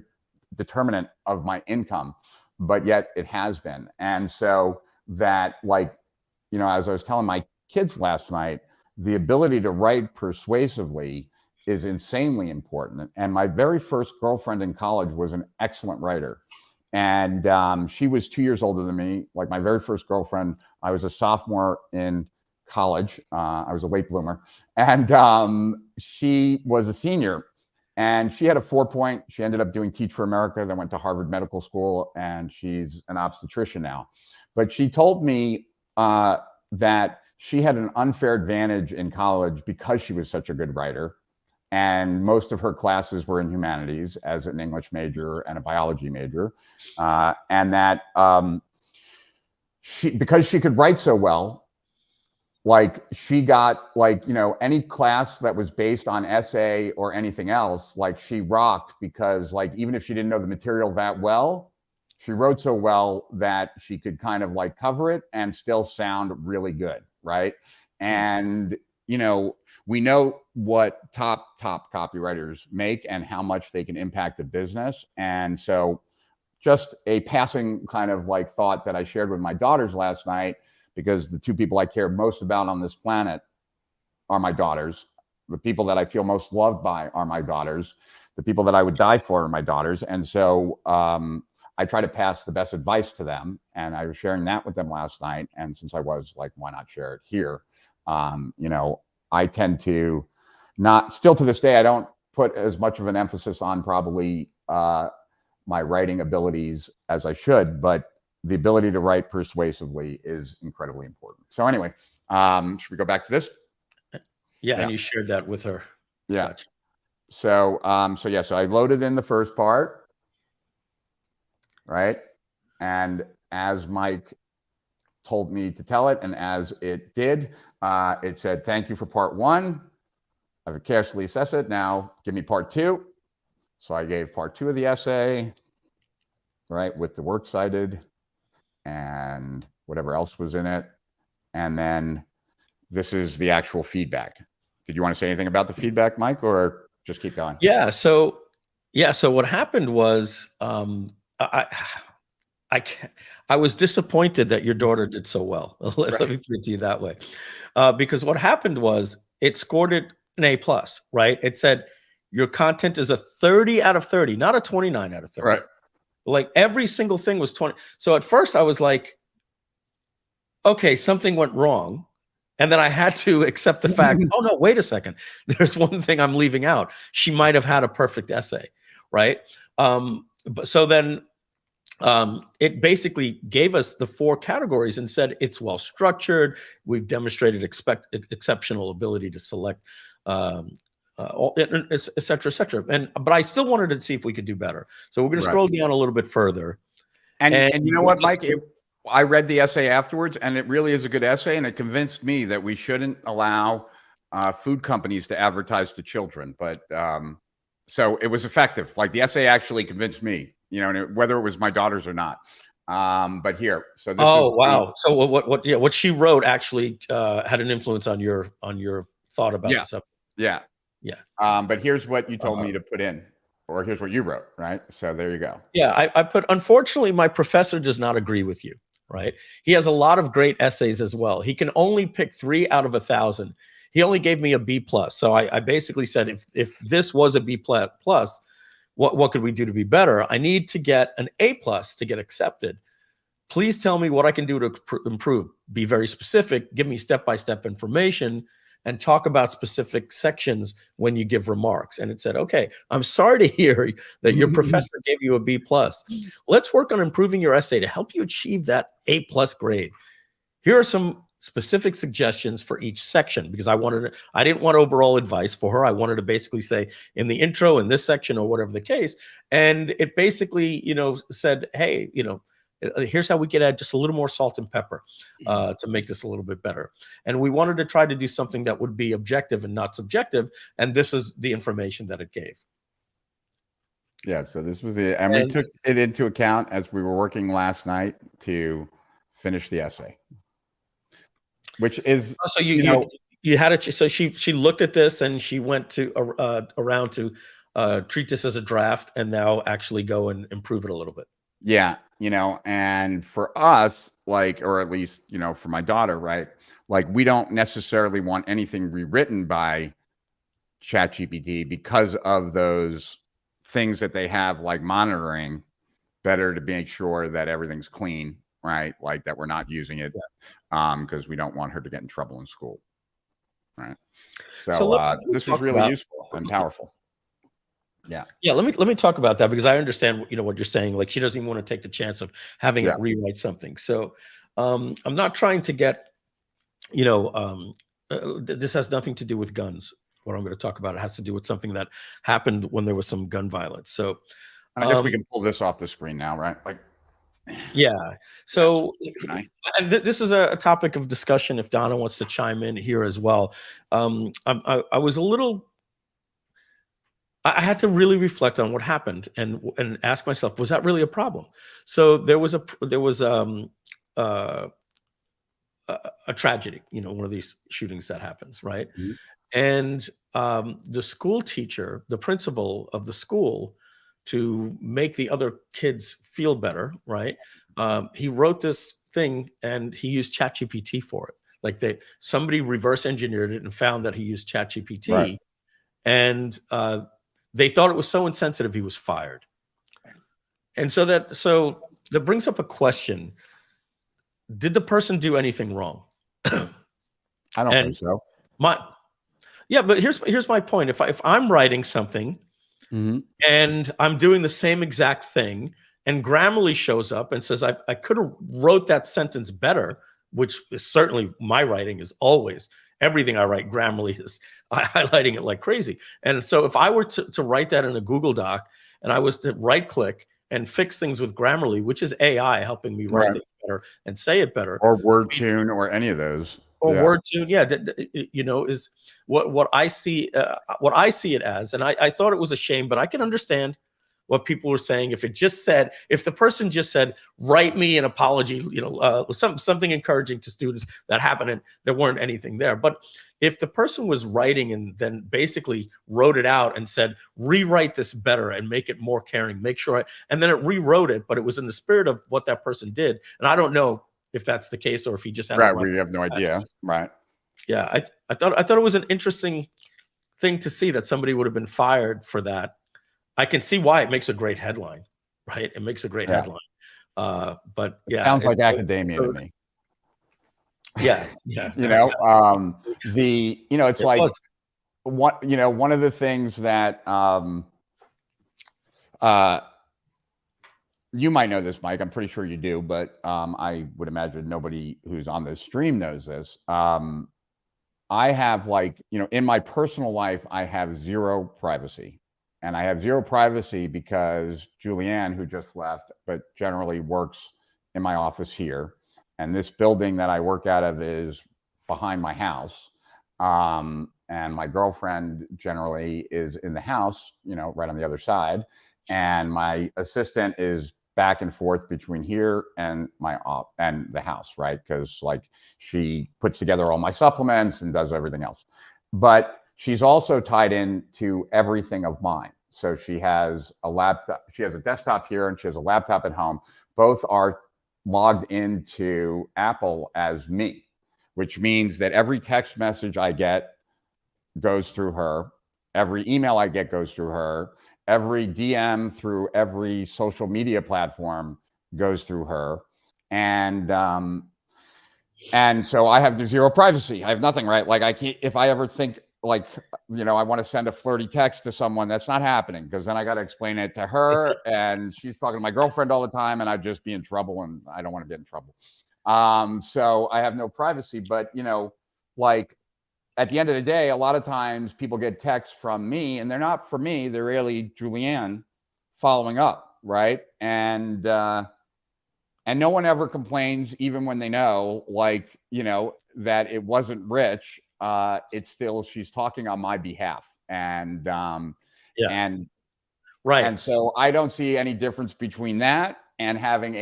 determinant of my income, but yet it has been. And so that, like, you know, as I was telling my kids last night, the ability to write persuasively is insanely important. And my very first girlfriend in college was an excellent writer. And she was 2 years older than me. Like my very first girlfriend, I was a sophomore in college. I was a late bloomer. And she was a senior. And she had a 4.0. She ended up doing Teach for America, then went to Harvard Medical School, and she's an obstetrician now. But she told me that she had an unfair advantage in college because she was such a good writer. And most of her classes were in humanities as an English major and a biology major. And that because she could write so well, like she got like, you know, any class that was based on essay or anything else, like she rocked, because like, even if she didn't know the material that well, she wrote so well that she could kind of like cover it and still sound really good. Right. And, you know, we know what top copywriters make and how much they can impact a business. And so just a passing kind of like thought that I shared with my daughters last night, because the two people I care most about on this planet are my daughters. The people that I feel most loved by are my daughters. The people that I would die for are my daughters. And so I try to pass the best advice to them. And I was sharing that with them last night. And since I was like, why not share it here? You know, I tend to still to this day, I don't put as much of an emphasis on probably my writing abilities as I should, but the ability to write persuasively is incredibly important. So anyway, should we go back to this? Yeah, and you shared that with her. Yeah. Gotcha. So I loaded in the first part, right? And as Mike told me to tell it, and as it did, it said, thank you for part one. I've carefully assessed it. Now give me part two. So I gave part two of the essay, right, with the works cited and whatever else was in it. And then this is the actual feedback. Did you want to say anything about the feedback, Mike, or just keep going? Yeah. So what happened was I was disappointed that your daughter did so well. Let me put it to you that way. Because what happened was it scored it an A+, right? It said your content is a 30 out of 30, not a 29 out of 30. Right. Like every single thing was 20. So at first I was like, okay, something went wrong. And then I had to accept the fact, oh no, wait a second. There's one thing I'm leaving out. She might have had a perfect essay, right? But so then it basically gave us the 4 categories and said it's well structured. We've demonstrated exceptional ability to select, et cetera, et cetera. But I still wanted to see if we could do better. So we're going to scroll down a little bit further. And you know what, Mike? I read the essay afterwards, and it really is a good essay, and it convinced me that we shouldn't allow food companies to advertise to children. But so it was effective. Like the essay actually convinced me, you know, whether it was my daughters or not. But here, so this is wow. So what she wrote actually had an influence on your thought about this up. Yeah. But here's what you told me to put in, or here's what you wrote, right? So there you go. Yeah, I put, unfortunately, my professor does not agree with you, right? He has a lot of great essays as well. He can only pick 3 out of 1,000. He only gave me a B+. So I basically said, if this was a B+, what could we do to be better? I need to get an A+ to get accepted. Please tell me what I can do to improve. Be very specific. Give me step-by-step information and talk about specific sections when you give remarks. And it said, okay, I'm sorry to hear that your professor gave you a B+. Let's work on improving your essay to help you achieve that A+ grade. Here are some specific suggestions for each section, because I didn't want overall advice for her. I wanted to basically say in the intro, in this section, or whatever the case. And it basically, you know, said, hey, you know, here's how we could add just a little more salt and pepper to make this a little bit better. And we wanted to try to do something that would be objective and not subjective. And this is the information that it gave. Yeah, so this was the, and we took it into account as we were working last night to finish the essay, which is, So you had a so she looked at this and she went to around to treat this as a draft and now actually go and improve it a little bit. yeah, and for us, like, or at least, for my daughter, right? Like, we don't necessarily want anything rewritten by ChatGPT because of those things that they have, like monitoring. Better to make sure that everything's clean, right? Like that we're not using it because we don't want her to get in trouble in school, right? So this was really useful and powerful. Yeah. Let me talk about that because I understand what you're saying. Like she doesn't even want to take the chance of having it rewrite something. So I'm not trying to get this has nothing to do with guns. What I'm going to talk about, it has to do with something that happened when there was some gun violence. So I guess we can pull this off the screen now, right? Like, yeah. So this is a topic of discussion. If Donna wants to chime in here as well, I was a little. I had to really reflect on what happened and ask myself, was that really a problem? So there was a tragedy, one of these shootings that happens, right? Mm-hmm. And the school teacher, the principal of the school, to make the other kids feel better, right? He wrote this thing and he used ChatGPT for it. Like somebody reverse engineered it and found that he used ChatGPT, right. And they thought it was so insensitive he was fired. And so that brings up a question: did the person do anything wrong? I don't think so. But here's my point. If I'm writing something mm-hmm. and I'm doing the same exact thing, and Grammarly shows up and says I could have wrote that sentence better, which is certainly my writing is always everything I write. Grammarly is highlighting it like crazy. And so if I were to write that in a Google Doc and I was to right click and fix things with Grammarly, which is AI helping me write things better and say it better, or WordTune or any of those. Or WordTune, is what I see. What I see it as, and I thought it was a shame, but I can understand what people were saying. If the person just said, "Write me an apology," something encouraging to students that happened, and there weren't anything there. But if the person was writing and then basically wrote it out and said, "Rewrite this better and make it more caring," make sure, and then it rewrote it, but it was in the spirit of what that person did, and I don't know if that's the case or if he just had we have no idea. Right. Yeah. I thought it was an interesting thing to see that somebody would have been fired for that. I can see why it makes a great headline, right? It makes a great headline. But yeah. Sounds like academia to me. Yeah. It's like one of the things that you might know this, Mike. I'm pretty sure you do, but I would imagine nobody who's on this stream knows this. I have in my personal life, I have zero privacy. And I have zero privacy because Julianne, who just left, but generally works in my office here. And this building that I work out of is behind my house. And my girlfriend generally is in the house, right on the other side. And my assistant is back and forth between here and and the house, right? Because she puts together all my supplements and does everything else. But she's also tied in to everything of mine. So she has a laptop, she has a desktop here, and she has a laptop at home. Both are logged into Apple as me, which means that every text message I get goes through her. Every email I get goes through her. Every DM through every social media platform goes through her. And so I have zero privacy. I have nothing, right? I can't, if I ever think I want to send a flirty text to someone, that's not happening, because then I got to explain it to her, and she's talking to my girlfriend all the time, and I'd just be in trouble, and I don't want to get in trouble. So I have no privacy, but at the end of the day, a lot of times people get texts from me, and they're not for me. They're really Julianne following up, right? And no one ever complains, even when they know, that it wasn't Rich. It's still, she's talking on my behalf. And Right. And so I don't see any difference between that and having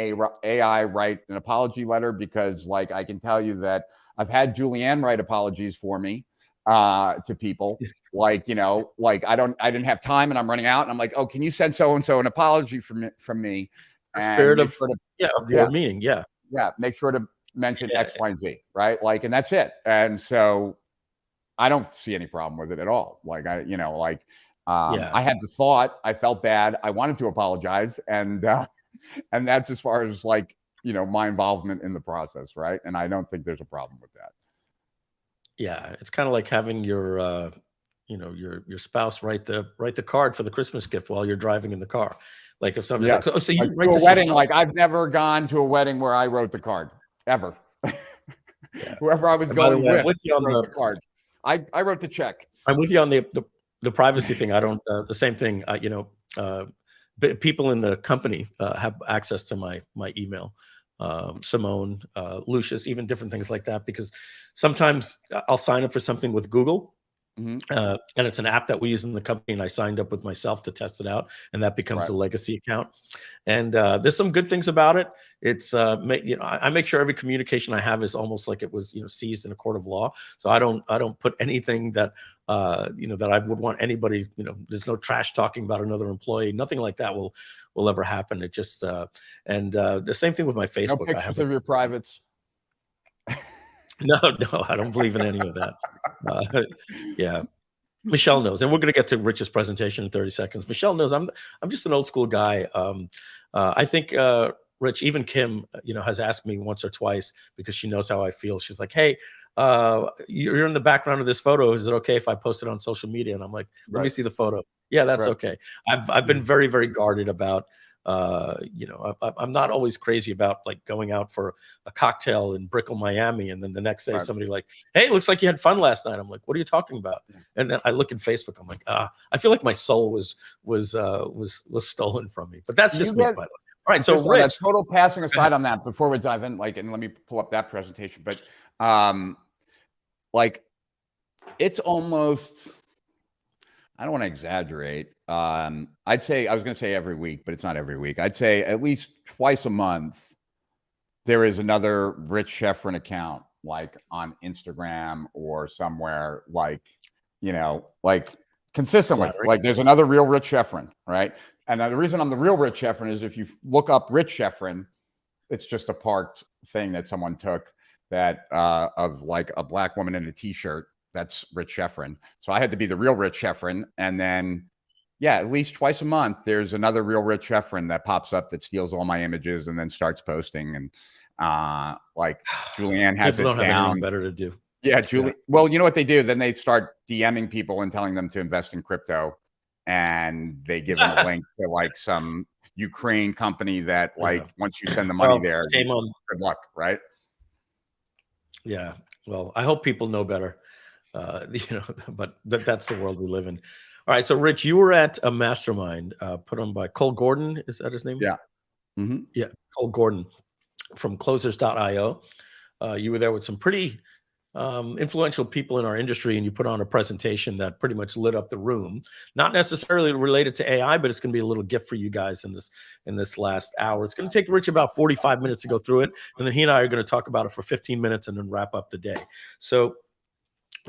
AI write an apology letter, because like I can tell you that I've had Julianne write apologies for me to people. Like, you know, like I didn't have time and I'm running out and I'm like, oh, can you send so-and-so an apology from me? The spirit And of your meeting. Yeah. Yeah. Make sure to mention X, Y, and Z. Right. Like, and that's it. And so I don't see any problem with it at all. Like I had the thought, I felt bad. I wanted to apologize. And that's as far as like, you know, my involvement in the process. Right. And I don't think there's a problem with that. Yeah. It's kind of like having your, your spouse write the card for the Christmas gift while you're driving in the car. Like if somebody's like, oh, so you write to this a wedding, yourself? like I've never gone to a wedding where I wrote the card ever. Yeah. Whoever I was going with you on the card. I wrote the check. I'm with you on the privacy thing. I don't, the same thing, people in the company have access to my email, Simone, Lucius, even different things like that, because sometimes I'll sign up for something with Google. And it's an app that we use in the company, and I signed up with myself to test it out, and that becomes a legacy account. And there's some good things about it. It's I make sure every communication I have is almost like it was seized in a court of law. So I don't put anything that that I would want anybody. There's no trash talking about another employee. Nothing like that will ever happen. It just and the same thing with my Facebook. No pictures of your privates. No, I don't believe in any of that. Yeah, Michelle knows, and we're going to get to Rich's presentation in 30 seconds. Michelle knows I'm just an old school guy. I think Rich, even Kim, has asked me once or twice, because she knows how I feel. She's like, "Hey, you're in the background of this photo. Is it okay if I post it on social media?" And I'm like, "Let me see the photo." Yeah, that's okay. I've been very, very guarded about. I'm not always crazy about like going out for a cocktail in Brickell, Miami, and then the next day somebody like, "Hey, it looks like you had fun last night." I'm like, "What are you talking about?" And then I look at Facebook. I'm like, I feel like my soul was stolen from me. But that's just me, by the way. All right, so Rich, total passing aside on that before we dive in, and let me pull up that presentation. But it's almost. I don't want to exaggerate. I'd say, I was going to say every week, but it's not every week. I'd say at least twice a month, there is another Rich Schefren account, like on Instagram or somewhere, consistently. Flattering. Like there's another real Rich Schefren, right? And the reason I'm the real Rich Schefren is if you look up Rich Schefren, it's just a parked thing that someone took that of like a black woman in a t-shirt. That's Rich Schefren. So I had to be the real Rich Schefren. And then, at least twice a month, there's another real Rich Schefren that pops up that steals all my images and then starts posting. And Julianne has people it don't down. have anything better to do. Yeah, Julie. Well, you know what they do? Then they start DMing people and telling them to invest in crypto. And they give them a link to like some Ukraine company that once you send the money there, good luck, right? Yeah. Well, I hope people know better. But that's the world we live in. All right. So Rich, you were at a mastermind put on by Cole Gordon. Is that his name? Yeah. Yeah. Cole Gordon from closers.io. You were there with some pretty influential people in our industry, and you put on a presentation that pretty much lit up the room. Not necessarily related to AI, but it's going to be a little gift for you guys in this last hour. It's going to take Rich about 45 minutes to go through it, and then he and I are going to talk about it for 15 minutes and then wrap up the day. So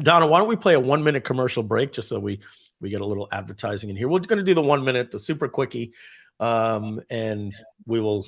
Donna, why don't we play a 1-minute commercial break just so we get a little advertising in here. We're going to do the 1 minute, the super quickie, and we will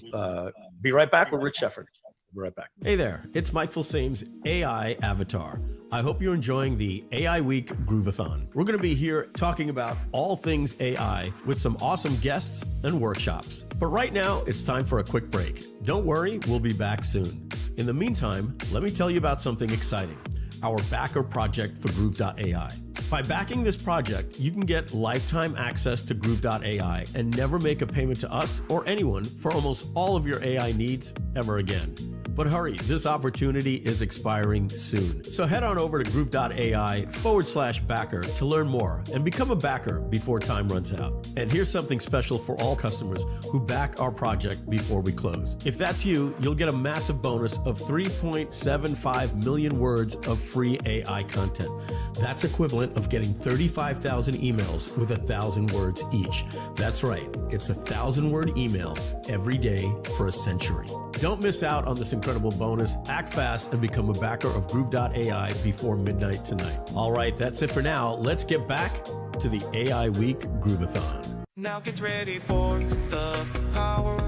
be right back with Rich Schefren. We'll be right back. Hey there, it's Mike Filsame's AI Avatar. I hope you're enjoying the AI Week Groove-A-Thon. We're going to be here talking about all things AI with some awesome guests and workshops. But right now, it's time for a quick break. Don't worry, we'll be back soon. In the meantime, let me tell you about something exciting. Our backer project for Groove.ai. By backing this project, you can get lifetime access to Groove.ai and never make a payment to us or anyone for almost all of your AI needs ever again. But hurry, this opportunity is expiring soon. So head on over to Groove.ai/backer to learn more and become a backer before time runs out. And here's something special for all customers who back our project before we close. If that's you, you'll get a massive bonus of 3.75 million words of free AI content. That's equivalent of getting 35,000 emails with 1,000 words each. That's right, it's 1,000-word email every day for a century. Don't miss out on this incredible bonus. Act fast and become a backer of Groove.ai before midnight tonight. All right, that's it for now. Let's get back to the AI Week Groove-A-Thon. Now get ready for the power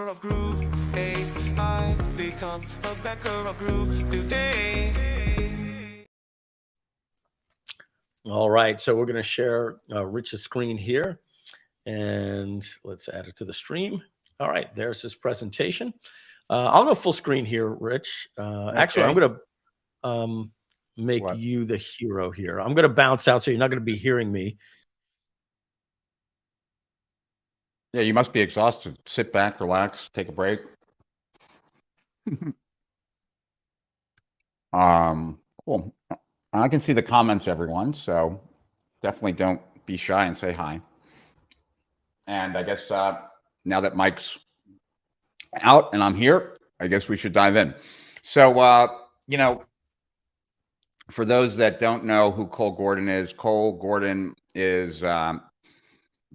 of Groove-A-I. Become a backer of Groove today. All right, so we're going to share Rich's screen here, and let's add it to the stream. All right, there's his presentation. I'll go full screen here, Rich. Actually, I'm going to make you the hero here. I'm going to bounce out, so you're not going to be hearing me. Yeah, you must be exhausted. Sit back, relax, take a break. Cool. I can see the comments, everyone, so definitely don't be shy and say hi. And I guess now that Mike's out and I'm here, I guess we should dive in. So, you know, for those that don't know who Cole Gordon is the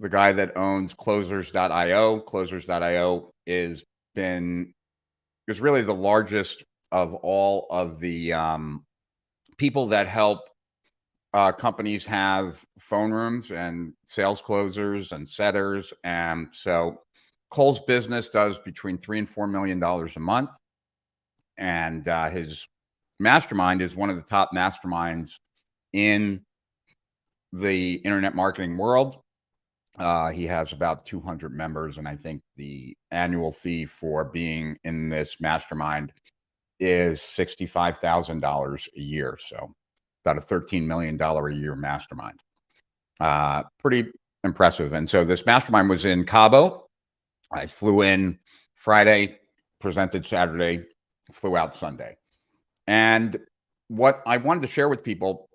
guy that owns Closers.io. Closers.io is really the largest of all of the people that help companies have phone rooms and sales closers and setters. And so Cole's business does between $3 and $4 million a month. And his mastermind is one of the top masterminds in the internet marketing world. He has about 200 members, and I think the annual fee for being in this mastermind is $65,000 a year. So about a $13 million a year mastermind. Pretty impressive. And so this mastermind was in Cabo. I flew in Friday, presented Saturday, flew out Sunday. And what I wanted to share with people,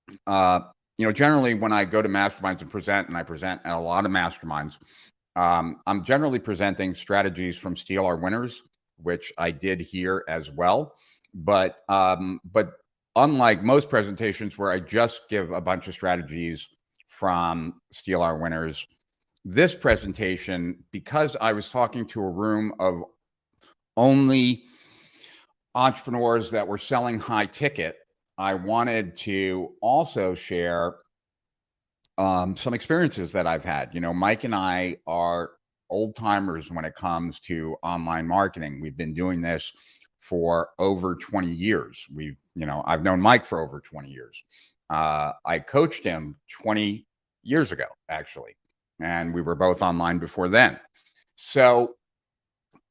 you know, generally when I go to masterminds and I present at a lot of masterminds, I'm generally presenting strategies from Steal Our Winners, which I did here as well. But unlike most presentations where I just give a bunch of strategies from Steal Our Winners, this presentation, because I was talking to a room of only entrepreneurs that were selling high ticket, I wanted to also share some experiences that I've had. You know, Mike and I are old timers when it comes to online marketing. We've been doing this for over 20 years. I've known Mike for over 20 years. I coached him 20 years ago, actually, and we were both online before then. So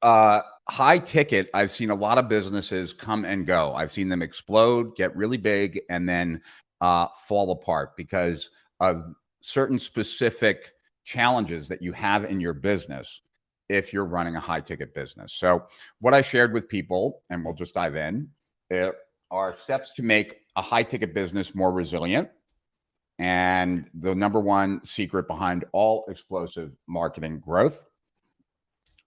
high ticket, I've seen a lot of businesses come and go. I've seen them explode, get really big, and then fall apart because of certain specific challenges that you have in your business if you're running a high ticket business. So what I shared with people, and we'll just dive in, are steps to make a high ticket business more resilient. And the number one secret behind all explosive marketing growth.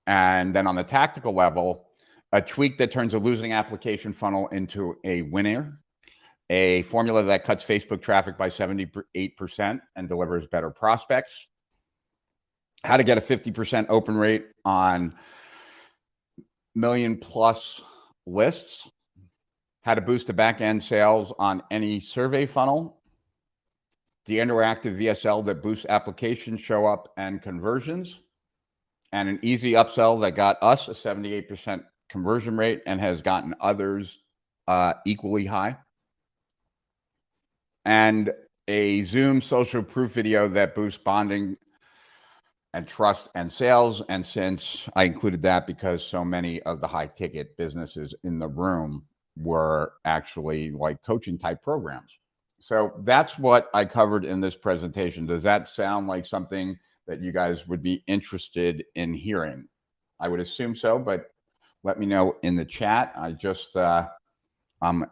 And then on the tactical level, a tweak that turns a losing application funnel into a winner, a formula that cuts Facebook traffic by 78% and delivers better prospects, how to get a 50% open rate on million-plus lists, how to boost the back-end sales on any survey funnel, the interactive VSL that boosts application show up and conversions, and an easy upsell that got us a 78% conversion rate and has gotten others equally high, and a Zoom social proof video that boosts bonding and trust and sales. And since I included that because so many of the high ticket businesses in the room were actually like coaching type programs. So that's what I covered in this presentation. Does that sound like something that you guys would be interested in hearing? I would assume so, but let me know in the chat. I just I'm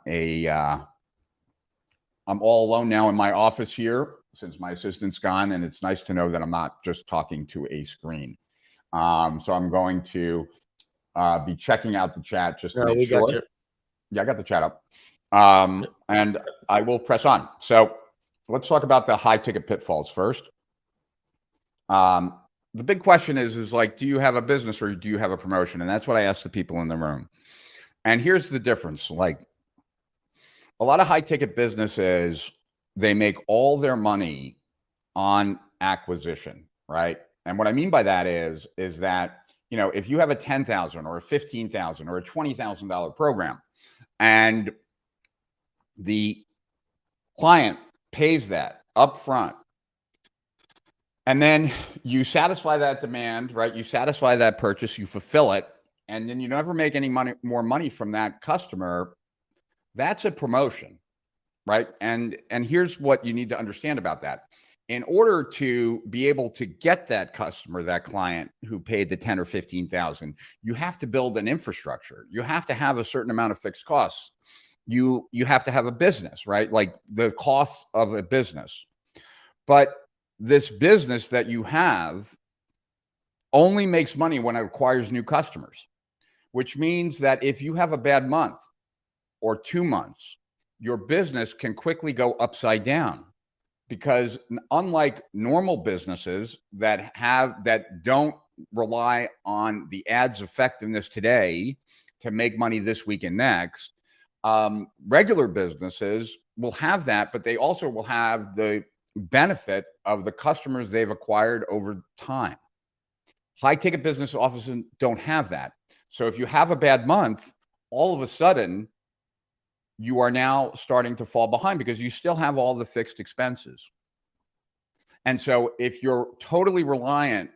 all alone now in my office here since my assistant's gone, and it's nice to know that I'm not just talking to a screen. So I'm going to be checking out the chat just to make sure. Got you. Yeah, I got the chat up. And I will press on. So let's talk about the high ticket pitfalls first. The big question is like, do you have a business or do you have a promotion? And that's what I asked the people in the room. And here's the difference. Like, a lot of high ticket businesses, they make all their money on acquisition, right? And what I mean by that is that, you know, if you have a $10,000 or a $15,000 or a $20,000 program and the client pays that up front, and then you satisfy that demand, right? You satisfy that purchase, you fulfill it, and then you never make any more money from that customer. That's a promotion, right? And here's what you need to understand about that. In order to be able to get that customer, that client who paid the 10 or 15,000, you have to build an infrastructure. You have to have a certain amount of fixed costs. You have to have a business, right? Like the costs of a business. But this business that you have only makes money when it acquires new customers, which means that if you have a bad month or 2 months, your business can quickly go upside down, because unlike normal businesses that don't rely on the ads effectiveness today to make money this week and next, regular businesses will have that, but they also will have the benefit of the customers they've acquired over time. High ticket business often don't have that. So if you have a bad month, all of a sudden you are now starting to fall behind because you still have all the fixed expenses. And so if you're totally reliant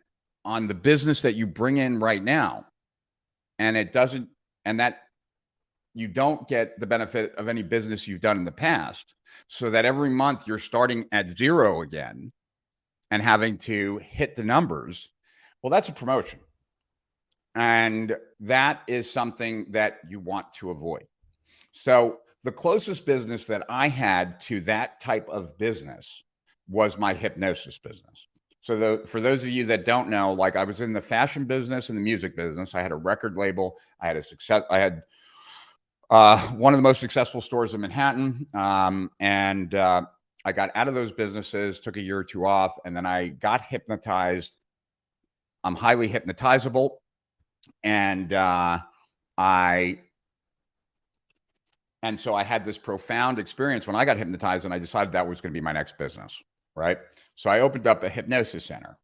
on the business that you bring in right now, and that you don't get the benefit of any business you've done in the past, so that every month you're starting at zero again and having to hit the numbers, well, that's a promotion. And that is something that you want to avoid. So the closest business that I had to that type of business was my hypnosis business. So for those of you that don't know, like, I was in the fashion business and the music business. I had a record label. I had one of the most successful stores in Manhattan. I got out of those businesses, took a year or two off, and then I got hypnotized. I'm highly hypnotizable. And so I had this profound experience when I got hypnotized, and I decided that was going to be my next business, right? So I opened up a hypnosis center,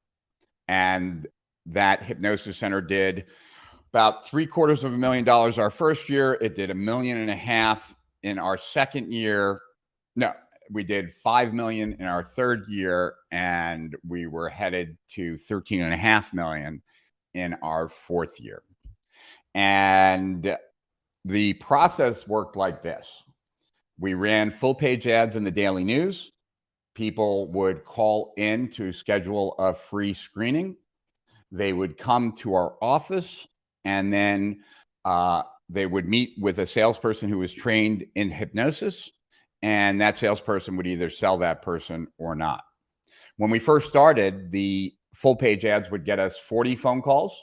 and that hypnosis center did about $750,000 our first year. It did $1.5 million in our second year. No, we did $5 million in our third year, and we were headed to $13.5 million in our fourth year. And the process worked like this. We ran full page ads in the daily news. People would call in to schedule a free screening. They would come to our office, and then they would meet with a salesperson who was trained in hypnosis, and that salesperson would either sell that person or not. When we first started, the full page ads would get us 40 phone calls,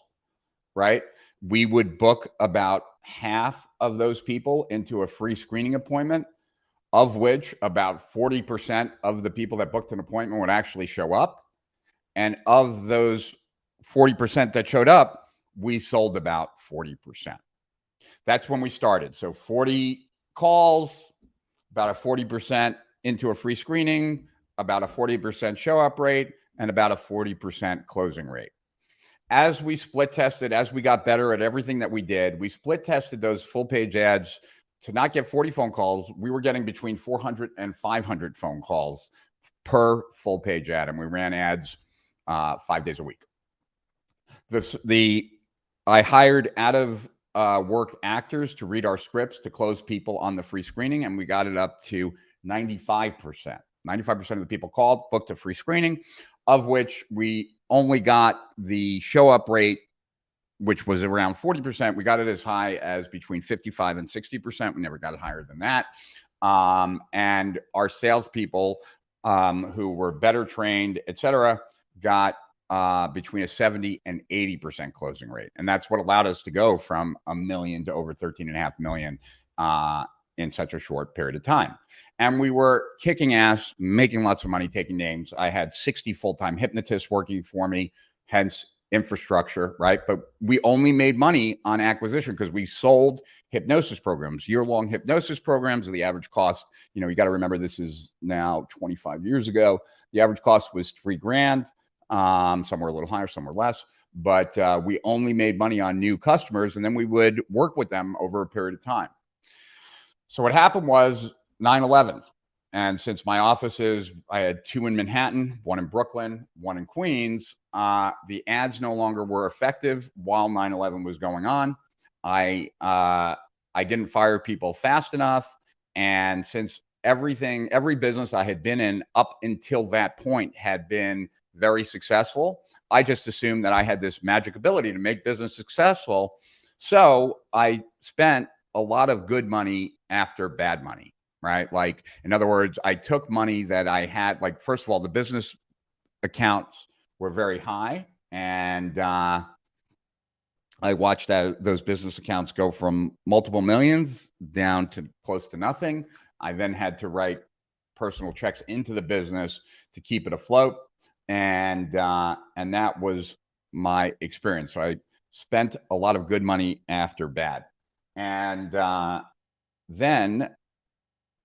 right? We would book about half of those people into a free screening appointment, of which about 40% of the people that booked an appointment would actually show up. And of those 40% that showed up, we sold about 40%. That's when we started. So 40 calls, about a 40% into a free screening, about a 40% show up rate, and about a 40% closing rate. As we split tested, as we got better at everything that we did, we split tested those full page ads to not get 40 phone calls. We were getting between 400 and 500 phone calls per full page ad, and we ran ads 5 days a week. I hired out of work actors to read our scripts to close people on the free screening, and we got it up to 95%. 95% of the people called, booked a free screening, of which we only got the show up rate which was around 40%. We got it as high as between 55 and 60%. We never got it higher than that. And our salespeople, who were better trained, et cetera, got between a 70 and 80% closing rate. And that's what allowed us to go from $1 million to over 13.5 million in such a short period of time. And we were kicking ass, making lots of money, taking names. I had 60 full-time hypnotists working for me, hence infrastructure, right? But we only made money on acquisition because we sold hypnosis programs, year-long hypnosis programs. The average cost, you got to remember, this is now 25 years ago. The average cost was $3,000. Some were a little higher, some were less, but we only made money on new customers, and then we would work with them over a period of time. So what happened was 9/11. And since my offices, I had 2 in Manhattan, 1 in Brooklyn, 1 in Queens, the ads no longer were effective while 9/11 was going on. I didn't fire people fast enough. And since every business I had been in up until that point had been very successful, I just assumed that I had this magic ability to make business successful. So I spent a lot of good money after bad money, right? Like, in other words, I took money that I had, like, first of all, the business accounts were very high. And I watched those business accounts go from multiple millions down to close to nothing. I then had to write personal checks into the business to keep it afloat. And that was my experience. So I spent a lot of good money after bad. And then,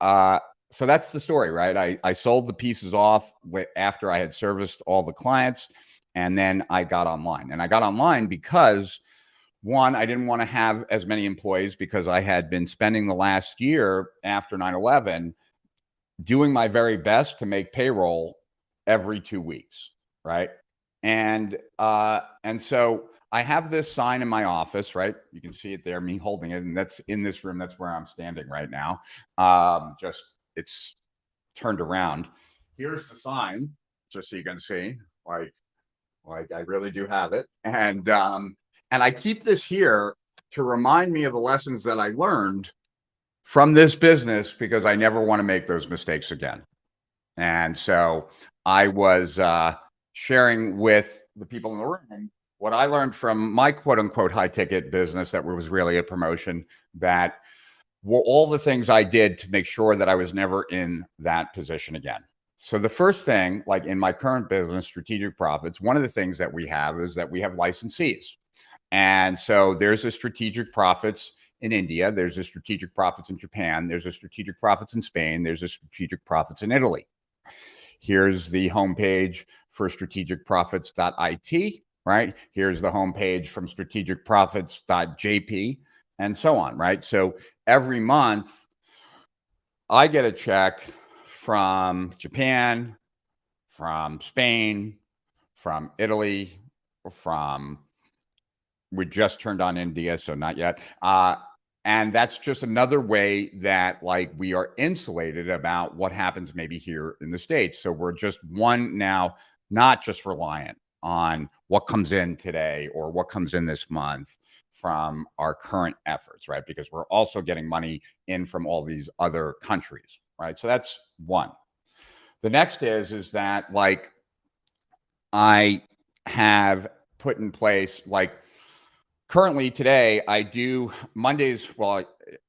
so that's the story, right? I sold the pieces off after I had serviced all the clients, and then I got online. And I got online because, one, I didn't want to have as many employees because I had been spending the last year after 9/11 doing my very best to make payroll every 2 weeks, right? And so I have this sign in my office, right? You can see it there, me holding it, and that's in this room. That's where I'm standing right now. Just it's turned around. Here's the sign, just so you can see, like I really do have it. And I keep this here to remind me of the lessons that I learned from this business, because I never want to make those mistakes again. And so I was sharing with the people in the room what I learned from my quote unquote high ticket business that was really a promotion, that were all the things I did to make sure that I was never in that position again. So the first thing, like in my current business, Strategic Profits, one of the things that we have is that we have licensees. And so there's a Strategic Profits in India, there's a Strategic Profits in Japan, there's a Strategic Profits in Spain, there's a Strategic Profits in Italy. Here's the homepage for strategicprofits.it, right? Here's the homepage from strategicprofits.jp, and so on, right? So every month I get a check from Japan, from Spain, from Italy, we just turned on India, so not yet. And that's just another way that, like, we are insulated about what happens maybe here in the States. So we're just one now, not just reliant on what comes in today or what comes in this month from our current efforts, right? Because we're also getting money in from all these other countries, right? So that's one. The next is that, like, I have put in place, like, currently today, I do Mondays. Well,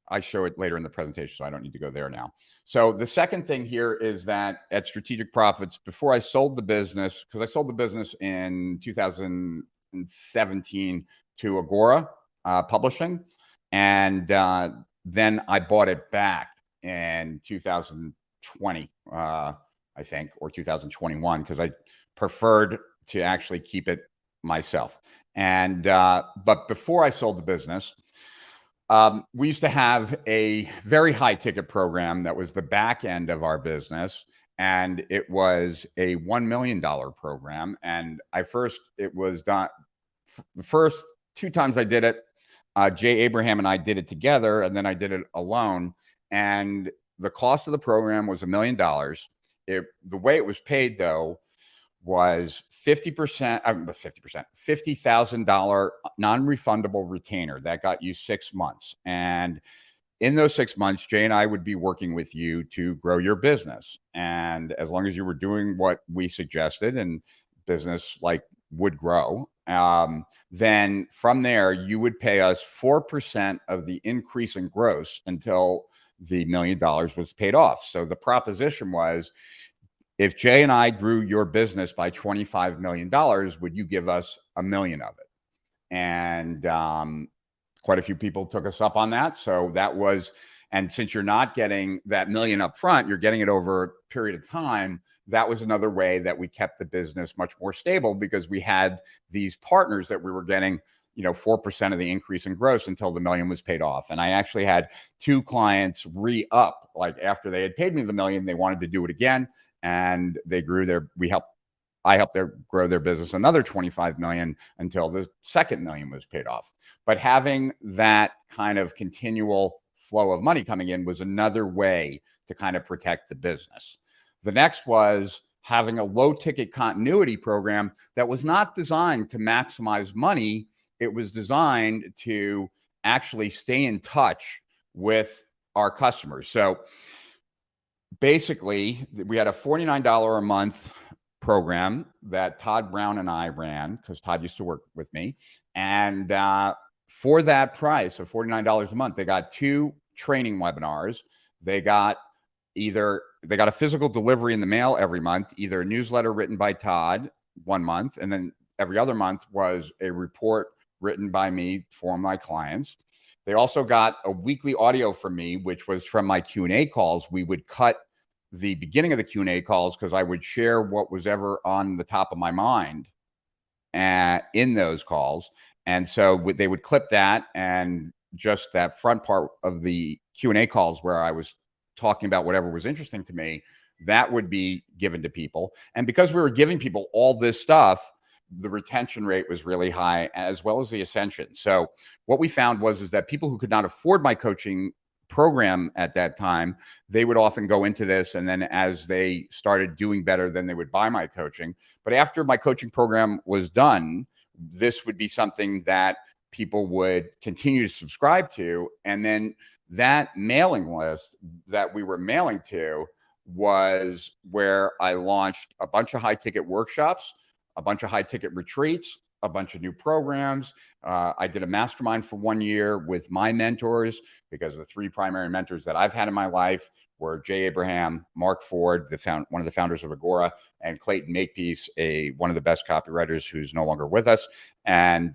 I show it later in the presentation, so I don't need to go there now. So the second thing here is that at Strategic Profits, before I sold the business, because I sold the business in 2017 to Agora Publishing, and then I bought it back in 2020, I think, or 2021, because I preferred to actually keep it myself. And but before I sold the business, we used to have a very high ticket program that was the back end of our business, and it was a $1 million program. And it was done the first 2 times I did it. Jay Abraham and I did it together, and then I did it alone. And the cost of the program was $1 million. The way it was paid, though, was 50%, $50,000 non-refundable retainer that got you 6 months. And in those 6 months, Jay and I would be working with you to grow your business. And as long as you were doing what we suggested and business like would grow, then from there, you would pay us 4% of the increase in gross until the $1 million was paid off. So the proposition was, if Jay and I grew your business by $25 million, would you give us $1 million of it? And quite a few people took us up on that. So that was, and since you're not getting that $1 million up front, you're getting it over a period of time. That was another way that we kept the business much more stable, because we had these partners that we were getting, 4% of the increase in gross until the $1 million was paid off. And I actually had 2 clients re-up, like after they had paid me the $1 million, they wanted to do it again. And they grew I helped grow their business another 25 million until the second $1 million was paid off. But having that kind of continual flow of money coming in was another way to kind of protect the business. The next was having a low ticket continuity program that was not designed to maximize money. It was designed to actually stay in touch with our customers. So basically, we had a $49 a month program that Todd Brown and I ran, because Todd used to work with me. And for that price of $49 a month, they got 2 training webinars. They got a physical delivery in the mail every month, either a newsletter written by Todd 1 month, and then every other month was a report written by me for my clients. They also got a weekly audio from me, which was from my Q&A calls. We would cut the beginning of the Q&A calls because I would share what was ever on the top of my mind in those calls. And so they would clip that, and just that front part of the Q&A calls where I was talking about whatever was interesting to me, that would be given to people. And because we were giving people all this stuff, the retention rate was really high, as well as the ascension. So what we found is that people who could not afford my coaching program at that time, they would often go into this, and then as they started doing better, then they would buy my coaching. But after my coaching program was done, this would be something that people would continue to subscribe to. And then that mailing list that we were mailing to was where I launched a bunch of high ticket workshops, a bunch of high ticket retreats, a bunch of new programs. I did a mastermind for 1 year with my mentors, because the 3 primary mentors that I've had in my life were Jay Abraham, Mark Ford, one of the founders of Agora, and Clayton Makepeace, one of the best copywriters who's no longer with us. And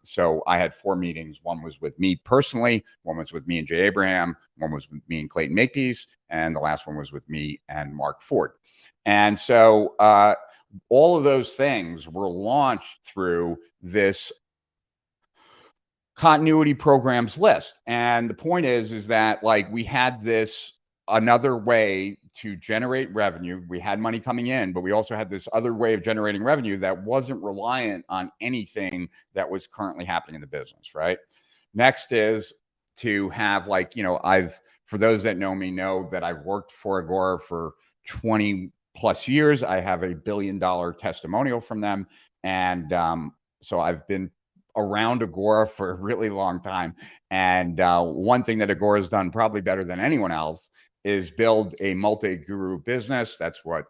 so I had 4 meetings. One was with me personally, one was with me and Jay Abraham, one was with me and Clayton Makepeace, and the last one was with me and Mark Ford. And so all of those things were launched through this continuity programs list. And the point is that, like, we had this another way to generate revenue. We had money coming in, but we also had this other way of generating revenue that wasn't reliant on anything that was currently happening in the business, right? Next is to have, like, for those that know me, know that I've worked for Agora for 20 plus years. I have a $1 billion testimonial from them. And so I've been around Agora for a really long time. And one thing that Agora has done probably better than anyone else is build a multi-guru business. That's what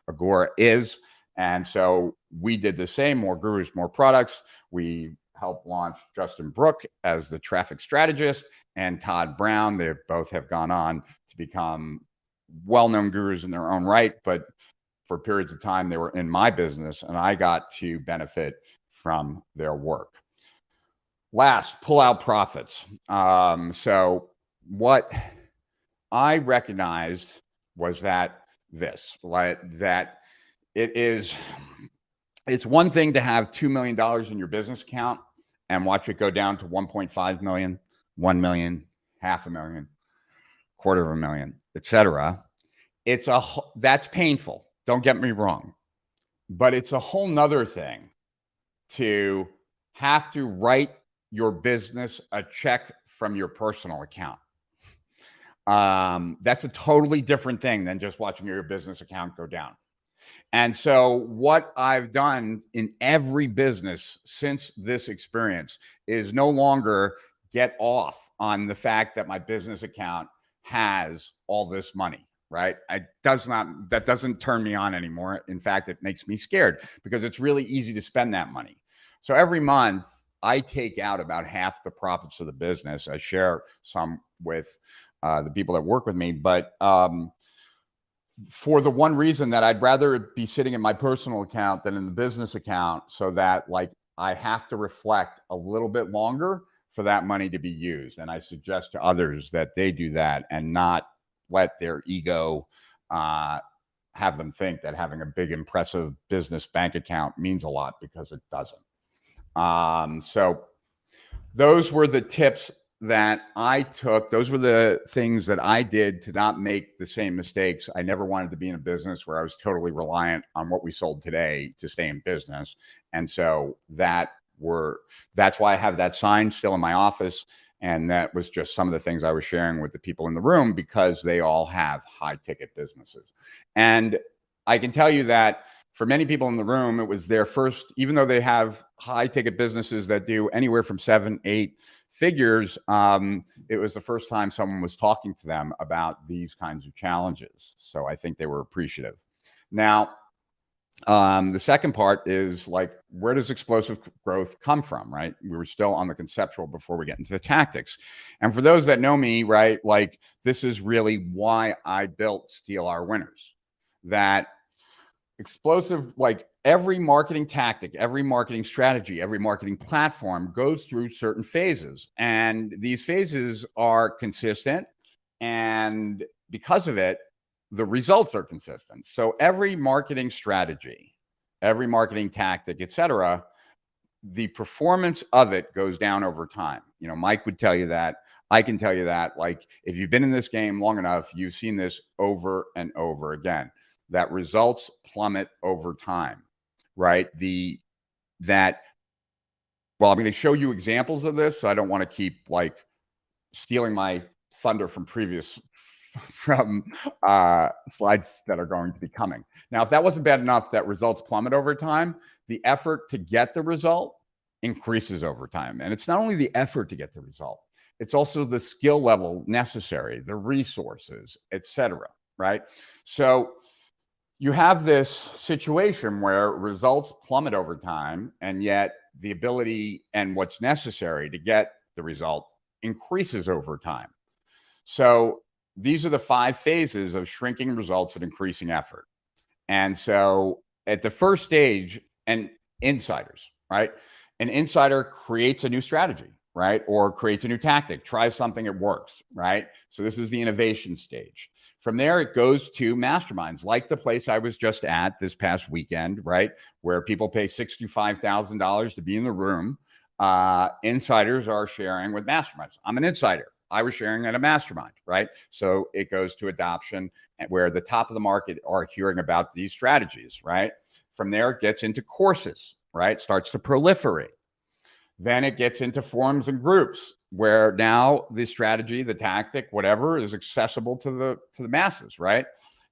Agora is. And so we did the same: more gurus, more products. We helped launch Justin Brook as the traffic strategist, and Todd Brown. They both have gone on to become well-known gurus in their own right, but for periods of time they were in my business, and I got to benefit from their work. Last, pull out profits. So what I recognized was that it's one thing to have $2 million in your business account and watch it go down to 1.5 million, 1 million, $500,000, $250,000, etc. That's painful. Don't get me wrong, but it's a whole nother thing to have to write your business a check from your personal account. That's a totally different thing than just watching your business account go down. And so what I've done in every business since this experience is no longer get off on the fact that my business account has all this money, right? That doesn't turn me on anymore. In fact, it makes me scared because it's really easy to spend that money. So every month I take out about half the profits of the business. I share some with the people that work with me, but for the one reason that I'd rather it be sitting in my personal account than in the business account, so that like I have to reflect a little bit longer for that money to be used. And I suggest to others that they do that and not let their ego have them think that having a big, impressive business bank account means a lot, because it doesn't. So those were the tips that I took. Those were the things that I did to not make the same mistakes. I never wanted to be in a business where I was totally reliant on what we sold today to stay in business. And so that's why I have that sign still in my office. And that was just some of the things I was sharing with the people in the room, because they all have high ticket businesses. And I can tell you that for many people in the room, it was their first, even though they have high ticket businesses that do anywhere from 7, 8 figures, it was the first time someone was talking to them about these kinds of challenges. So I think they were appreciative. Now, the second part is like, where does explosive growth come from, right? We were still on the conceptual before we get into the tactics. And for those that know me, right, like this is really why I built Steal Our Winners. That explosive, like every marketing tactic, every marketing strategy, every marketing platform goes through certain phases. And these phases are consistent. And because of it, the results are consistent. So every marketing strategy, every marketing tactic, etc., the performance of it goes down over time. You know, Mike would tell you that. I can tell you that. Like, if you've been in this game long enough, you've seen this over and over again, that results plummet over time, right? Well, I'm going to show you examples of this, so I don't want to keep like stealing my thunder from slides that are going to be coming. Now, if that wasn't bad enough that results plummet over time, the effort to get the result increases over time. And it's not only the effort to get the result, it's also the skill level necessary, the resources, etc., right? So you have this situation where results plummet over time, and yet the ability and what's necessary to get the result increases over time. So these are the 5 phases of shrinking results and increasing effort. And so at the first stage, and insiders, right? An insider creates a new strategy, right? Or creates a new tactic, tries something, it works, right? So this is the innovation stage. From there, it goes to masterminds, like the place I was just at this past weekend, right? Where people pay $65,000 to be in the room. Insiders are sharing with masterminds. I'm an insider. I was sharing at a mastermind, right? So it goes to adoption, where the top of the market are hearing about these strategies, right? From there, it gets into courses, right? Starts to proliferate. Then it gets into forums and groups, where now the strategy, the tactic, whatever, is accessible to the masses, right?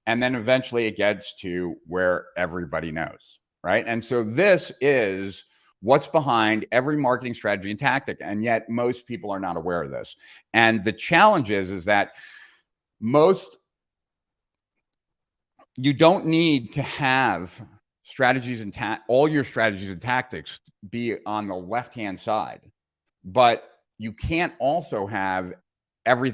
And then eventually it gets to where everybody knows, right? And so this is what's behind every marketing strategy and tactic. And yet most people are not aware of this. And the challenge is that you don't need to have strategies and all your strategies and tactics be on the left-hand side, but you can't also have every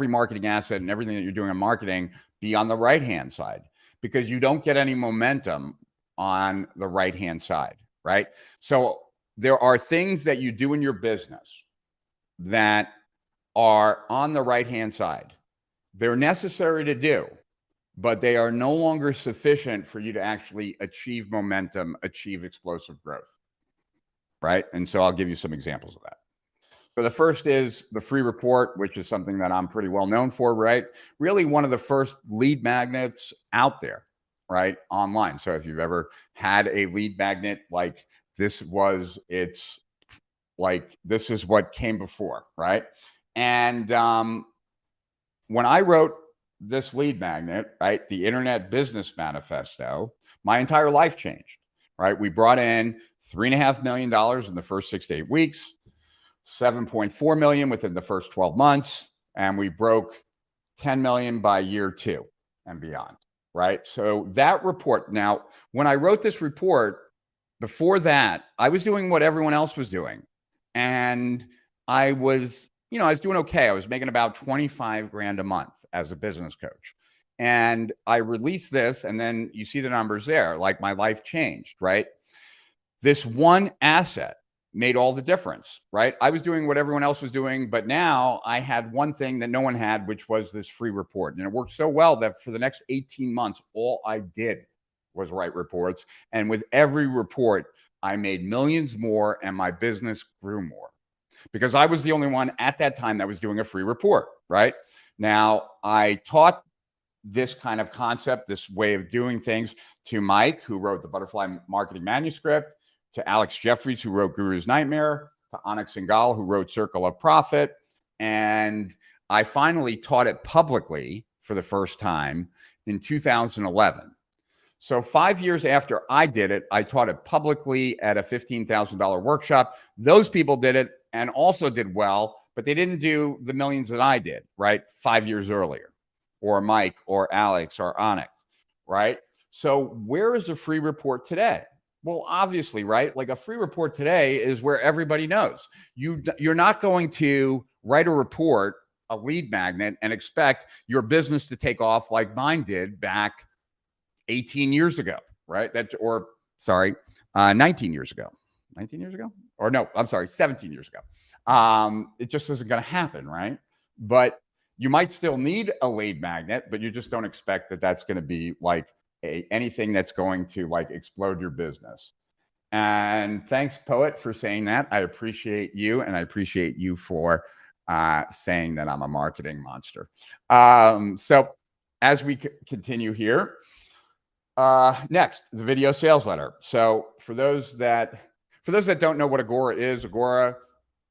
marketing asset and everything that you're doing in marketing be on the right-hand side, because you don't get any momentum on the right-hand side, right? So there are things that you do in your business that are on the right-hand side. They're necessary to do, but they are no longer sufficient for you to actually achieve momentum, achieve explosive growth, right? And so I'll give you some examples of that. So the first is the free report, which is something that I'm pretty well known for, right? Really one of the first lead magnets out there, right? Online. So if you've ever had a lead magnet, like this is what came before, right? And when I wrote this lead magnet, right? The Internet Business Manifesto, my entire life changed, right? We brought in $3.5 million in the first 6 to 8 weeks, 7.4 million within the first 12 months, and we broke 10 million by year 2 and beyond, right? So that report, now, when I wrote this report, before that, I was doing what everyone else was doing. And I was, I was doing okay. I was making about 25 grand a month as a business coach. And I released this, and then you see the numbers there, like my life changed, right? This one asset made all the difference, right? I was doing what everyone else was doing, but now I had one thing that no one had, which was this free report. And it worked so well that for the next 18 months, all I did was write reports. And with every report, I made millions more and my business grew more because I was the only one at that time that was doing a free report, right? Now, I taught this kind of concept, this way of doing things to Mike, who wrote the Butterfly Marketing Manuscript, to Alex Jeffries, who wrote Guru's Nightmare, to Anik Singhal, who wrote Circle of Profit. And I finally taught it publicly for the first time in 2011. So 5 years after I did it, I taught it publicly at a $15,000 workshop. Those people did it and also did well, but they didn't do the millions that I did, right? 5 years earlier, or Mike, or Alex, or Anik, right? So where is the free report today? Well, obviously, right? Like a free report today is where everybody knows. You're not going to write a report, a lead magnet, and expect your business to take off like mine did back 18 years ago, right? 19 years ago. 19 years ago? Or no, I'm sorry, 17 years ago. It just isn't going to happen, right? But you might still need a lead magnet, but you just don't expect that that's going to be like anything that's going to like explode your business. And thanks, Poet, for saying that. I appreciate you, and I appreciate you for saying that I'm a marketing monster. So as we continue here, next, the video sales letter. So for those that don't know what Agora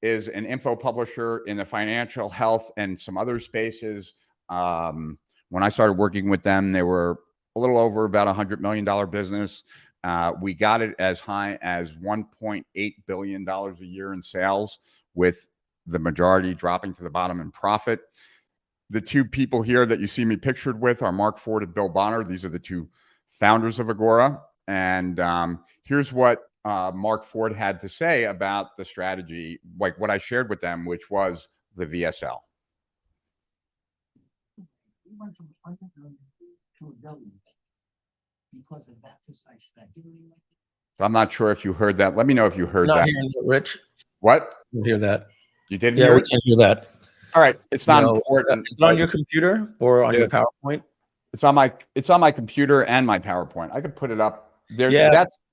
is an info publisher in the financial, health, and some other spaces. When I started working with them, they were a little over about $100 million business. We got it as high as $1.8 billion a year in sales, with the majority dropping to the bottom in profit. The two people here that you see me pictured with are Mark Ford and Bill Bonner. These are the two founders of Agora. And here's what Mark Ford had to say about the strategy, like what I shared with them, which was the VSL. We went from 100 million to $1 billion because of that precise strategy. I'm not sure if you heard that. Let me know if you heard that. Rich. What? You hear that? You didn't Yeah, hear we it? can hear that. All right. It's not important. Is it on your computer or on your PowerPoint? It's on my computer and my PowerPoint. I could put it up there.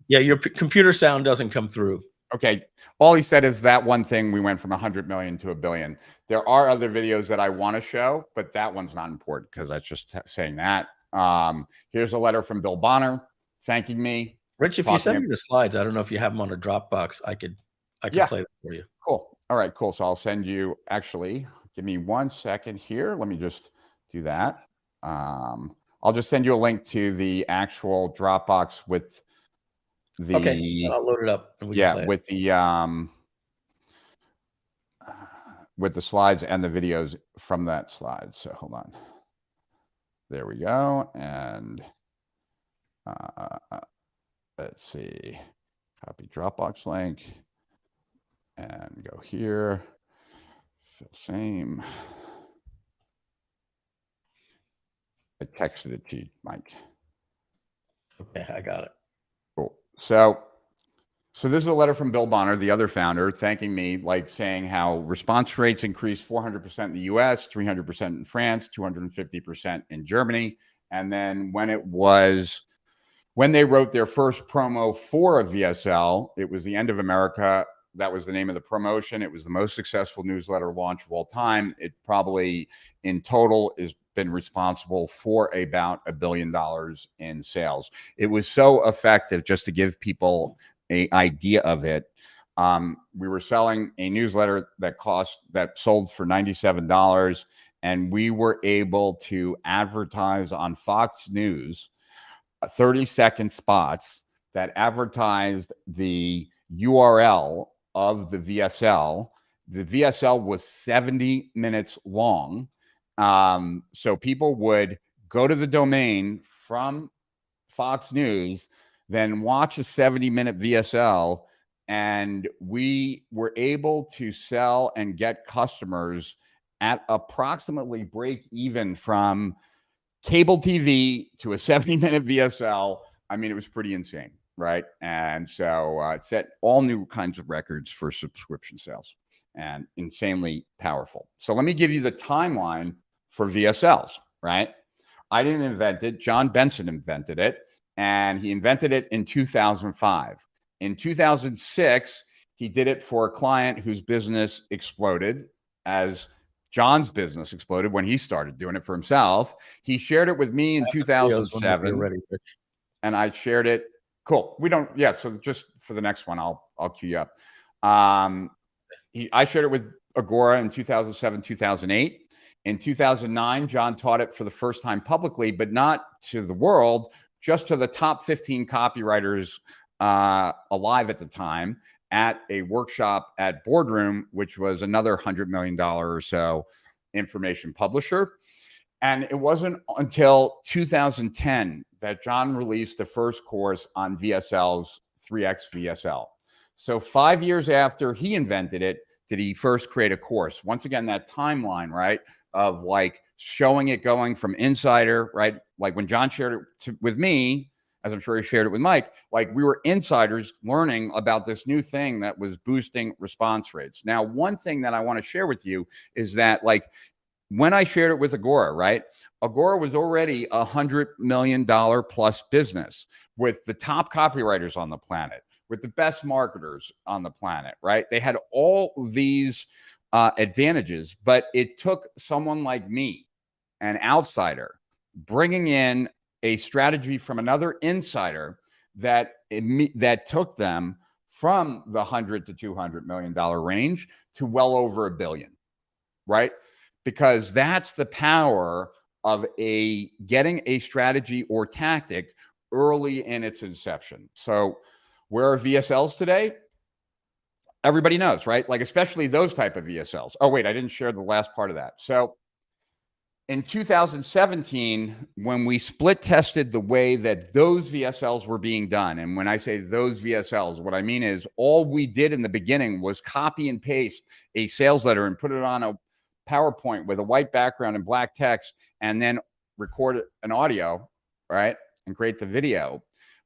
Yeah, your computer sound doesn't come through. Okay. All he said is that one thing, we went from 100 million to $1 billion. There are other videos that I want to show, but that one's not important because that's just saying that. Here's a letter from Bill Bonner thanking me. Rich, if you send me the slides, I don't know if you have them on a Dropbox. I could play them for you. Cool. All right, cool. So I'll send you, actually, give me 1 second here. Let me just do that. I'll just send you a link to the actual Dropbox with the, okay, I'll load it up. And we can play with the slides and the videos from that slide. So hold on. There we go. And let's see, copy Dropbox link and go here. Same. I texted it to you, Mike. Okay, I got it. Cool. So this is a letter from Bill Bonner, the other founder, thanking me, like saying how response rates increased 400% in the US, 300% in France, 250% in Germany. And then when they wrote their first promo for a VSL, it was the End of America. That was the name of the promotion. It was the most successful newsletter launch of all time. It probably in total has been responsible for about $1 billion in sales. It was so effective, just to give people an idea of it. We were selling a newsletter that sold for $97, and we were able to advertise on Fox News 30-second spots that advertised the URL of the VSL. The VSL was 70 minutes long. So people would go to the domain from Fox News, then watch a 70-minute VSL, and we were able to sell and get customers at approximately break even from cable TV to a 70-minute VSL. I mean, it was pretty insane, right? And so it set all new kinds of records for subscription sales, and insanely powerful. So let me give you the timeline for VSLs, right? I didn't invent it. John Benson invented it, and he invented it in 2005. In 2006, he did it for a client whose business exploded as John's business exploded when he started doing it for himself. He shared it with me in 2007, and I shared it. Cool. We don't. Yeah. So just for the next one, I'll cue you up. I shared it with Agora in 2007, 2008. In 2009, John taught it for the first time publicly, but not to the world, just to the top 15 copywriters alive at the time, at a workshop at Boardroom, which was another $100 million or so information publisher. And it wasn't until 2010 that John released the first course on VSL's 3X VSL. So 5 years after he invented it, did he first create a course. Once again, that timeline, right, of like showing it going from insider, right? Like when John shared it with me, as I'm sure he shared it with Mike, like we were insiders learning about this new thing that was boosting response rates. Now, one thing that I want to share with you is that like when I shared it with Agora, right? Agora was already $100 million plus business with the top copywriters on the planet, with the best marketers on the planet, right? They had all these advantages, but it took someone like me, an outsider, bringing in a strategy from another insider that took them from the $100 to $200 million range to well over $1 billion, right? Because that's the power of getting a strategy or tactic early in its inception. So where are VSLs today? Everybody knows, right? Like especially those type of VSLs. Oh, wait, I didn't share the last part of that. So in 2017, when we split tested the way that those VSLs were being done, and when I say those VSLs, what I mean is all we did in the beginning was copy and paste a sales letter and put it on a PowerPoint with a white background and black text, and then record an audio, right? And create the video.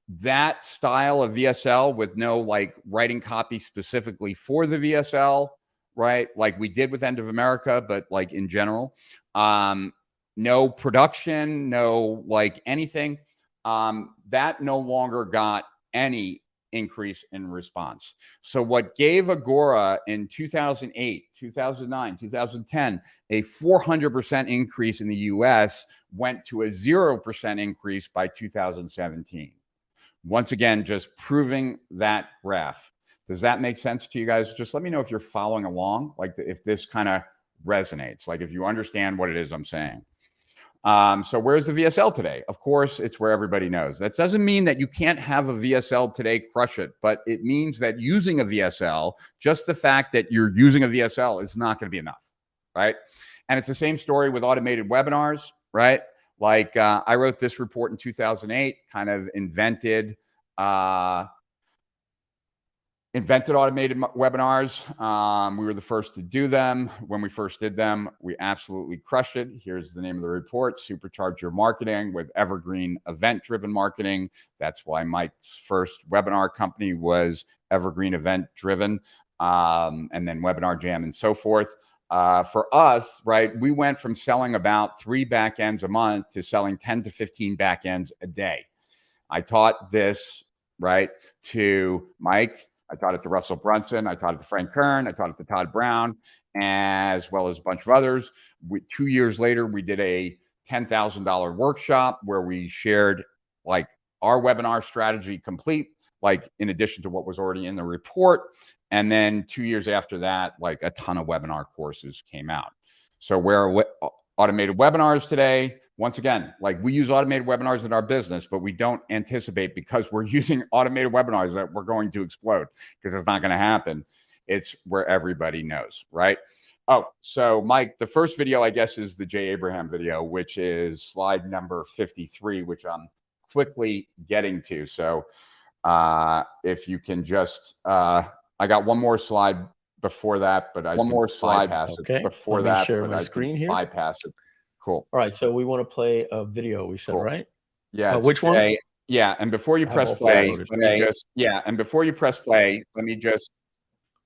That style of VSL with no like writing copy specifically for the VSL, right? Like we did with End of America, but like in general, no production, no like anything, that no longer got any increase in response. So what gave Agora in 2008, 2009, 2010, a 400% increase in the US went to a 0% increase by 2017. Once again, just proving that graph. Does that make sense to you guys? Just let me know if you're following along, like if this kind of resonates, like if you understand what it is I'm saying. So where's the VSL today? Of course, it's where everybody knows. That doesn't mean that you can't have a VSL today, crush it, but it means that using a VSL, just the fact that you're using a VSL is not going to be enough, right? And it's the same story with automated webinars, right? Like I wrote this report in 2008, kind of invented automated webinars. We were the first to do them. When we first did them, we absolutely crushed it. Here's the name of the report: Supercharge Your Marketing with Evergreen Event-Driven Marketing. That's why Mike's first webinar company was Evergreen Event-Driven, and then Webinar Jam and so forth. For us, right, we went from selling about 3 backends a month to selling 10 to 15 backends a day. I taught this, right, to Mike. I taught it to Russell Brunson. I taught it to Frank Kern. I taught it to Todd Brown, as well as a bunch of others. 2 years later, we did a $10,000 workshop where we shared like our webinar strategy complete, like in addition to what was already in the report. And then 2 years after that, like a ton of webinar courses came out. So where automated webinars today. Once again, like we use automated webinars in our business, but we don't anticipate because we're using automated webinars that we're going to explode, because it's not going to happen. It's where everybody knows, right? Oh, so Mike, the first video, I guess, is the Jay Abraham video, which is slide number 53, which I'm quickly getting to. So if you can just, I got one more slide before that, but one more slide bypass it before that. Share but my I screen here. Bypass it. Cool. All right, so we want to play a video. We said right. Yeah. Which one? Yeah, and before you press play, let me just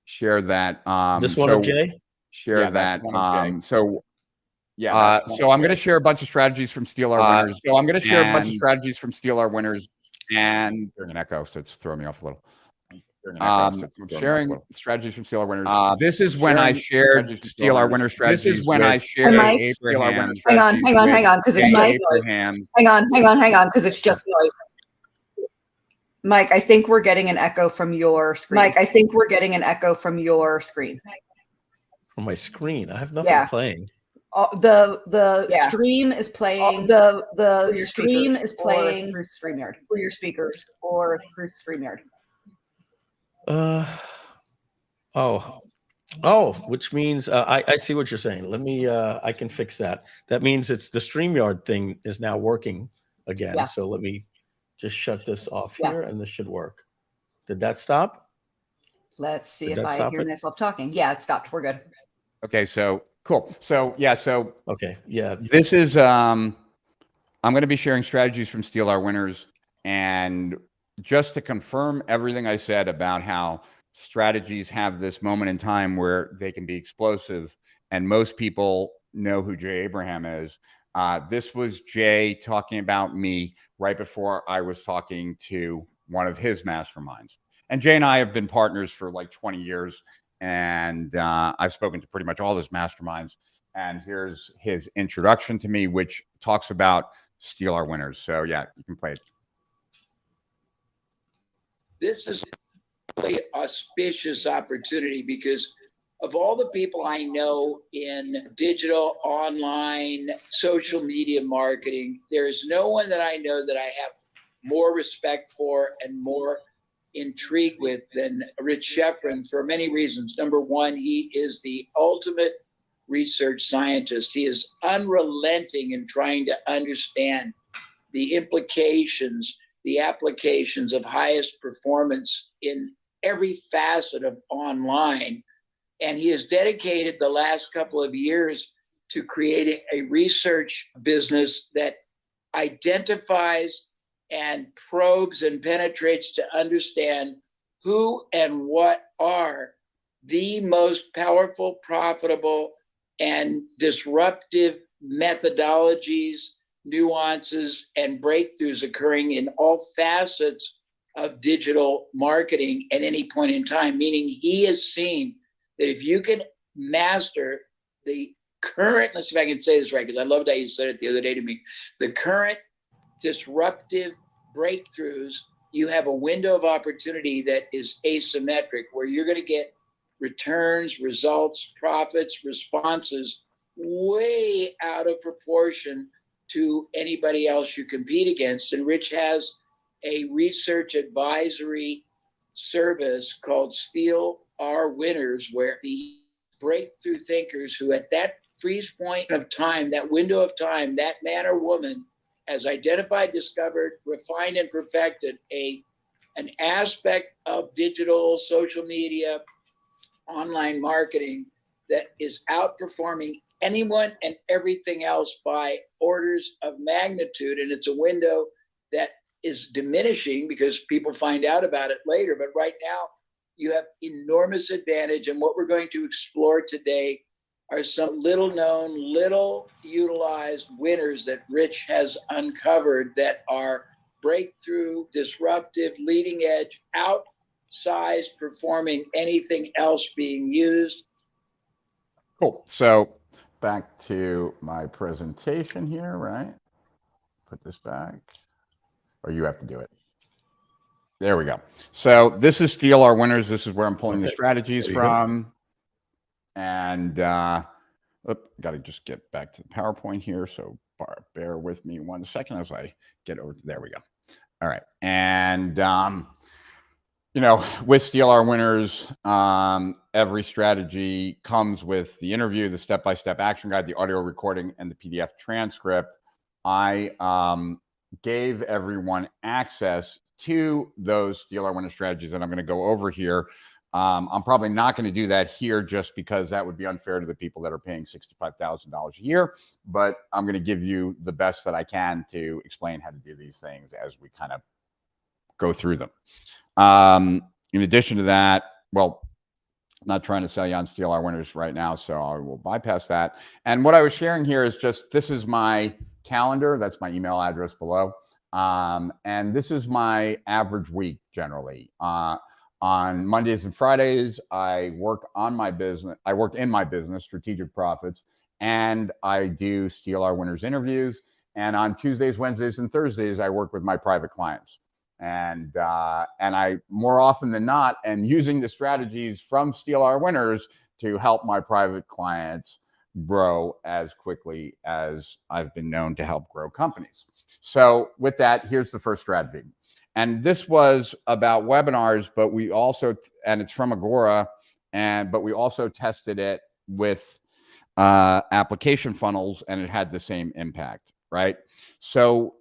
share that. This one of Jay. Share that. So I'm going to share a bunch of strategies from Steal Our Winners. And there's an echo, so it's throwing me off a little. Sharing strategies from Steal Our Winners. This is when I shared Steal Our Winners strategies. This is when I shared Abraham. Hang on, because it's noise. Hang on, because it's just noise. Mike, I think we're getting an echo from your screen. From my screen, I have nothing playing. The stream is playing. The stream is playing through StreamYard for your speakers or through StreamYard. Which means I see what you're saying. Let me I can fix that. That means it's the StreamYard thing is now working again. Yeah. So let me just shut this off here, and this should work. Did that stop? Let's see if I hear myself talking. Yeah, it stopped. We're good. Okay, so cool. So okay, yeah. This is I'm going to be sharing strategies from Steal Our Winners, and just to confirm everything I said about how strategies have this moment in time where they can be explosive, and most people know who Jay Abraham is. This was Jay talking about me right before I was talking to one of his masterminds. And Jay and I have been partners for like 20 years, and I've spoken to pretty much all his masterminds. And here's his introduction to me, which talks about Steal Our Winners. So yeah, you can play it. This is a really auspicious opportunity because of all the people I know in digital, online, social media marketing, there's no one that I know that I have more respect for and more intrigued with than Rich Schefren for many reasons. Number one, he is the ultimate research scientist. He is unrelenting in trying to understand the implications, the applications of highest performance in every facet of online. And he has dedicated the last couple of years to creating a research business that identifies and probes and penetrates to understand who and what are the most powerful, profitable, and disruptive methodologies, nuances, and breakthroughs occurring in all facets of digital marketing at any point in time, meaning he has seen that if you can master the current, let's see if I can say this right, because I loved how you said it the other day to me, the current disruptive breakthroughs, you have a window of opportunity that is asymmetric, where you're going to get returns, results, profits, responses way out of proportion to anybody else you compete against. And Rich has a research advisory service called Steal Our Winners, where the breakthrough thinkers who at that freeze point of time, that window of time, that man or woman has identified, discovered, refined, and perfected an aspect of digital, social media, online marketing that is outperforming anyone and everything else by orders of magnitude. And it's a window that is diminishing because people find out about it later. But right now, you have enormous advantage. And what we're going to explore today are some little known, little utilized winners that Rich has uncovered that are breakthrough, disruptive, leading edge, outsized, performing anything else being used. Cool. So back to my presentation here, right? Put this back, or you have to do it. There we go. So this is Steal Our Winners. This is where I'm pulling the strategies from. And Got to just get back to the PowerPoint here. So bear with me 1 second as I get over. There we go. All right. And, you know, with Steal Our Winners, every strategy comes with the interview, the step-by-step action guide, the audio recording, and the PDF transcript. I gave everyone access to those Steal Our Winners strategies that I'm going to go over here. I'm probably not going to do that here just because that would be unfair to the people that are paying $65,000 a year. But I'm going to give you the best that I can to explain how to do these things as we kind of go through them. In addition to that, well, I'm not trying to sell you on Steal Our Winners right now, so I will bypass that. And what I was sharing here is just, this is my calendar. That's my email address below. And this is my average week generally. On Mondays and Fridays, I work on my business. I work in my business, Strategic Profits, and I do Steal Our Winners interviews. And on Tuesdays, Wednesdays, and Thursdays, I work with my private clients. And I, more often than not, am using the strategies from Steal Our Winners to help my private clients grow as quickly as I've been known to help grow companies. So with that, here's the first strategy. And this was about webinars, but we also, and it's from Agora, but we also tested it with application funnels, and it had the same impact, right? So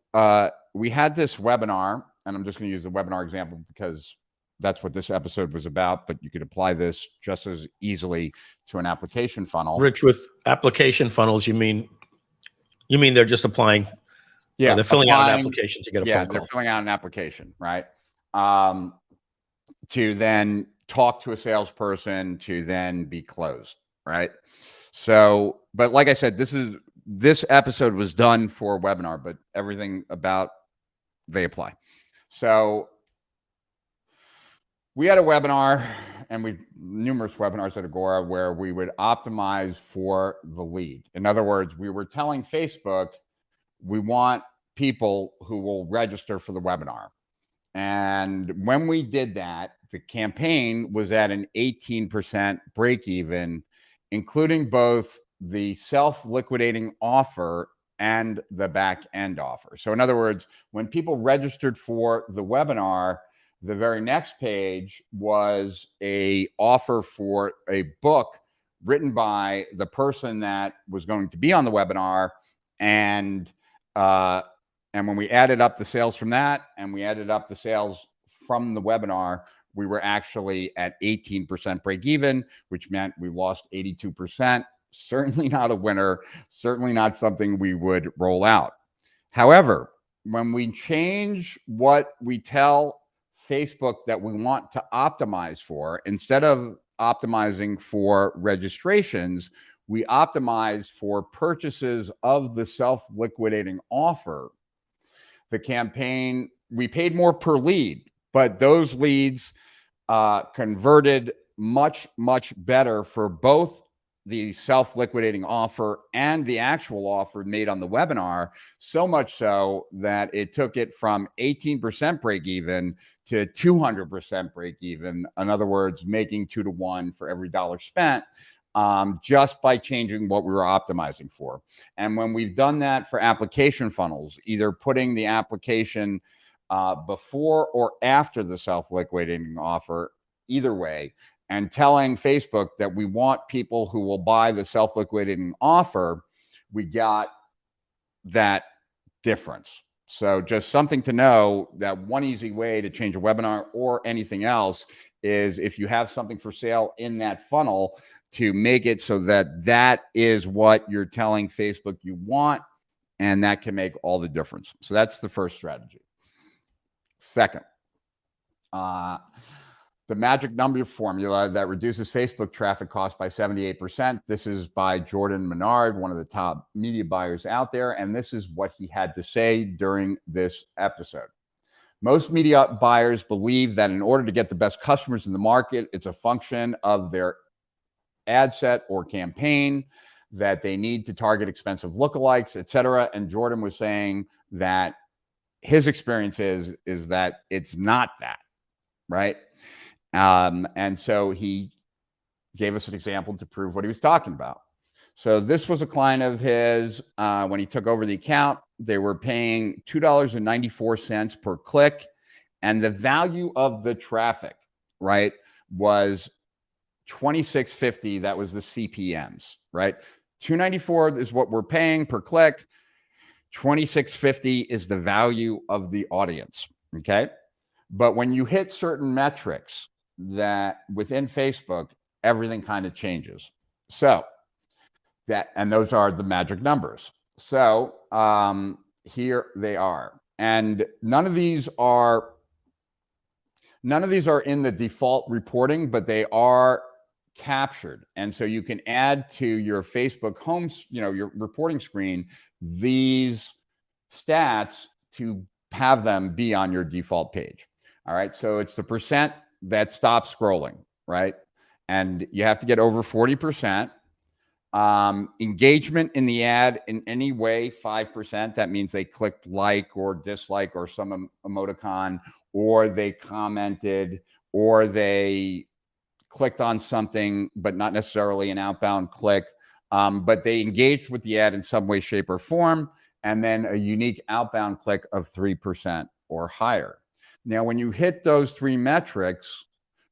we had this webinar, and I'm just going to use the webinar example because that's what this episode was about, but you could apply this just as easily to an application funnel. Rich, with application funnels, you mean they're just applying? Yeah, they're filling out an application to get a phone call. They're filling out an application, right? To then talk to a salesperson to then be closed, right? So, but like I said, this episode was done for a webinar, but everything about they apply. So we had a webinar, and numerous webinars at Agora where we would optimize for the lead. In other words, we were telling Facebook, we want people who will register for the webinar. And when we did that, the campaign was at an 18% break even, including both the self-liquidating offer and the back end offer. So in other words, when people registered for the webinar, the very next page was a offer for a book written by the person that was going to be on the webinar. And when we added up the sales from that, and we added up the sales from the webinar, we were actually at 18% break even, which meant we lost 82%. Certainly not a winner, certainly not something we would roll out. However, when we change what we tell Facebook that we want to optimize for, instead of optimizing for registrations, we optimize for purchases of the self-liquidating offer. The campaign, we paid more per lead, but those leads converted much, much better for both the self-liquidating offer and the actual offer made on the webinar, so much so that it took it from 18% break even to 200% break even. In other words, making 2 to 1 for every dollar spent, just by changing what we were optimizing for. And when we've done that for application funnels, either putting the application before or after the self-liquidating offer, either way, and telling Facebook that we want people who will buy the self-liquidating offer, we got that difference. So just something to know, that one easy way to change a webinar or anything else is if you have something for sale in that funnel, to make it so that that is what you're telling Facebook you want, and that can make all the difference. So that's the first strategy. Second, the magic number formula that reduces Facebook traffic costs by 78%. This is by Jordan Menard, one of the top media buyers out there, and this is what he had to say during this episode. Most media buyers believe that in order to get the best customers in the market, it's a function of their ad set or campaign, that they need to target expensive lookalikes, etc. And Jordan was saying that his experience is that it's not that, right? And so he gave us an example to prove what he was talking about. So this was a client of his when he took over the account. They were paying $2.94 per click, and the value of the traffic, right, was $26.50. That was the CPMs, right? $2.94 is what we're paying per click. $26.50 is the value of the audience. Okay. But when you hit certain metrics that within Facebook, everything kind of changes. So and those are the magic numbers. So here they are. And none of these are in the default reporting, but they are captured. And so you can add to your Facebook home, your reporting screen, these stats to have them be on your default page. All right. So it's the percent that stops scrolling, right? And you have to get over 40%. Engagement in the ad in any way, 5%. That means they clicked like or dislike or some emoticon, or they commented, or they clicked on something, but not necessarily an outbound click. But they engaged with the ad in some way, shape, or form, and then a unique outbound click of 3% or higher. Now, when you hit those three metrics,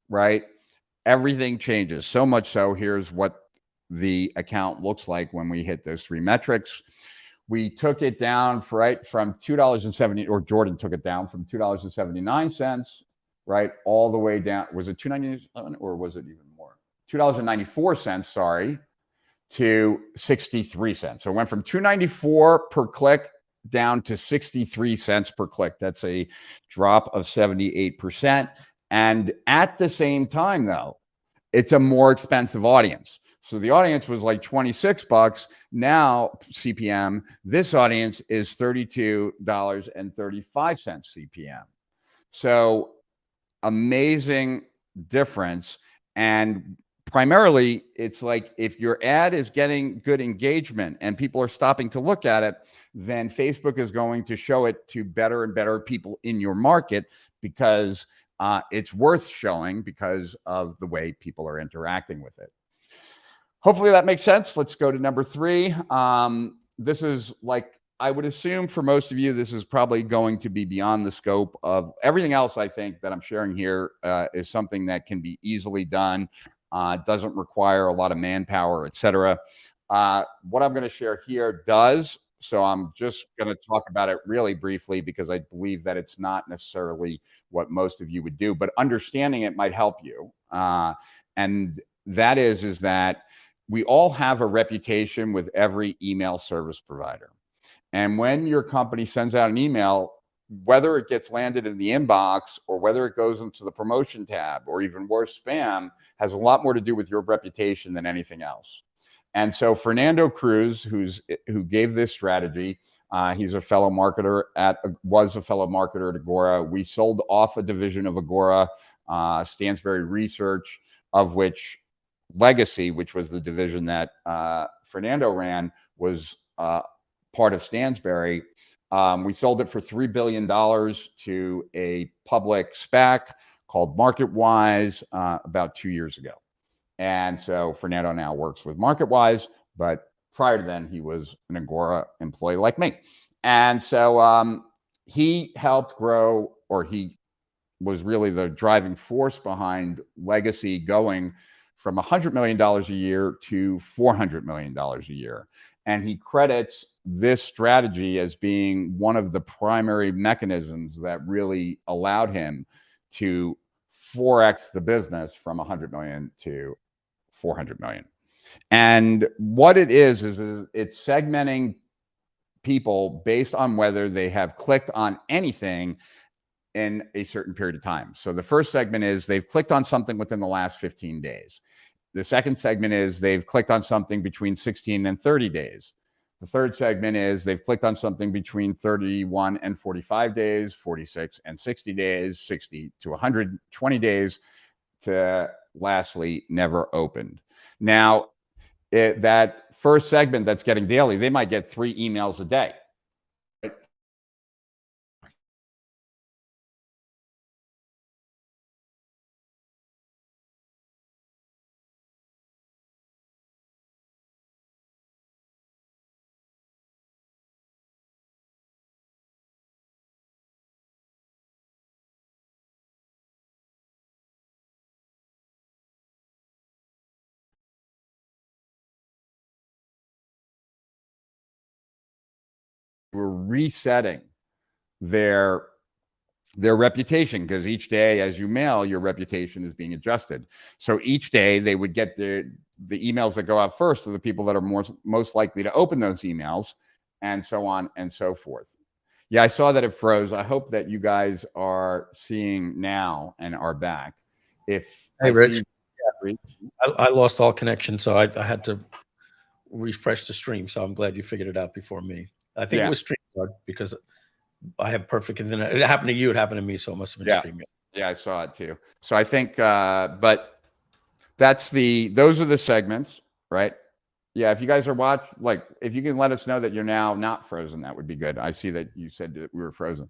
right, everything changes. So much so, here's what the account looks like when we hit those three metrics. We took it down from $2.70, or Jordan took it down from $2.79, right, all the way down. Was it $2.97 or was it even more? $2.94, sorry, to 63 cents. So it went from $2.94 per click down to 63 cents per click. That's a drop of 78%. And at the same time, though, it's a more expensive audience. So the audience was like $26. Now, CPM, this audience is $32.35 CPM. So amazing difference. And primarily, it's like if your ad is getting good engagement and people are stopping to look at it, then Facebook is going to show it to better and better people in your market because it's worth showing because of the way people are interacting with it. Hopefully that makes sense. Let's go to number 3. This is like, I would assume for most of you, this is probably going to be beyond the scope of everything else. I think that I'm sharing here is something that can be easily done. Doesn't require a lot of manpower, etc. What I'm going to share here does. So I'm just going to talk about it really briefly because I believe that it's not necessarily what most of you would do, but understanding it might help you. And that is that we all have a reputation with every email service provider. And when your company sends out an email, whether it gets landed in the inbox or whether it goes into the promotion tab or even worse, spam, has a lot more to do with your reputation than anything else. And so Fernando Cruz, who gave this strategy, he's a fellow marketer was a fellow marketer at Agora. We sold off a division of Agora, Stansberry Research, of which Legacy, which was the division that Fernando ran, was part of Stansberry. We sold it for $3 billion to a public SPAC called MarketWise about 2 years ago. And so Fernando now works with MarketWise, but prior to then, he was an Agora employee like me. And so he helped grow, or he was really the driving force behind Legacy going from $100 million a year to $400 million a year. And he credits this strategy as being one of the primary mechanisms that really allowed him to 4x the business from 100 million to 400 million. And what it is it's segmenting people based on whether they have clicked on anything in a certain period of time. So the first segment is they've clicked on something within the last 15 days. The second segment is they've clicked on something between 16 and 30 days. The third segment is they've clicked on something between 31 and 45 days, 46 and 60 days, 60 to 120 days, to lastly, never opened. Now, that first segment that's getting daily, they might get 3 emails a day. were resetting their reputation, because each day as you mail, your reputation is being adjusted. So each day they would get the emails that go out first are the people that are most likely to open those emails, and so on and so forth. Yeah, I saw that it froze. I hope that you guys are seeing now and are back. If Hey, Rich, I lost all connection, so I had to refresh the stream. So I'm glad you figured it out before me. I think it was StreamYard because I have perfect internet. It happened to you. It happened to me. So it must have been StreamYard. Yeah, I saw it too. So I think, but those are the segments, right? Yeah, if you guys are if you can let us know that you're now not frozen, that would be good. I see that you said that we were frozen.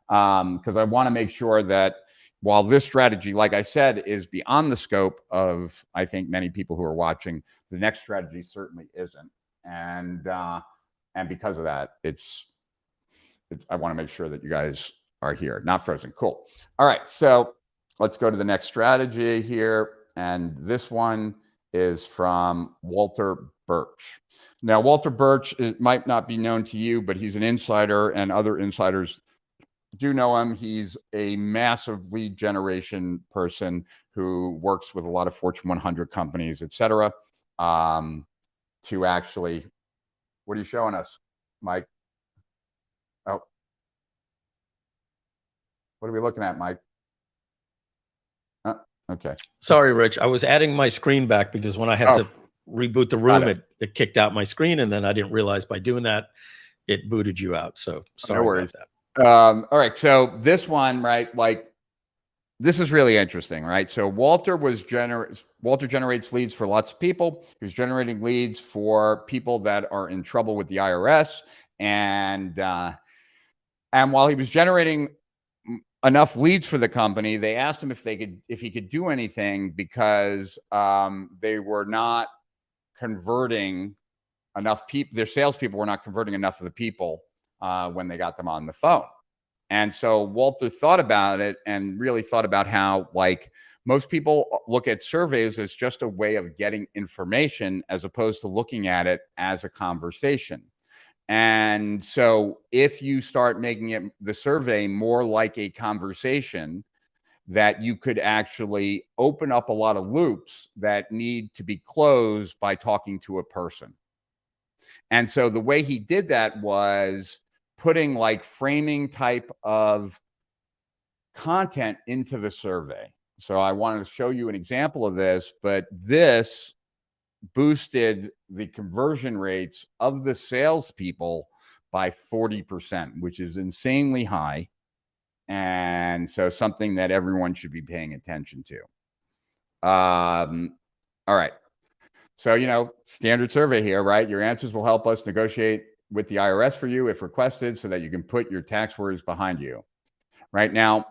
Because I want to make sure that while this strategy, like I said, is beyond the scope of, I think, many people who are watching, the next strategy certainly isn't. And because of that, I want to make sure that you guys are here, not frozen. Cool. All right, so let's go to the next strategy here. And this one is from Walter Birch. Now, Walter Birch, it might not be known to you, but he's an insider, and other insiders do know him. He's a massive lead generation person who works with a lot of Fortune 100 companies, et cetera, to actually, what are you showing us, Mike? Oh, what are we looking at, Mike? Okay. Sorry, Rich. I was adding my screen back because when I had to reboot the room, it kicked out my screen, and then I didn't realize by doing that, it booted you out. So sorry about that. All right. So this one, right? Like, this is really interesting, right? So Walter generates leads for lots of people. He was generating leads for people that are in trouble with the IRS, and while he was generating enough leads for the company, they asked him if he could do anything because they were not converting enough people. Their salespeople were not converting enough of the people when they got them on the phone. And so Walter thought about it and really thought about how, like, most people look at surveys as just a way of getting information as opposed to looking at it as a conversation. And so if you start making the survey more like a conversation, that you could actually open up a lot of loops that need to be closed by talking to a person. And so the way he did that was putting like framing type of content into the survey. So I wanted to show you an example of this, but this boosted the conversion rates of the salespeople by 40%, which is insanely high. And so something that everyone should be paying attention to. All right. So, standard survey here, right? Your answers will help us negotiate with the IRS for you if requested so that you can put your tax worries behind you. Right now,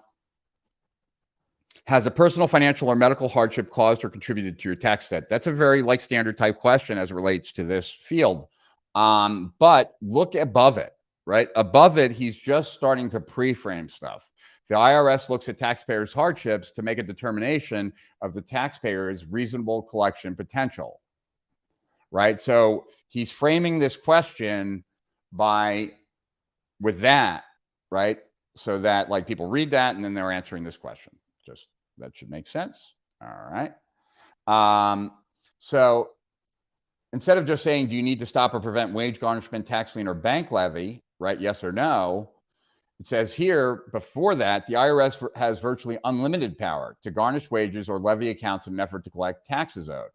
has a personal, financial, or medical hardship caused or contributed to your tax debt? That's a very standard type question as it relates to this field. But look above it, right? Above it, he's just starting to pre-frame stuff. The IRS looks at taxpayers' hardships to make a determination of the taxpayer's reasonable collection potential, right? So he's framing this question with that, right? So that people read that and then they're answering this question. That should make sense. All right. So instead of just saying, do you need to stop or prevent wage garnishment, tax lien, or bank levy, right? Yes or no. It says here, before that, the IRS has virtually unlimited power to garnish wages or levy accounts in an effort to collect taxes owed.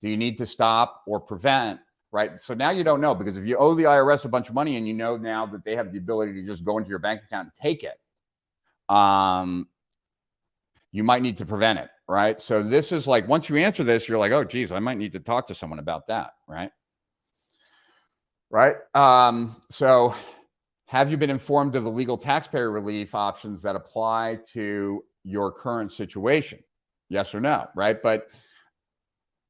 Do you need to stop or prevent, right? So now you don't know, because if you owe the IRS a bunch of money and you know now that they have the ability to just go into your bank account and take it, you might need to prevent it, right? So this is once you answer this, you're like, oh, geez, I might need to talk to someone about that, right? Right? So have you been informed of the legal taxpayer relief options that apply to your current situation? Yes or no, right? But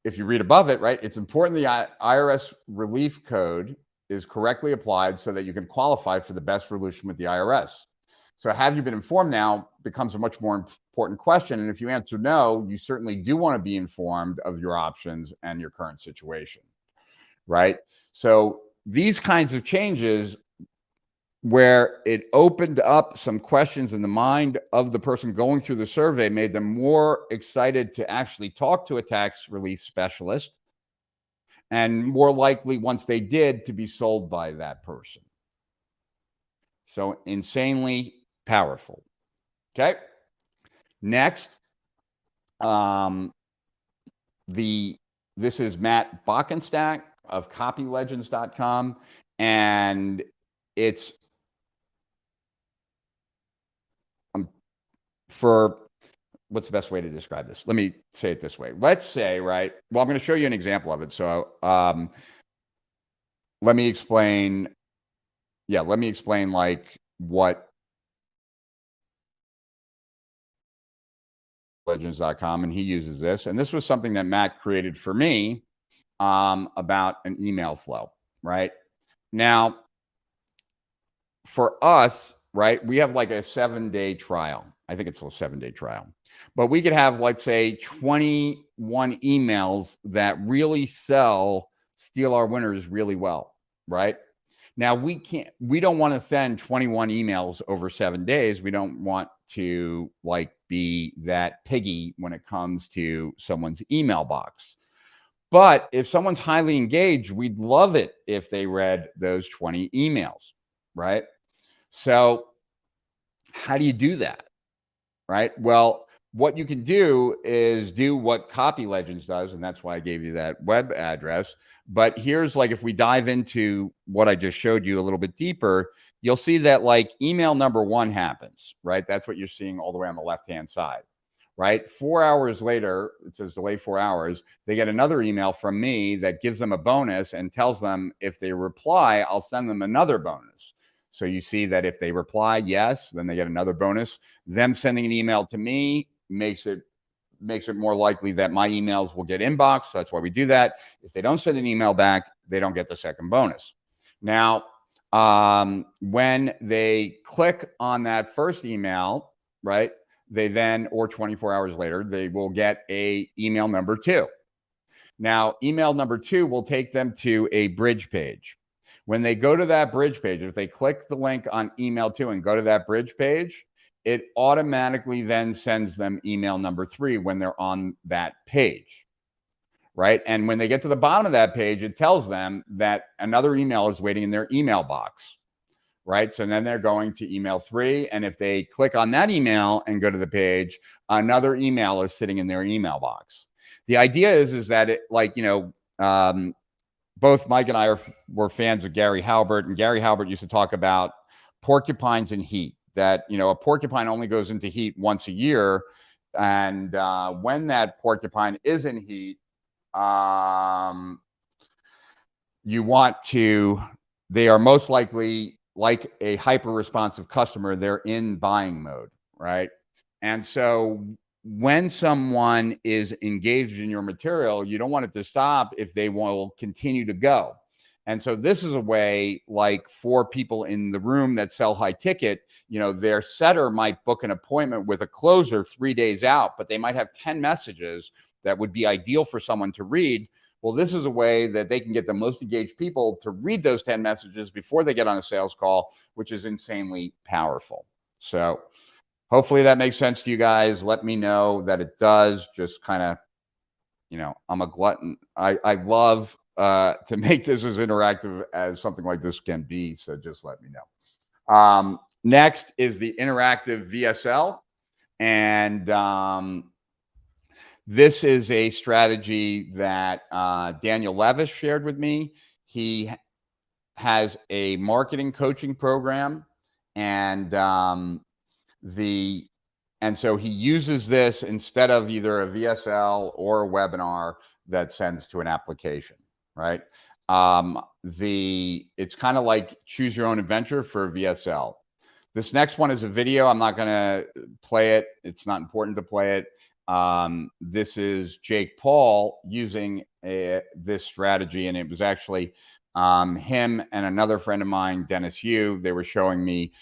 if you read above it, right, it's important the IRS relief code is correctly applied so that you can qualify for the best resolution with the IRS. So have you been informed now becomes a much more important question. And if you answer no, you certainly do want to be informed of your options and your current situation, right? So these kinds of changes where it opened up some questions in the mind of the person going through the survey, made them more excited to actually talk to a tax relief specialist, and more likely, once they did, to be sold by that person. So insanely powerful. Okay. Next, this is Matt Bockenstack of copylegends.com, and it's for, what's the best way to describe this? Let me say it this way. Let's say, right, well, I'm going to show you an example of it. So let me explain like what legends.com, and he uses this. And this was something that Matt created for me about an email flow, right? Now, for us, right, we have like a 7-day trial. I think it's a 7-day trial. But we could have, let's say, 21 emails that really steal our winners really well, right? Now, we don't want to send 21 emails over 7 days. We don't want to like be that piggy when it comes to someone's email box. But if someone's highly engaged, we'd love it if they read those 20 emails, right? So how do you do that, right? Well, what you can do is do what Copy Legends does, and that's why I gave you that web address. But here's like, if we dive into what I just showed you a little bit deeper, you'll see that like email number 1 happens, right? That's what you're seeing all the way on the left-hand side, right? 4 hours later, it says delay 4 hours, they get another email from me that gives them a bonus and tells them if they reply, I'll send them another bonus. So you see that if they reply yes, then they get another bonus. Them sending an email to me makes it more likely that my emails will get inboxed. So that's why we do that. If they don't send an email back, they don't get the second bonus. Now, when they click on that first email, right, they then, or 24 hours later, they will get a email number 2. Now, email number 2 will take them to a bridge page. When they go to that bridge page, if they click the link on email 2 and go to that bridge page, it automatically then sends them email number 3 when they're on that page, right? And when they get to the bottom of that page, it tells them that another email is waiting in their email box, right? So then they're going to email 3. And if they click on that email and go to the page, another email is sitting in their email box. The idea is that it, like, both Mike and I were fans of Gary Halbert, and Gary Halbert used to talk about porcupines in heat, that, a porcupine only goes into heat once a year. And when that porcupine is in heat, they are most likely like a hyper-responsive customer. They're in buying mode, right? And so when someone is engaged in your material, you don't want it to stop if they will continue to go. And so this is a way, like, for people in the room that sell high ticket, their setter might book an appointment with a closer 3 days out, but they might have 10 messages that would be ideal for someone to read. Well, this is a way that they can get the most engaged people to read those 10 messages before they get on a sales call, which is insanely powerful. So hopefully that makes sense to you guys. Let me know that it does. Just kind of, I'm a glutton. I love to make this as interactive as something like this can be. So just let me know. Next is the interactive VSL. And this is a strategy that Daniel Levis shared with me. He has a marketing coaching program, and so he uses this instead of either a VSL or a webinar that sends to an application, right? It's kind of like choose your own adventure for VSL. This next one is a video. I'm not going to play it. It's not important to play it. This is Jake Paul using this strategy, and it was actually him and another friend of mine, Dennis Yu. They were showing me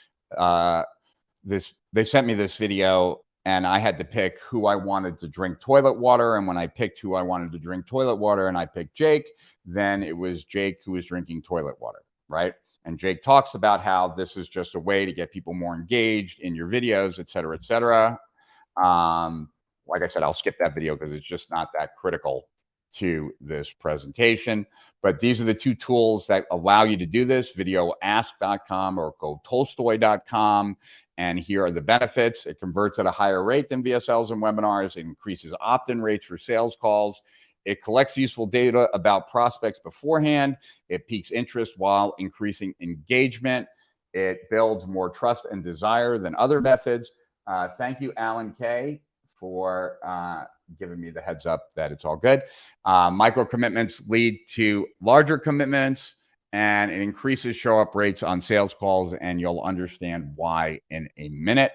this. They sent me this video, and I had to pick who I wanted to drink toilet water. And when I picked who I wanted to drink toilet water and I picked Jake, then it was Jake who was drinking toilet water. right? And Jake talks about how this is just a way to get people more engaged in your videos, et cetera, et cetera. Like I said, I'll skip that video because it's just not that critical to this presentation. But these are the two tools that allow you to do this, videoask.com or gotolstoy.com. And here are the benefits. It converts at a higher rate than VSLs and webinars. It increases opt-in rates for sales calls. It collects useful data about prospects beforehand. It piques interest while increasing engagement. It builds more trust and desire than other methods. Thank you, Alan Kay, for giving me the heads up that it's all good. Micro commitments lead to larger commitments, and it increases show-up rates on sales calls, and you'll understand why in a minute.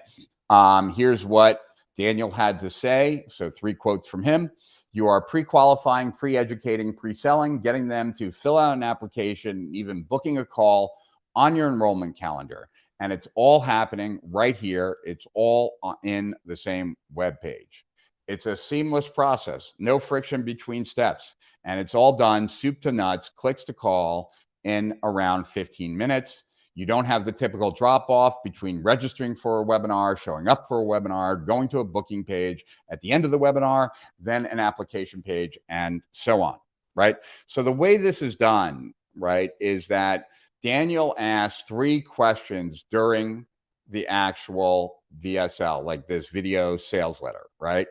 Here's what Daniel had to say. So 3 quotes from him. You are pre-qualifying, pre-educating, pre-selling, getting them to fill out an application, even booking a call on your enrollment calendar. And it's all happening right here. It's all in the same web page. It's a seamless process, no friction between steps. And it's all done soup to nuts, clicks to call in around 15 minutes. You don't have the typical drop off between registering for a webinar, showing up for a webinar, going to a booking page at the end of the webinar, then an application page, and so on, right? So the way this is done, right, is that Daniel asked 3 questions during the actual VSL, like this video sales letter, right?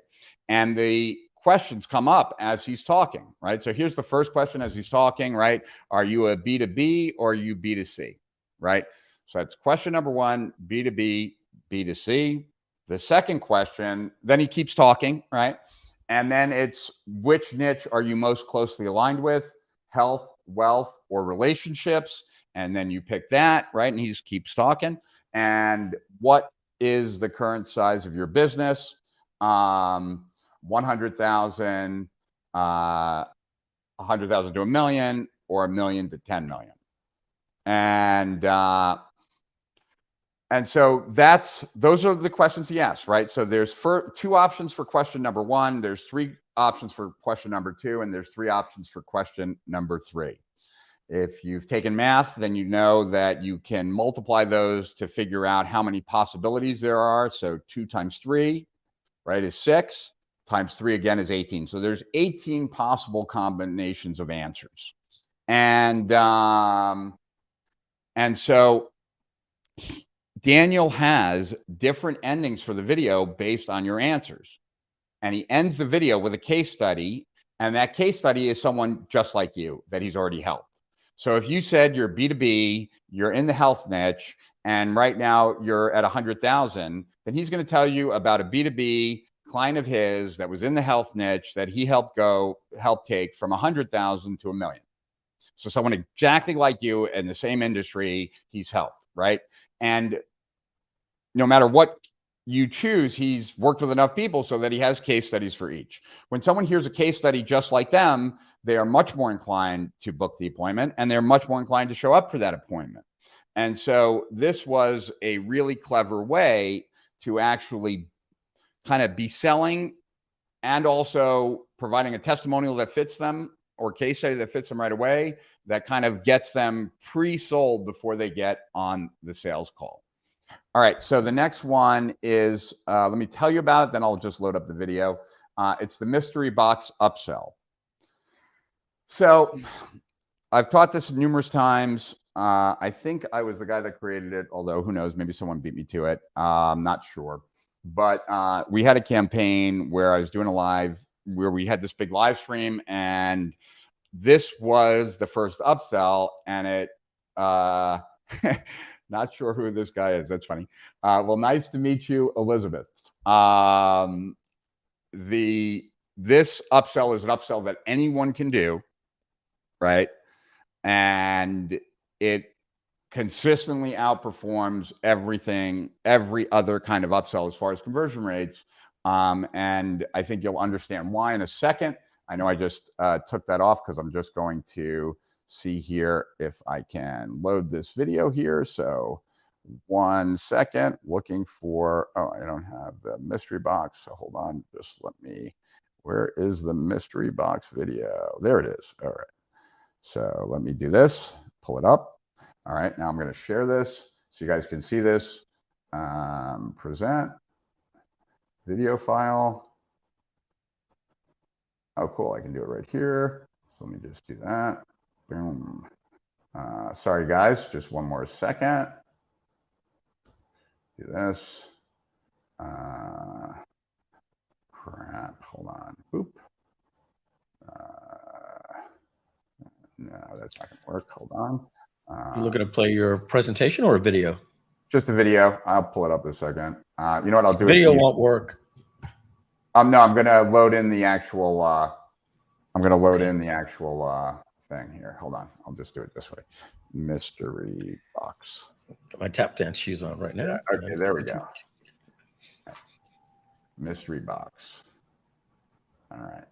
And the questions come up as he's talking, right? So here's the first question as he's talking, right? Are you a B2B or are you B2C, right? So that's question number 1, B2B, B2C. The second question, then he keeps talking, right? And then it's which niche are you most closely aligned with? Health, wealth, or relationships? And then you pick that, right? And he just keeps talking. And what is the current size of your business? 100,000, 100,000 to $1 million, or $1 million to $10 million. And so those are the questions he asked, right? So there's 2 options for question number 1. There's 3 options for question number 2, and there's 3 options for question number 3. If you've taken math, then you know that you can multiply those to figure out how many possibilities there are. So 2 times 3, right, is 6. Times 3 again is 18. So there's 18 possible combinations of answers. And so Daniel has different endings for the video based on your answers. And he ends the video with a case study. And that case study is someone just like you that he's already helped. So if you said you're B2B, you're in the health niche, and right now you're at 100,000, then he's going to tell you about a B2B client of his that was in the health niche that he helped take from 100,000 to $1 million. So someone exactly like you in the same industry, he's helped, right? And no matter what you choose, he's worked with enough people so that he has case studies for each. When someone hears a case study just like them, they are much more inclined to book the appointment, and they're much more inclined to show up for that appointment. And so this was a really clever way to actually kind of be selling and also providing a testimonial that fits them or case study that fits them right away, that kind of gets them pre-sold before they get on the sales call. All right, so the next one is, let me tell you about it, then I'll just load up the video. It's the mystery box upsell. So I've taught this numerous times. I think I was the guy that created it, although who knows, maybe someone beat me to it. I'm not sure. But we had a campaign where I was doing a live, where we had this big live stream, and this was the first upsell, and it, not sure who this guy is. That's funny. Well, nice to meet you, Elizabeth. This upsell is an upsell that anyone can do, right? And it consistently outperforms every other kind of upsell as far as conversion rates. And I think you'll understand why in a second. I know I just took that off because I'm just going to see here if I can load this video here. So 1 second, looking for, oh, I don't have the mystery box. So hold on, just let me, where is the mystery box video? There it is. All right. So let me do this, pull it up. All right, now I'm going to share this so you guys can see this. Present video file. Oh, cool. I can do it right here. So let me just do that. Boom. Sorry, guys. Just one more second. Do this. Crap. Hold on. Boop. No, that's not going to work. Hold on. You're looking to play your presentation or a video? Just a video. I'll pull it up in a second. You know what I'll do? Video won't work. No, I'm going to load in the actual. I'm going to load in the actual thing here. Hold on. I'll just do it this way. Mystery box. Got my tap dance shoes on right now. Okay, there we go. Mystery box. All right.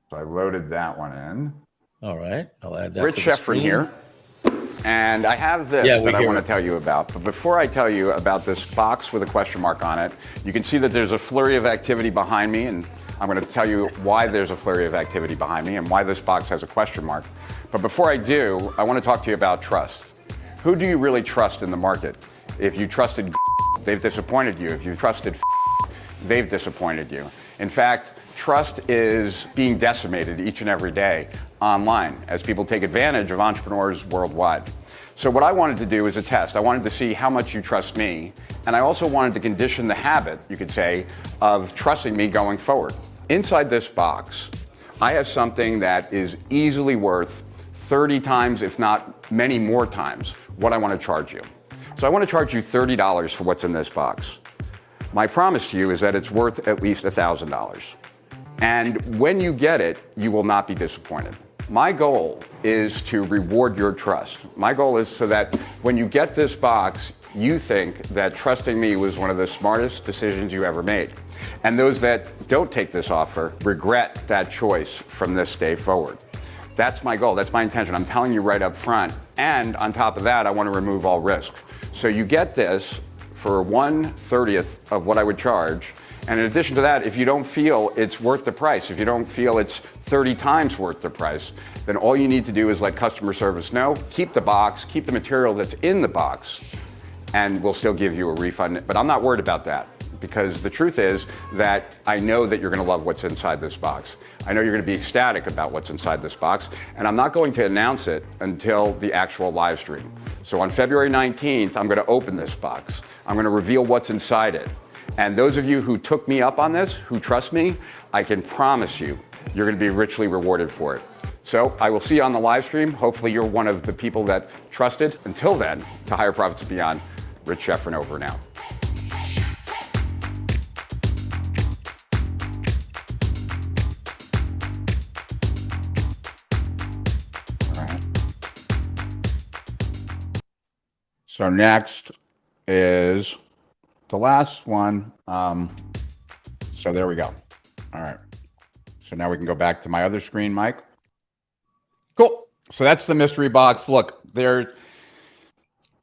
So I loaded that one in. All right. I'll add that. Rich Schefren here. And I have this that I want to tell you about. But before I tell you about this box with a question mark on it, you can see that there's a flurry of activity behind me. And I'm going to tell you why there's a flurry of activity behind me and why this box has a question mark. But before I do, I want to talk to you about trust. Who do you really trust in the market? If you trusted, they've disappointed you. If you trusted, they've disappointed you. In fact, trust is being decimated each and every day online as people take advantage of entrepreneurs worldwide. So what I wanted to do is a test. I wanted to see how much you trust me. And I also wanted to condition the habit, you could say, of trusting me going forward. Inside this box, I have something that is easily worth 30 times, if not many more times, what I want to charge you. So I want to charge you $30 for what's in this box. My promise to you is that it's worth at least $1,000. And when you get it, you will not be disappointed. My goal is to reward your trust. My goal is so that when you get this box, you think that trusting me was one of the smartest decisions you ever made. And those that don't take this offer regret that choice from this day forward. That's my goal. That's my intention. I'm telling you right up front. And on top of that, I want to remove all risk. So you get this for 1/30 of what I would charge. And in addition to that, if you don't feel it's worth the price, if you don't feel it's 30 times worth the price, then all you need to do is let customer service know, keep the box, keep the material that's in the box, and we'll still give you a refund. But I'm not worried about that, because the truth is that I know that you're going to love what's inside this box. I know you're going to be ecstatic about what's inside this box, and I'm not going to announce it until the actual live stream. So on February 19th, I'm going to open this box. I'm going to reveal what's inside it. And those of you who took me up on this, who trust me, I can promise you, you're going to be richly rewarded for it. So I will see you on the live stream. Hopefully you're one of the people that trusted. Until then, to higher profits and beyond, Rich Schefren over and out. All right. So next is the last one. So there we go. All right. So now we can go back to my other screen, Mike. Cool. So that's the mystery box. Look,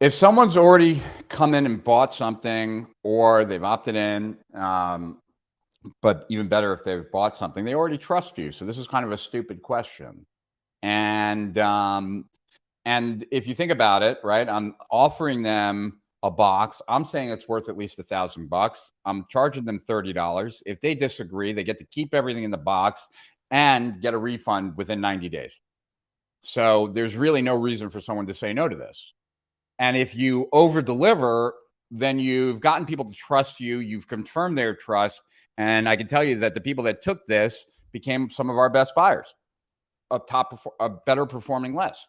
if someone's already come in and bought something, or they've opted in, but even better if they've bought something, they already trust you. So this is kind of a stupid question. And if you think about it, right, I'm offering them a box. I'm saying it's worth at least $1,000. I'm charging them $30. If they disagree, they get to keep everything in the box and get a refund within 90 days. So there's really no reason for someone to say no to this. And if you over deliver, then you've gotten people to trust you. You've confirmed their trust. And I can tell you that the people that took this became some of our best buyers, a better performing list.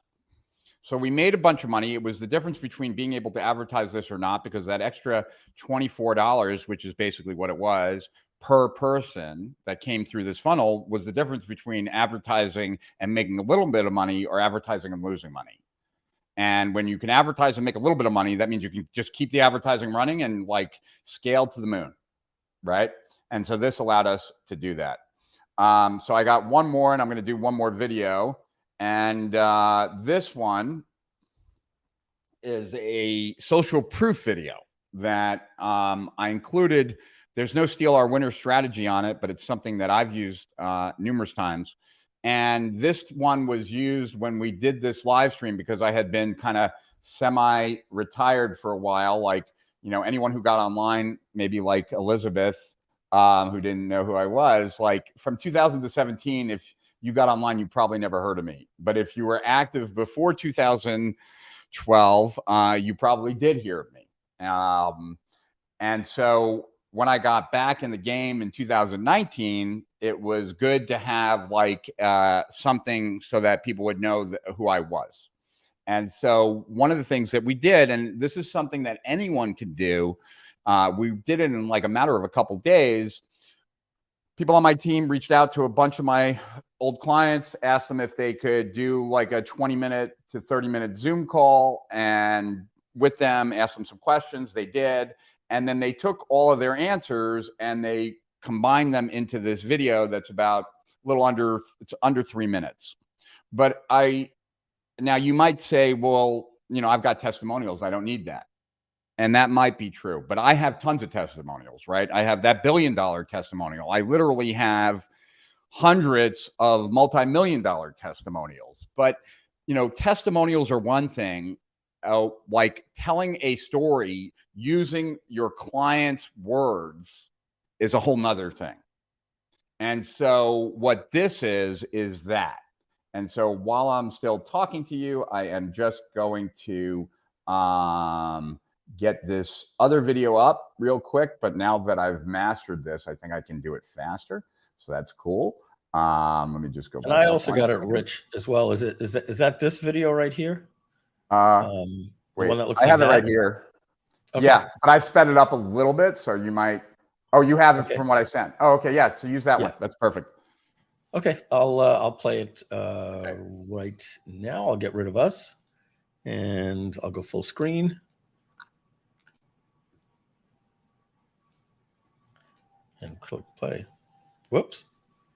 So we made a bunch of money. It was the difference between being able to advertise this or not, because that extra $24, which is basically what it was per person that came through this funnel, was the difference between advertising and making a little bit of money or advertising and losing money. And when you can advertise and make a little bit of money, that means you can just keep the advertising running and like scale to the moon, right? And so this allowed us to do that. So I got one more, and I'm going to do one more video. And this one is a social proof video that I included. There's no steal our winner strategy on it, but it's something that I've used numerous times. And this one was used when we did this live stream, because I had been kind of semi-retired for a while, like, you know, anyone who got online, maybe like Elizabeth, who didn't know who I was, like from 2000 to 17, if you got online, you probably never heard of me. But if you were active before 2012, you probably did hear of me. And so when I got back in the game in 2019, it was good to have like something so that people would know who I was. And so one of the things that we did, and this is something that anyone could do, we did it in like a matter of a couple of days. People on my team reached out to a bunch of my old clients, asked them if they could do like a 20-minute to 30-minute Zoom call, and with them, asked them some questions. They did. And then they took all of their answers and they combined them into this video that's about a little under, it's under 3 minutes. But now you might say, well, you know, I've got testimonials. I don't need that. And that might be true, but I have tons of testimonials, right? I have that $1 billion testimonial. I literally have hundreds of multi-million-dollar testimonials. But, you know, testimonials are one thing. Like telling a story using your client's words is a whole nother thing. And so what this is that. And so while I'm still talking to you, I am just going to get this other video up real quick. But now that I've mastered this, I think I can do it faster. So that's cool. Let me just go back. And I also got it, Rich, as well. Is that this video right here? Wait, one that looks I have like it that? right here. Okay. Yeah, but I've sped it up a little bit, so you might. Oh, you have it Okay. from what I sent. Oh, okay, yeah. So use that one. That's perfect. Okay, I'll play it right now. I'll get rid of us, and I'll go full screen. And click play. Whoops.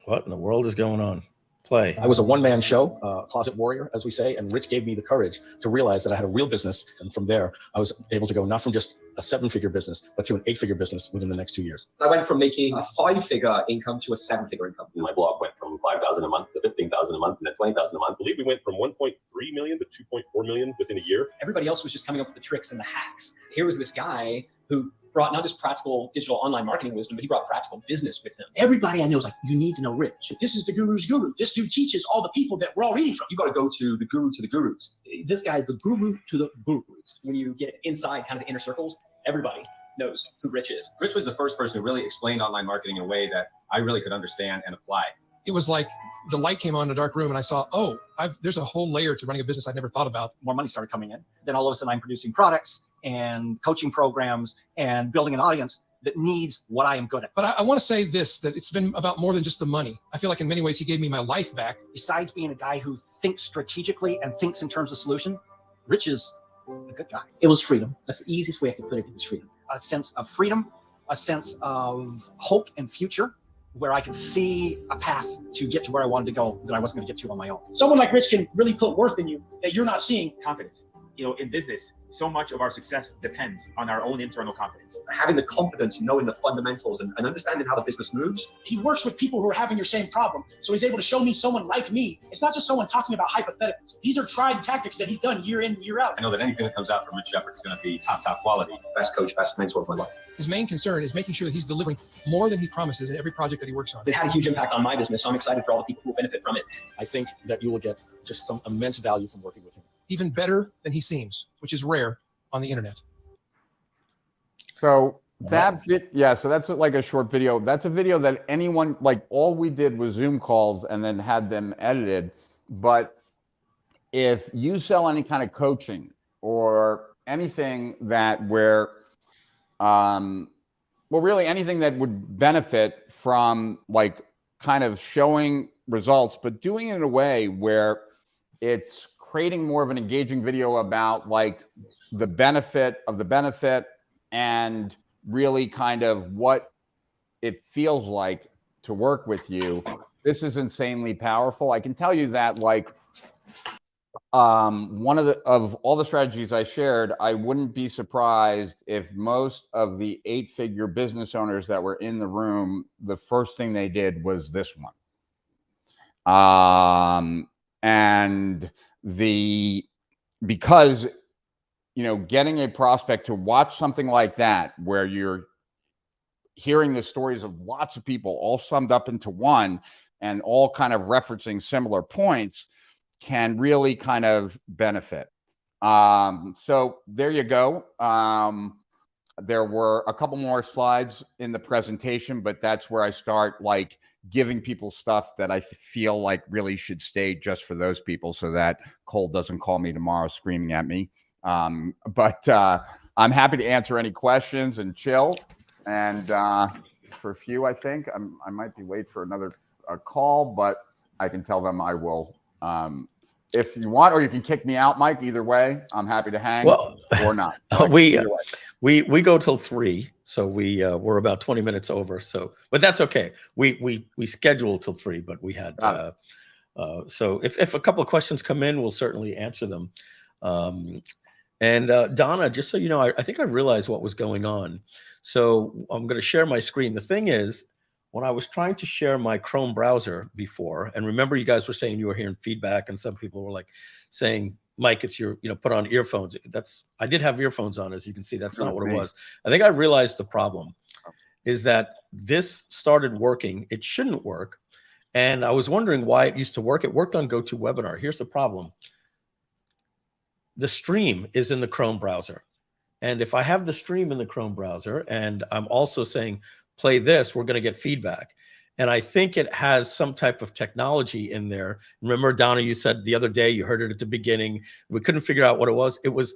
What in the world is going on? Play. I was a one-man show, closet warrior, as we say, and Rich gave me the courage to realize that I had a real business. And from there, I was able to go not from just a 7-figure business, but to an 8-figure business within the next 2 years. I went from making a 5-figure income to a 7-figure income. My blog went from 5,000 a month to 15,000 a month, and then 20,000 a month. I believe we went from 1.3 million to 2.4 million within a year. Everybody else was just coming up with the tricks and the hacks. Here was this guy who brought not just practical digital online marketing wisdom, but he brought practical business with him. Everybody I know is like, you need to know Rich. This is the guru's guru. This dude teaches all the people that we're all reading from. You got to go to the guru to the gurus. This guy's the guru to the gurus. When you get inside kind of the inner circles, everybody knows who Rich is. Rich was the first person who really explained online marketing in a way that I really could understand and apply. It was like the light came on in a dark room and I saw, oh, there's a whole layer to running a business I'd never thought about. More money started coming in. Then all of a sudden I'm producing products and coaching programs and building an audience that needs what I am good at. But I want to say this, that it's been about more than just the money. I feel like in many ways he gave me my life back. Besides being a guy who thinks strategically and thinks in terms of solution, Rich is a good guy. It was freedom. That's the easiest way I could put it. It was freedom. A sense of freedom, a sense of hope and future, where I could see a path to get to where I wanted to go that I wasn't going to get to on my own. Someone like Rich can really put worth in you that you're not seeing. Confidence. You know, in business, so much of our success depends on our own internal confidence. Having the confidence, knowing the fundamentals and understanding how the business moves. He works with people who are having your same problem. So he's able to show me someone like me. It's not just someone talking about hypotheticals. These are tried tactics that he's done year in, year out. I know that anything that comes out from Rich Schefren is going to be top quality. Best coach, best mentor of my life. His main concern is making sure that he's delivering more than he promises in every project that he works on. It had a huge impact on my business, so I'm excited for all the people who benefit from it. I think that you will get just some immense value from working with him. Even better than he seems, which is rare on the internet. So so that's like a short video. That's a video that anyone, like all we did was Zoom calls and then had them edited. But if you sell any kind of coaching or anything that really anything that would benefit from like kind of showing results, but doing it in a way where it's creating more of an engaging video about like the benefit of the benefit and really kind of what it feels like to work with you. This is insanely powerful. I can tell you that like one of all the strategies I shared, I wouldn't be surprised if most of the 8-figure business owners that were in the room, the first thing they did was this one. And because you know, getting a prospect to watch something like that, where you're hearing the stories of lots of people all summed up into one and all kind of referencing similar points, can really kind of benefit. So there you go. There were a couple more slides in the presentation, but that's where I start like giving people stuff that I feel like really should stay just for those people, so that Cole doesn't call me tomorrow screaming at me. But I'm happy to answer any questions and chill. And for a few, I think I might be late for another call, but I can tell them I will. If you want, or you can kick me out, Mike. Either way, I'm happy to hang or not. We go till 3, so we're about 20 minutes over. So, but that's okay. We scheduled till 3, but we had so if a couple of questions come in, we'll certainly answer them. And Donna, just so you know, I think I realized what was going on. So I'm going to share my screen. The thing is, when I was trying to share my Chrome browser before, and remember you guys were saying you were hearing feedback, and some people were like saying, Mike, it's your, put on earphones. I did have earphones on, as you can see. That's not what it was. I think I realized the problem is that this started working. It shouldn't work. And I was wondering why it used to work. It worked on GoToWebinar. Here's the problem. The stream is in the Chrome browser. And if I have the stream in the Chrome browser and I'm also saying, play this, we're going to get feedback. And I think it has some type of technology in there. Remember, Donna, you said the other day, you heard it at the beginning. We couldn't figure out what it was. It was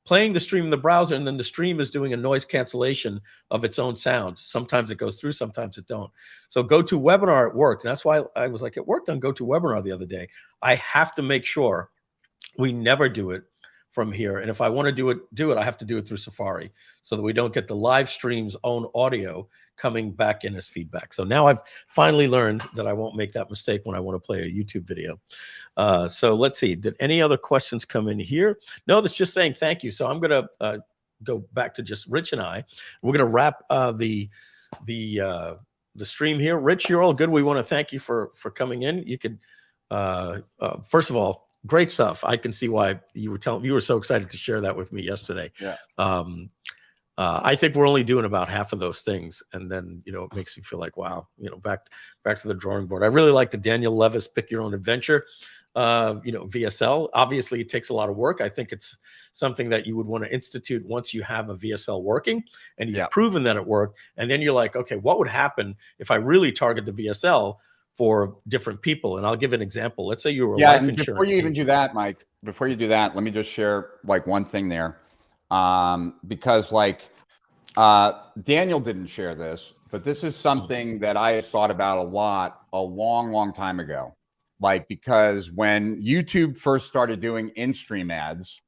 playing the stream in the browser, and then the stream is doing a noise cancellation of its own sound. Sometimes it goes through, sometimes it don't. So GoToWebinar, it worked. And that's why I was like, it worked on GoToWebinar the other day. I have to make sure we never do it from here. And if I want to do it, I have to do it through Safari, so that we don't get the live stream's own audio coming back in as feedback. So now I've finally learned that I won't make that mistake when I want to play a YouTube video. So let's see. Did any other questions come in here? No, that's just saying thank you. So I'm going to go back to just Rich and I. We're going to wrap the stream here. Rich, you're all good. We want to thank you for coming in. You could, first of all, great stuff. I can see why you were so excited to share that with me yesterday. Yeah. I think we're only doing about half of those things, and then it makes me feel like, wow, back to the drawing board. I really like the Daniel Levis Pick Your Own Adventure, VSL. Obviously, it takes a lot of work. I think it's something that you would want to institute once you have a VSL working and you've proven that it worked, and then you're like, okay, what would happen if I really target the VSL for different people? And I'll give an example. Let's say you were a life insurance before you even do that, Mike, before you do that, let me just share like one thing there. Because like Daniel didn't share this, but this is something that I had thought about a lot a long time ago. Like, because when YouTube first started doing in-stream ads,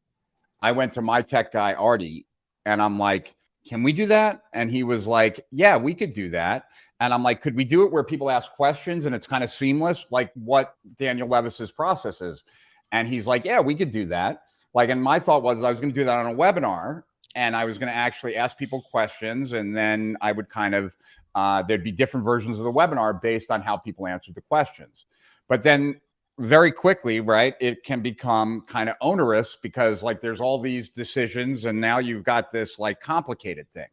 I went to my tech guy, Artie, and I'm like, can we do that? And he was like, yeah, we could do that. And I'm like, could we do it where people ask questions and it's kind of seamless, like what Daniel Levis's process is? And he's like, yeah, we could do that. Like, and my thought was I was going to do that on a webinar, and I was going to actually ask people questions, and then I would kind of, there'd be different versions of the webinar based on how people answered the questions. But then very quickly, right, it can become kind of onerous because like there's all these decisions, and now you've got this like complicated thing.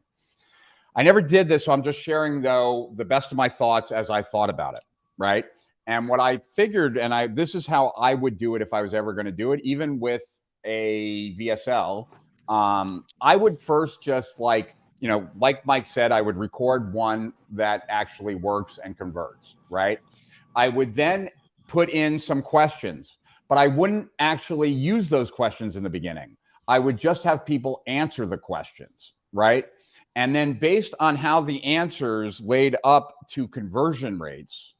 I never did this, so I'm just sharing, though, the best of my thoughts as I thought about it, right? And what I figured, and this is how I would do it if I was ever going to do it, even with a VSL, I would first just like Mike said, I would record one that actually works and converts, right? I would then put in some questions, but I wouldn't actually use those questions in the beginning. I would just have people answer the questions, right? And then based on how the answers laid up to conversion rates,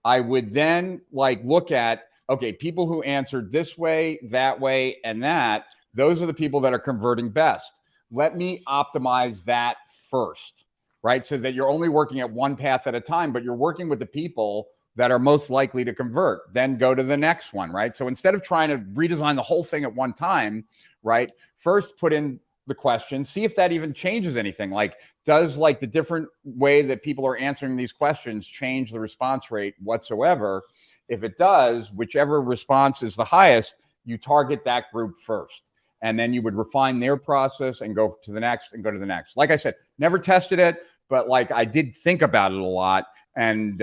I would then like look at, okay, people who answered this way, that way, and that, those are the people that are converting best. Let me optimize that first, right? So that you're only working at one path at a time, but you're working with the people that are most likely to convert. Then go to the next one, right? So instead of trying to redesign the whole thing at one time, right? First put in the question, see if that even changes anything. Like, does like the different way that people are answering these questions change the response rate whatsoever? If it does, whichever response is the highest, you target that group first. and then you would refine their process and go to the next and go to the next. Like I said, never tested it, but like I did think about it a lot, and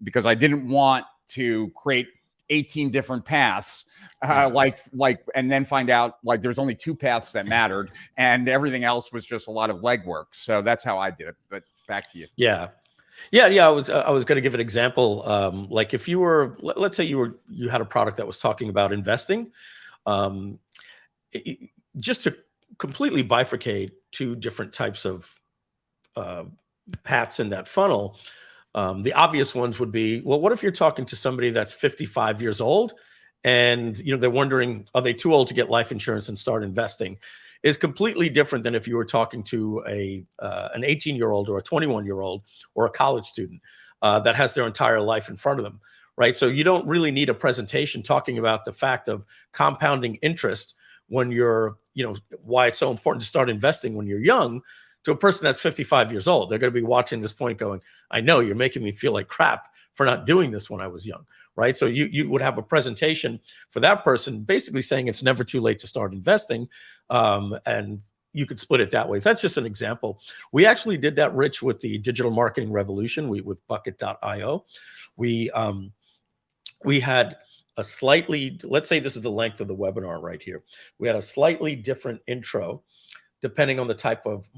because I didn't want to create 18 different paths, and then find out like there's only 2 paths that mattered, and everything else was just a lot of legwork. So that's how I did it. But back to you. Yeah. I was going to give an example. Like if you were, let's say you had a product that was talking about investing, just to completely bifurcate 2 different types of paths in that funnel. The obvious ones would be, well, what if you're talking to somebody that's 55 years old and they're wondering, are they too old to get life insurance and start investing? Is completely different than if you were talking to an 18-year-old or a 21-year-old or a college student that has their entire life in front of them, right? So you don't really need a presentation talking about the fact of compounding interest when you're, why it's so important to start investing when you're young, to a person that's 55 years old. They're going to be watching this point going, I know you're making me feel like crap for not doing this when I was young, right? So you would have a presentation for that person basically saying it's never too late to start investing, and you could split it that way. That's just an example. We actually did that, Rich, with the digital marketing revolution with Bucket.io. We had a slightly, let's say this is the length of the webinar right here. We had a slightly different intro depending on the type of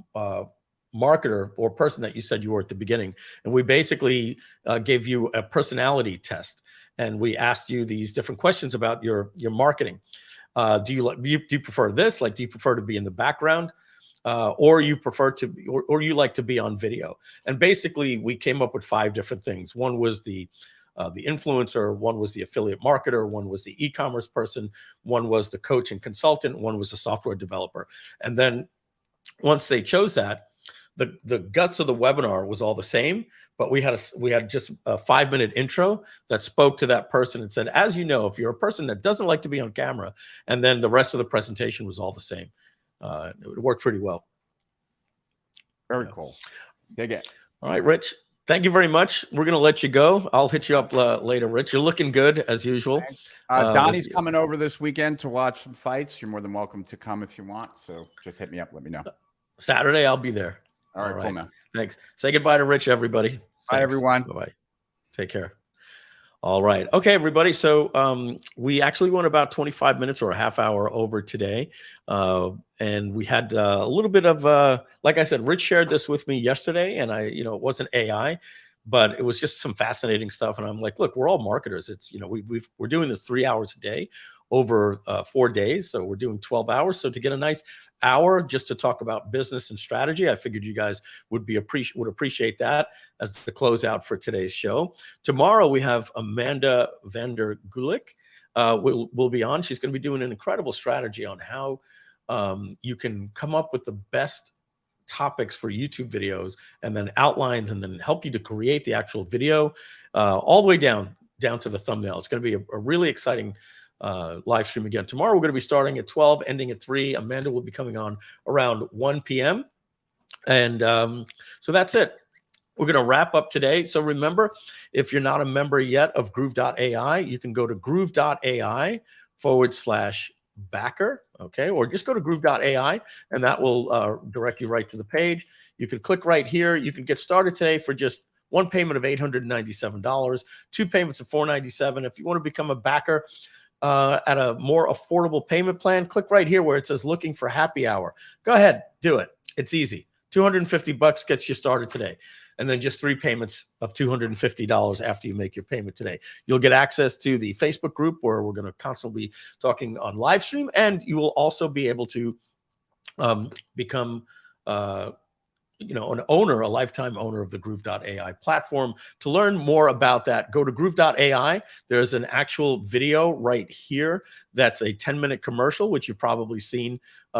marketer or person that you said you were at the beginning. And we basically gave you a personality test. And we asked you these different questions about your marketing. Do you prefer this? Like, do you prefer to be in the background? Or you prefer to, or you like to be on video? And basically we came up with 5 different things. One was the influencer, one was the affiliate marketer, one was the e-commerce person, one was the coach and consultant, one was the software developer. And then once they chose that, the guts of the webinar was all the same, but we had just a 5-minute intro that spoke to that person and said, as you know, if you're a person that doesn't like to be on camera, and then the rest of the presentation was all the same. It worked pretty well. Very cool. Dig it. All right, Rich. Thank you very much. We're going to let you go. I'll hit you up later, Rich. You're looking good as usual. Donnie's coming over this weekend to watch some fights. You're more than welcome to come if you want. So just hit me up. Let me know. Saturday, I'll be there. All right, cool, man. Thanks. Say goodbye to Rich, everybody. Bye, Thanks. everyone. Bye-bye. Take care. All right. Okay, everybody. So we actually went about 25 minutes or a half hour over today. And we had a little bit of, like I said, Rich shared this with me yesterday, and it wasn't AI, but it was just some fascinating stuff. And I'm like, look, we're all marketers. It's, we're doing this 3 hours a day over 4 days. So we're doing 12 hours. So to get a nice hour just to talk about business and strategy, I figured you guys would appreciate that as the closeout for today's show. Tomorrow we have Amanda Vander Gulik will be on. She's going to be doing an incredible strategy on how you can come up with the best topics for YouTube videos, and then outlines, and then help you to create the actual video all the way down to the thumbnail. It's going to be a really exciting live stream again. Tomorrow we're going to be starting at 12, ending at 3. Amanda will be coming on around 1 p.m. And so that's it. We're going to wrap up today. So remember, if you're not a member yet of Groove.ai, you can go to Groove.ai/backer, okay? Or just go to Groove.ai, and that will direct you right to the page. You can click right here. You can get started today for just one payment of $897, 2 payments of $497. If you want to become a backer at a more affordable payment plan, click right here where it says looking for happy hour. Go ahead, do it. It's easy. $250 gets you started today. And then just 3 payments of $250 after you make your payment today. You'll get access to the Facebook group where we're going to constantly be talking on live stream. And you will also be able to become an owner, a lifetime owner of the Groove.ai platform. To learn more about that, go to Groove.ai. There's an actual video right here that's a 10-minute commercial, which you've probably seen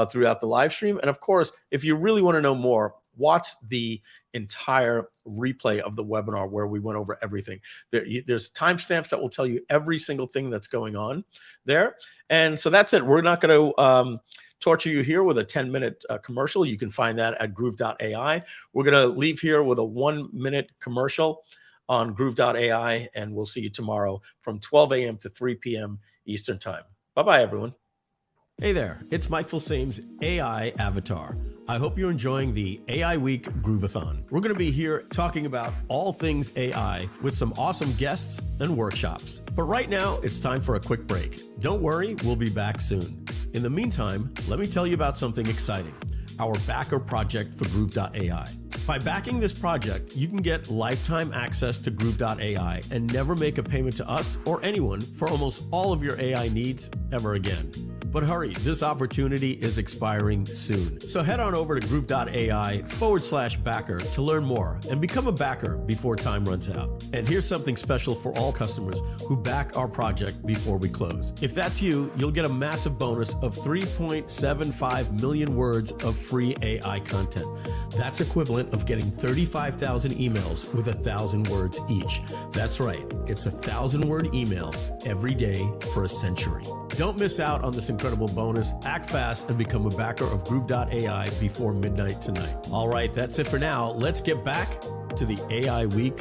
throughout the live stream. And of course, if you really want to know more, watch the entire replay of the webinar where we went over everything. There's timestamps that will tell you every single thing that's going on there. And so that's it. We're not going to torture you here with a 10-minute commercial. You can find that at Groove.ai. We're going to leave here with a 1-minute commercial on Groove.ai, and we'll see you tomorrow from 12 a.m. to 3 p.m. Eastern Time. Bye-bye, everyone. Hey there, it's Mike Filsame's AI Avatar. I hope you're enjoying the AI Week Groove-A-Thon. We're going to be here talking about all things AI with some awesome guests and workshops. But right now, it's time for a quick break. Don't worry, we'll be back soon. In the meantime, let me tell you about something exciting, our backer project for Groove.ai. By backing this project, you can get lifetime access to Groove.ai and never make a payment to us or anyone for almost all of your AI needs ever again. But hurry, this opportunity is expiring soon. So head on over to Groove.ai/backer to learn more and become a backer before time runs out. And here's something special for all customers who back our project before we close. If that's you, you'll get a massive bonus of 3.75 million words of free AI content. That's equivalent of getting 35,000 emails with 1,000 words each. That's right, it's 1,000-word email every day for a century. Don't miss out on this incredible bonus. Act fast and become a backer of Groove.ai before midnight tonight. All right, that's it for now. Let's get back to the AI Week